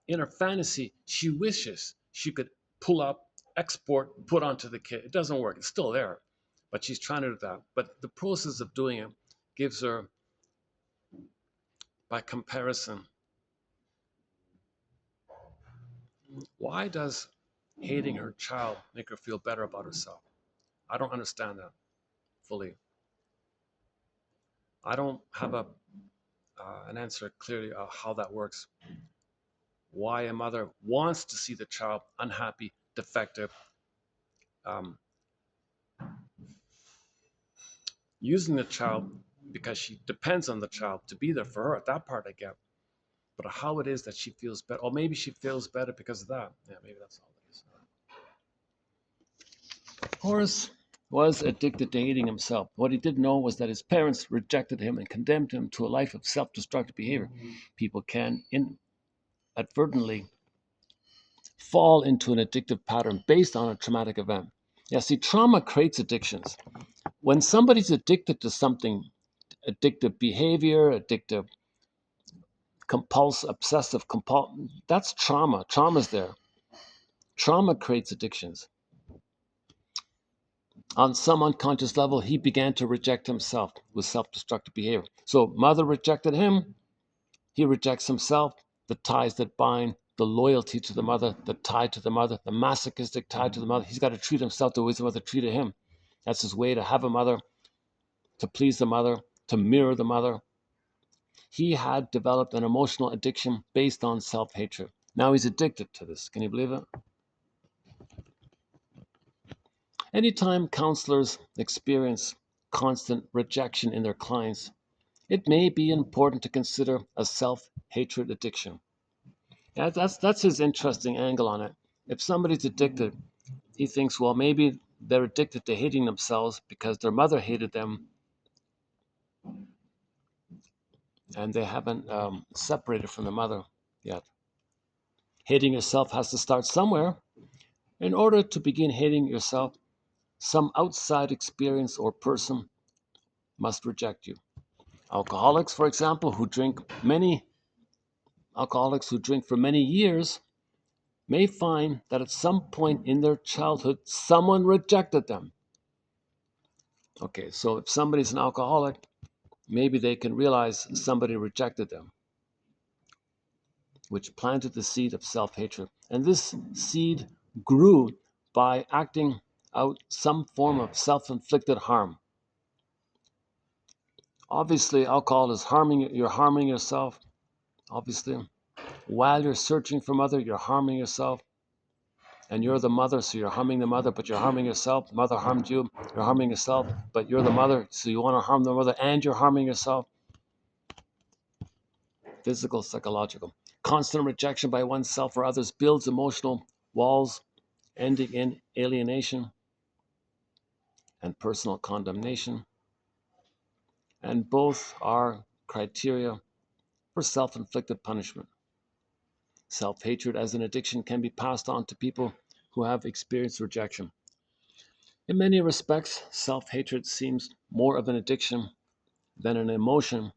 In her fantasy, she wishes she could pull up, export, put onto the kid. It doesn't work. It's still there, but she's trying to do that. But the process of doing it gives her, by comparison, why does hating her child make her feel better about herself? I don't understand that fully. I don't have an answer clearly how that works. Why a mother wants to see the child unhappy, defective, um, using the child because she depends on the child to be there for her. That part I get. But how it is that she feels better, or maybe she feels better because of that. Yeah, maybe that's all it is. Horace was addicted to hating himself. What he didn't know was that his parents rejected him and condemned him to a life of self destructive behavior. People can inadvertently fall into an addictive pattern based on a traumatic event. Yeah, see, trauma creates addictions. When somebody's addicted to something, addictive behavior, addictive obsessive compulsive, that's trauma. Trauma's there. Trauma creates addictions. On some unconscious level, he began to reject himself with self-destructive behavior. So mother rejected him, he rejects himself, the ties that bind, the loyalty to the mother, the tie to the mother, the masochistic tie to the mother. He's got to treat himself the way his mother treated him. That's his way to have a mother, to please the mother, to mirror the mother. He had developed an emotional addiction based on self-hatred. Now he's addicted to this. Can you believe it? Anytime counselors experience constant rejection in their clients, it may be important to consider a self-hatred addiction. Yeah, that's his interesting angle on it. If somebody's addicted, he thinks, well, maybe they're addicted to hating themselves because their mother hated them and they haven't separated from the mother yet. Hating yourself has to start somewhere. In order to begin hating yourself, some outside experience or person must reject you. Alcoholics, for example, alcoholics who drink for many years may find that at some point in their childhood, someone rejected them. Okay, so if somebody's an alcoholic, maybe they can realize somebody rejected them, which planted the seed of self-hatred. And this seed grew by acting out some form of self-inflicted harm. Obviously, alcohol is you're harming yourself, obviously. While you're searching for mother, you're harming yourself. And you're the mother, so you're harming the mother, but you're harming yourself. Mother harmed you, you're harming yourself, but you're the mother, so you want to harm the mother and you're harming yourself. Physical, psychological. Constant rejection by oneself or others builds emotional walls, ending in alienation and personal condemnation. And both are criteria for self-inflicted punishment. Self-hatred as an addiction can be passed on to people who have experienced rejection. In many respects, self-hatred seems more of an addiction than an emotion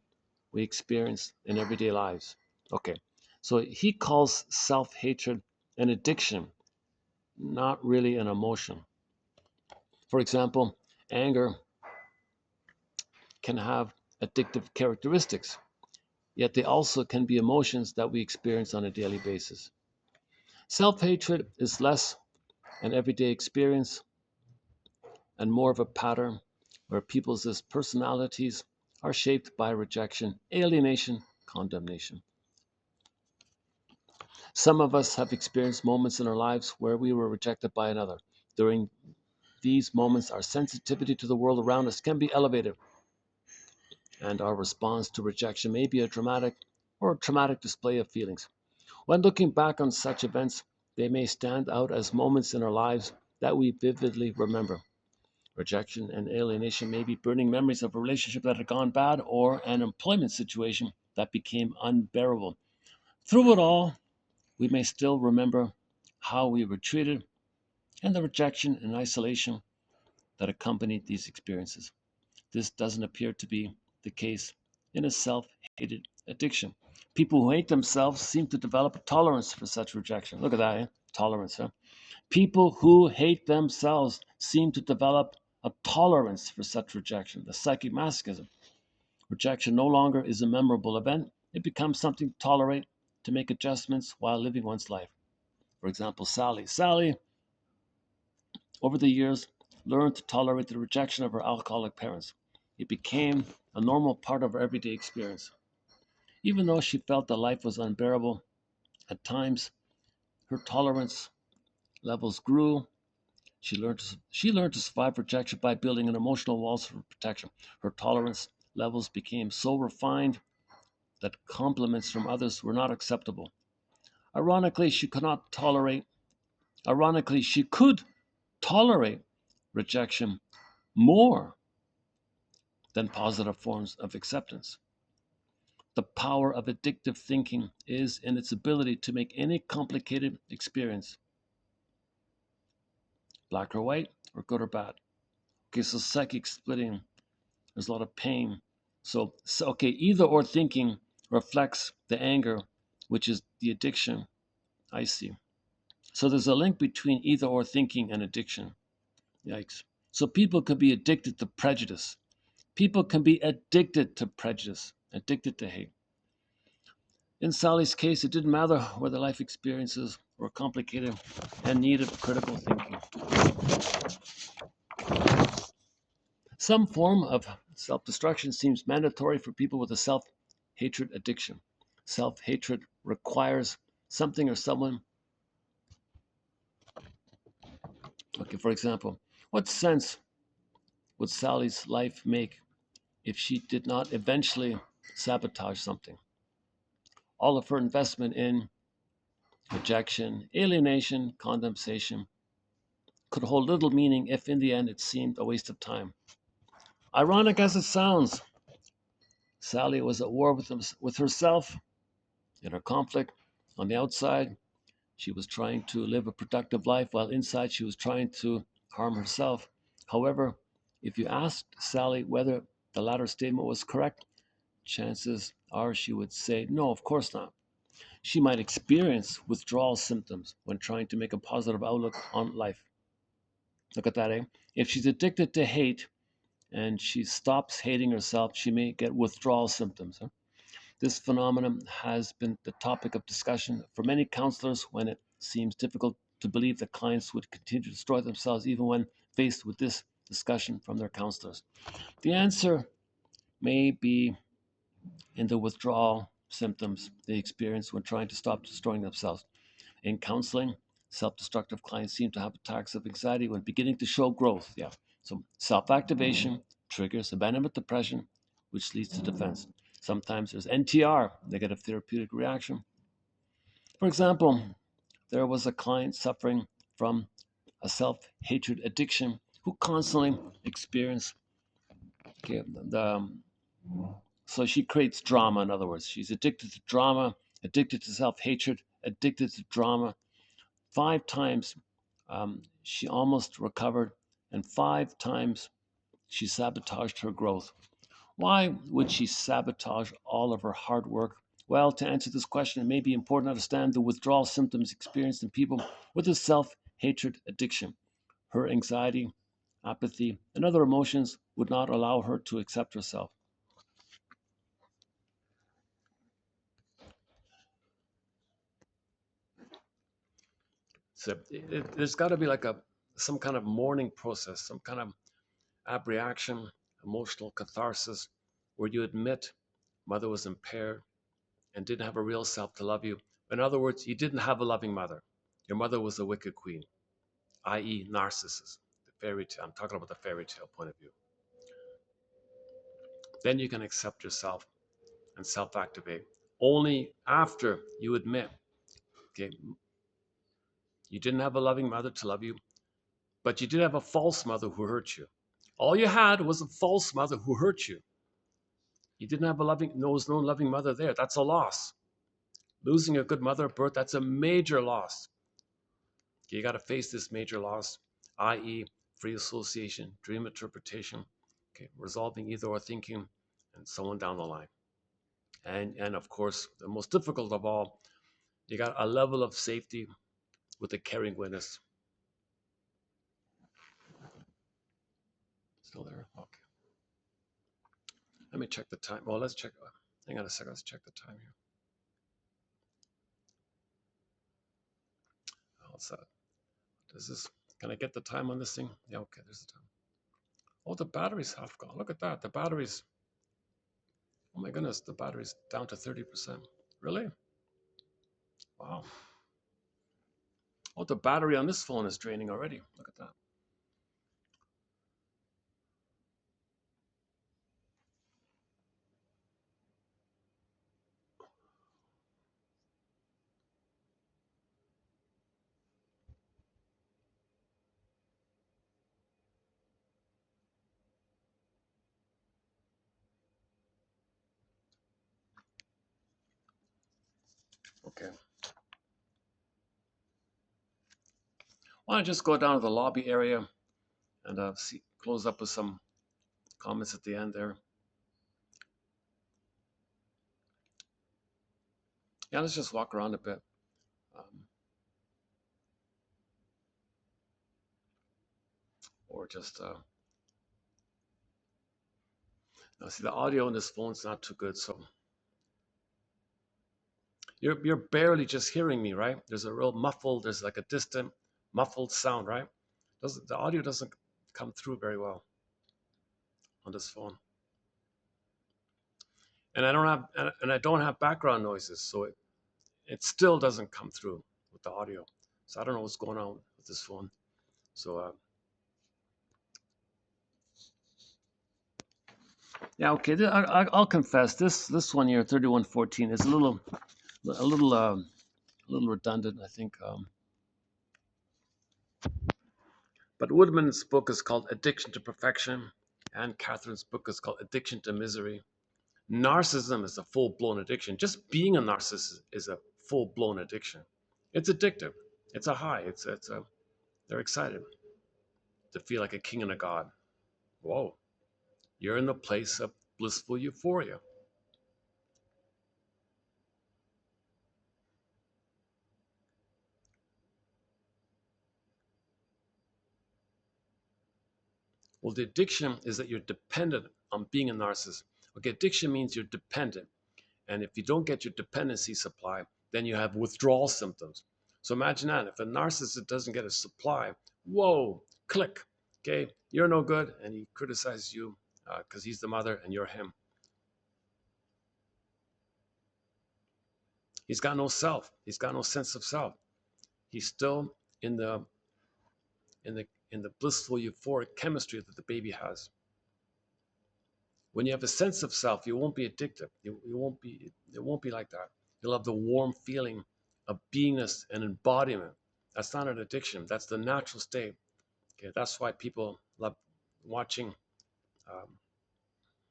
we experience in everyday lives. Okay, so he calls self-hatred an addiction, not really an emotion. For example, anger can have addictive characteristics, yet they also can be emotions that we experience on a daily basis. Self-hatred is less an everyday experience and more of a pattern where people's personalities are shaped by rejection, alienation, condemnation. Some of us have experienced moments in our lives where we were rejected by another. During these moments, our sensitivity to the world around us can be elevated, and our response to rejection may be a dramatic or a traumatic display of feelings. When looking back on such events, they may stand out as moments in our lives that we vividly remember. Rejection and alienation may be burning memories of a relationship that had gone bad or an employment situation that became unbearable. Through it all, we may still remember how we were treated and the rejection and isolation that accompanied these experiences. This doesn't appear to be the case in a self-hated addiction. People who hate themselves seem to develop a tolerance for such rejection. Look at that, eh? Tolerance, huh? People who hate themselves seem to develop a tolerance for such rejection, the psychic masochism. Rejection no longer is a memorable event. It becomes something to tolerate, to make adjustments while living one's life. For example, Sally. Sally, over the years, learned to tolerate the rejection of her alcoholic parents. It became a normal part of her everyday experience. Even though she felt that life was unbearable, at times her tolerance levels grew. She learned to survive rejection by building an emotional walls for protection. Her tolerance levels became so refined that compliments from others were not acceptable. Ironically, she could not tolerate, ironically, she could tolerate rejection more than positive forms of acceptance. The power of addictive thinking is in its ability to make any complicated experience black or white or good or bad. Okay, so psychic splitting, there's a lot of pain. So okay, either or thinking reflects the anger, which is the addiction. I see. So there's a link between either or thinking and addiction. Yikes. So people could be addicted to prejudice. People can be addicted to prejudice, addicted to hate. In Sally's case, it didn't matter whether life experiences were complicated and needed critical thinking. Some form of self destruction seems mandatory for people with a self hatred addiction. Self hatred requires something or someone. Okay, for example, what sense would Sally's life make if she did not eventually sabotage something? All of her investment in rejection, alienation, condemnation could hold little meaning if in the end it seemed a waste of time. Ironic as it sounds, Sally was at war with herself in her conflict. On the outside, she was trying to live a productive life, while inside she was trying to harm herself. However, if you asked Sally whether the latter statement was correct, chances are she would say, no, of course not. She might experience withdrawal symptoms when trying to make a positive outlook on life. Look at that, eh? If she's addicted to hate and she stops hating herself, she may get withdrawal symptoms. Huh? This phenomenon has been the topic of discussion for many counselors when it seems difficult to believe that clients would continue to destroy themselves even when faced with this discussion from their counselors. The answer may be in the withdrawal symptoms they experience when trying to stop destroying themselves. In counseling, self destructive clients seem to have attacks of anxiety when beginning to show growth. Yeah. So, self activation triggers abandonment depression, which leads to defense. Sometimes there's NTR, negative therapeutic reaction. For example, there was a client suffering from a self hatred addiction who constantly experienced okay, so she creates drama, in other words. She's addicted to drama, addicted to self hatred, addicted to drama. 5 times she almost recovered, and 5 times she sabotaged her growth. Why would she sabotage all of her hard work? Well, to answer this question, it may be important to understand the withdrawal symptoms experienced in people with a self hatred addiction. Her anxiety, apathy, and other emotions would not allow her to accept herself. So there's got to be like some kind of mourning process, some kind of abreaction, emotional catharsis, where you admit mother was impaired and didn't have a real self to love you. In other words, you didn't have a loving mother. Your mother was a wicked queen, i.e., narcissist. The fairy tale. I'm talking about the fairy tale point of view. Then you can accept yourself and self-activate. Only after you admit, okay, you didn't have a loving mother to love you, but you did have a false mother who hurt you. All you had was a false mother who hurt you. You didn't have a loving, there was no loving mother there. That's a loss. Losing a good mother at birth, that's a major loss. You got to face this major loss, i.e., free association, dream interpretation, okay, resolving either or thinking, and so on down the line. And of course, the most difficult of all, you got a level of safety with a caring witness. Still there? Okay. Let me check the time. Well, let's check. Hang on a second. Let's check the time here. What's that? Does this? Can I get the time on this thing? Yeah. Okay. There's the time. Oh, the battery's half gone. Look at that. The battery's. Oh my goodness. The battery's down to 30%. Really? Wow. Oh, the battery on this phone is draining already. Look at that. Okay. Why don't I just go down to the lobby area and close up with some comments at the end there. Yeah, let's just walk around a bit. Um, or just, now see, the audio on this phone's not too good, so you're barely just hearing me, right? There's a real muffled, there's like a distant, muffled sound, right? The audio doesn't come through very well on this phone. And I don't have background noises, so it still doesn't come through with the audio. So I don't know what's going on with this phone. So yeah, okay. I'll confess this one here, 3114, is a little redundant, I think. But Woodman's book is called Addiction to Perfection, and Catherine's book is called Addiction to Misery. Narcissism is a full-blown addiction. Just being a narcissist is a full-blown addiction. It's addictive. It's a high. They're excited to feel like a king and a god. Whoa, you're in the place of blissful euphoria. Well, the addiction is that you're dependent on being a narcissist. Okay, addiction means you're dependent. And if you don't get your dependency supply, then you have withdrawal symptoms. So imagine that. If a narcissist doesn't get a supply, whoa, click. Okay, you're no good. And he criticizes you because he's the mother and you're him. He's got no self. He's got no sense of self. He's still in the blissful euphoric chemistry that the baby has. When you have a sense of self, you won't be addictive. It won't be like that. You'll have the warm feeling of beingness and embodiment. That's not an addiction. That's the natural state. Okay, that's why people love watching um,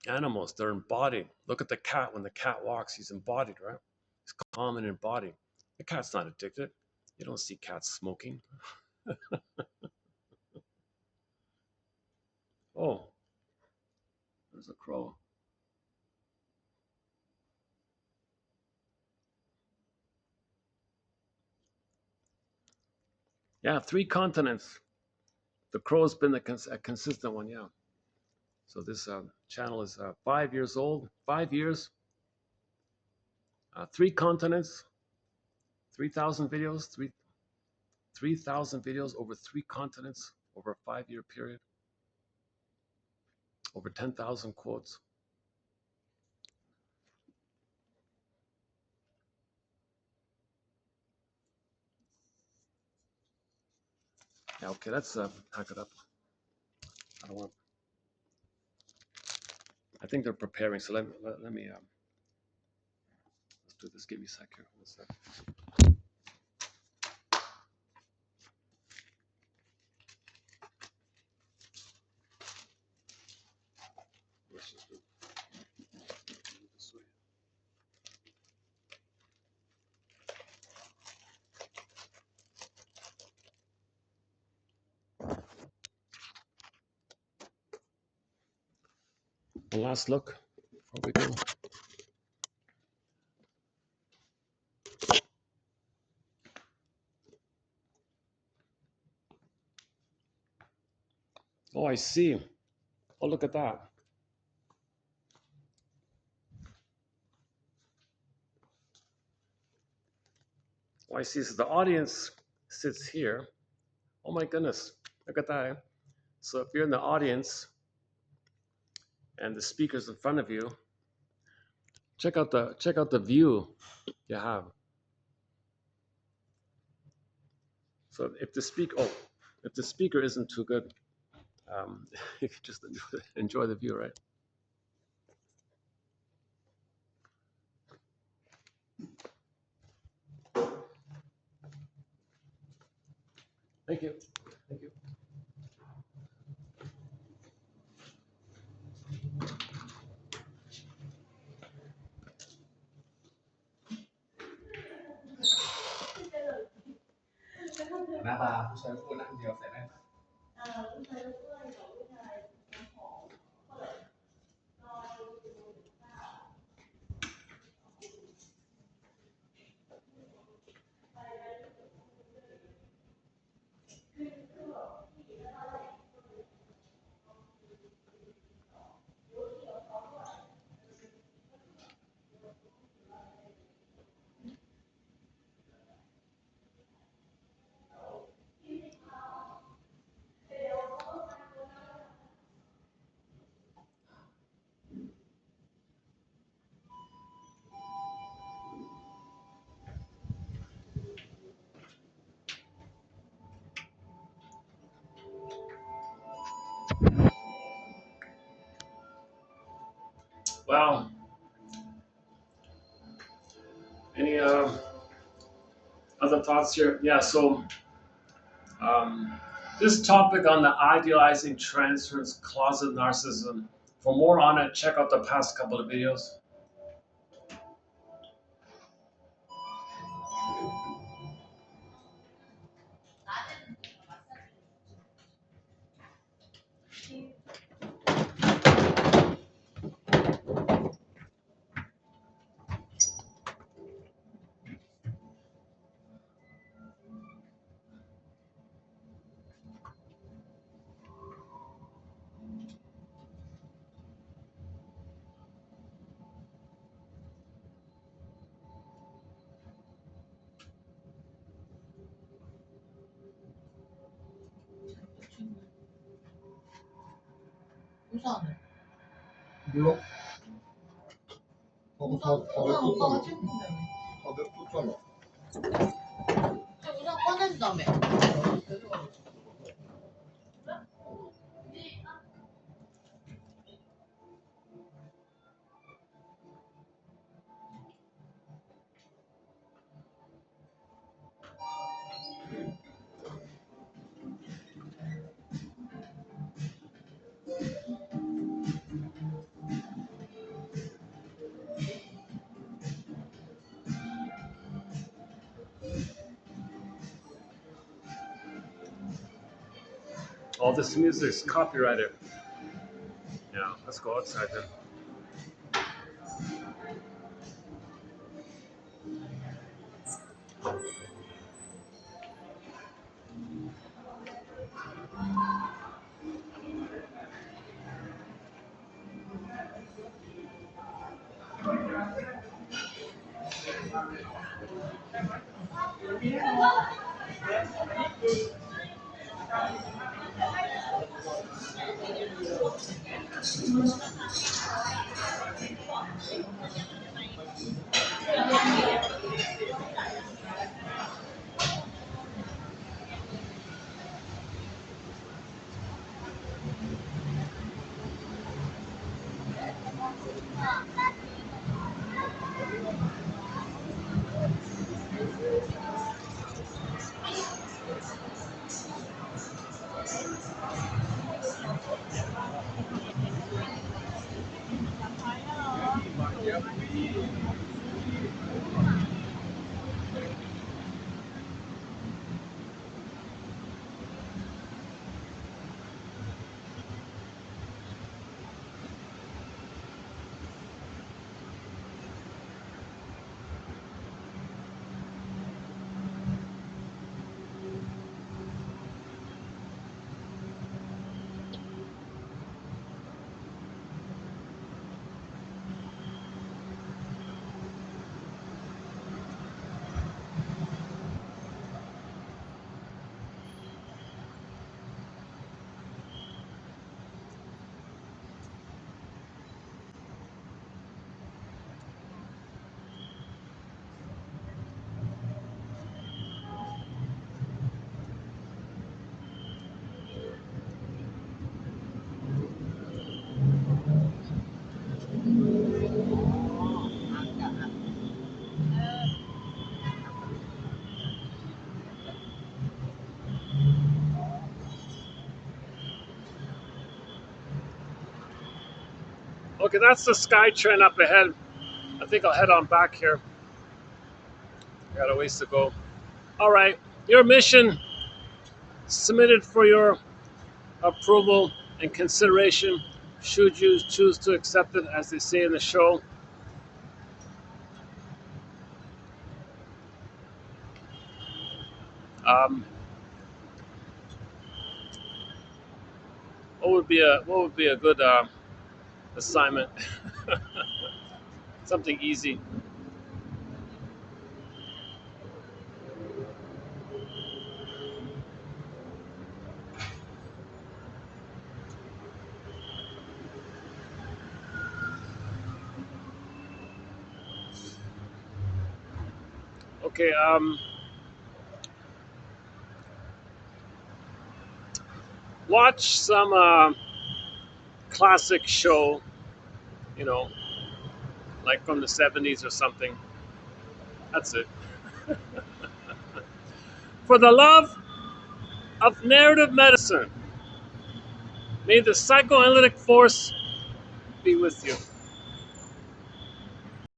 animals. They're embodied. Look at the cat. When the cat walks, he's embodied, right? He's calm and embodied. The cat's not addicted. You don't see cats smoking. Oh, there's a crow. Yeah, 3 continents. The crow's been a consistent one, yeah. So this channel is 5 years old. 5 years, 3 continents, 3,000 videos, 3,000 videos over 3 continents over a 5-year period, over 10,000 quotes. Yeah, okay, let's pack it up. I don't want. I think they're preparing, so let me let's do this. Give me a sec here. 1 sec. Let's just do it this way. One last look before we go. Oh, I see. Oh, look at that. Oh, I see. So the audience sits here. Oh my goodness. Look at that. So if you're in the audience and the speaker's in front of you, check out the view you have. So if the speaker isn't too good, you can just enjoy the view, right? Thank you. Thank you. บาร์ผู้ชายพูดนั่งเดียวใส่แว่น Wow. Any other thoughts here? Yeah, so um, this topic on the idealizing transference closet narcissism. For more on it, check out the past couple of videos. 우산을. 몰라? 우산 오빠가 챙긴다며. 다 냈었잖아. 우산 꺼낸다며. All this music is copyrighted. Yeah, let's go outside then. Okay, that's the sky train up ahead. I think I'll head on back here. Got a ways to go. All right, your mission submitted for your approval and consideration, should you choose to accept it, as they say in the show. Um, what would be a good assignment? Something easy. Okay. Watch some classic show. You know, like from the '70s or something. That's it. For the love of narrative medicine, may the psychoanalytic force be with you.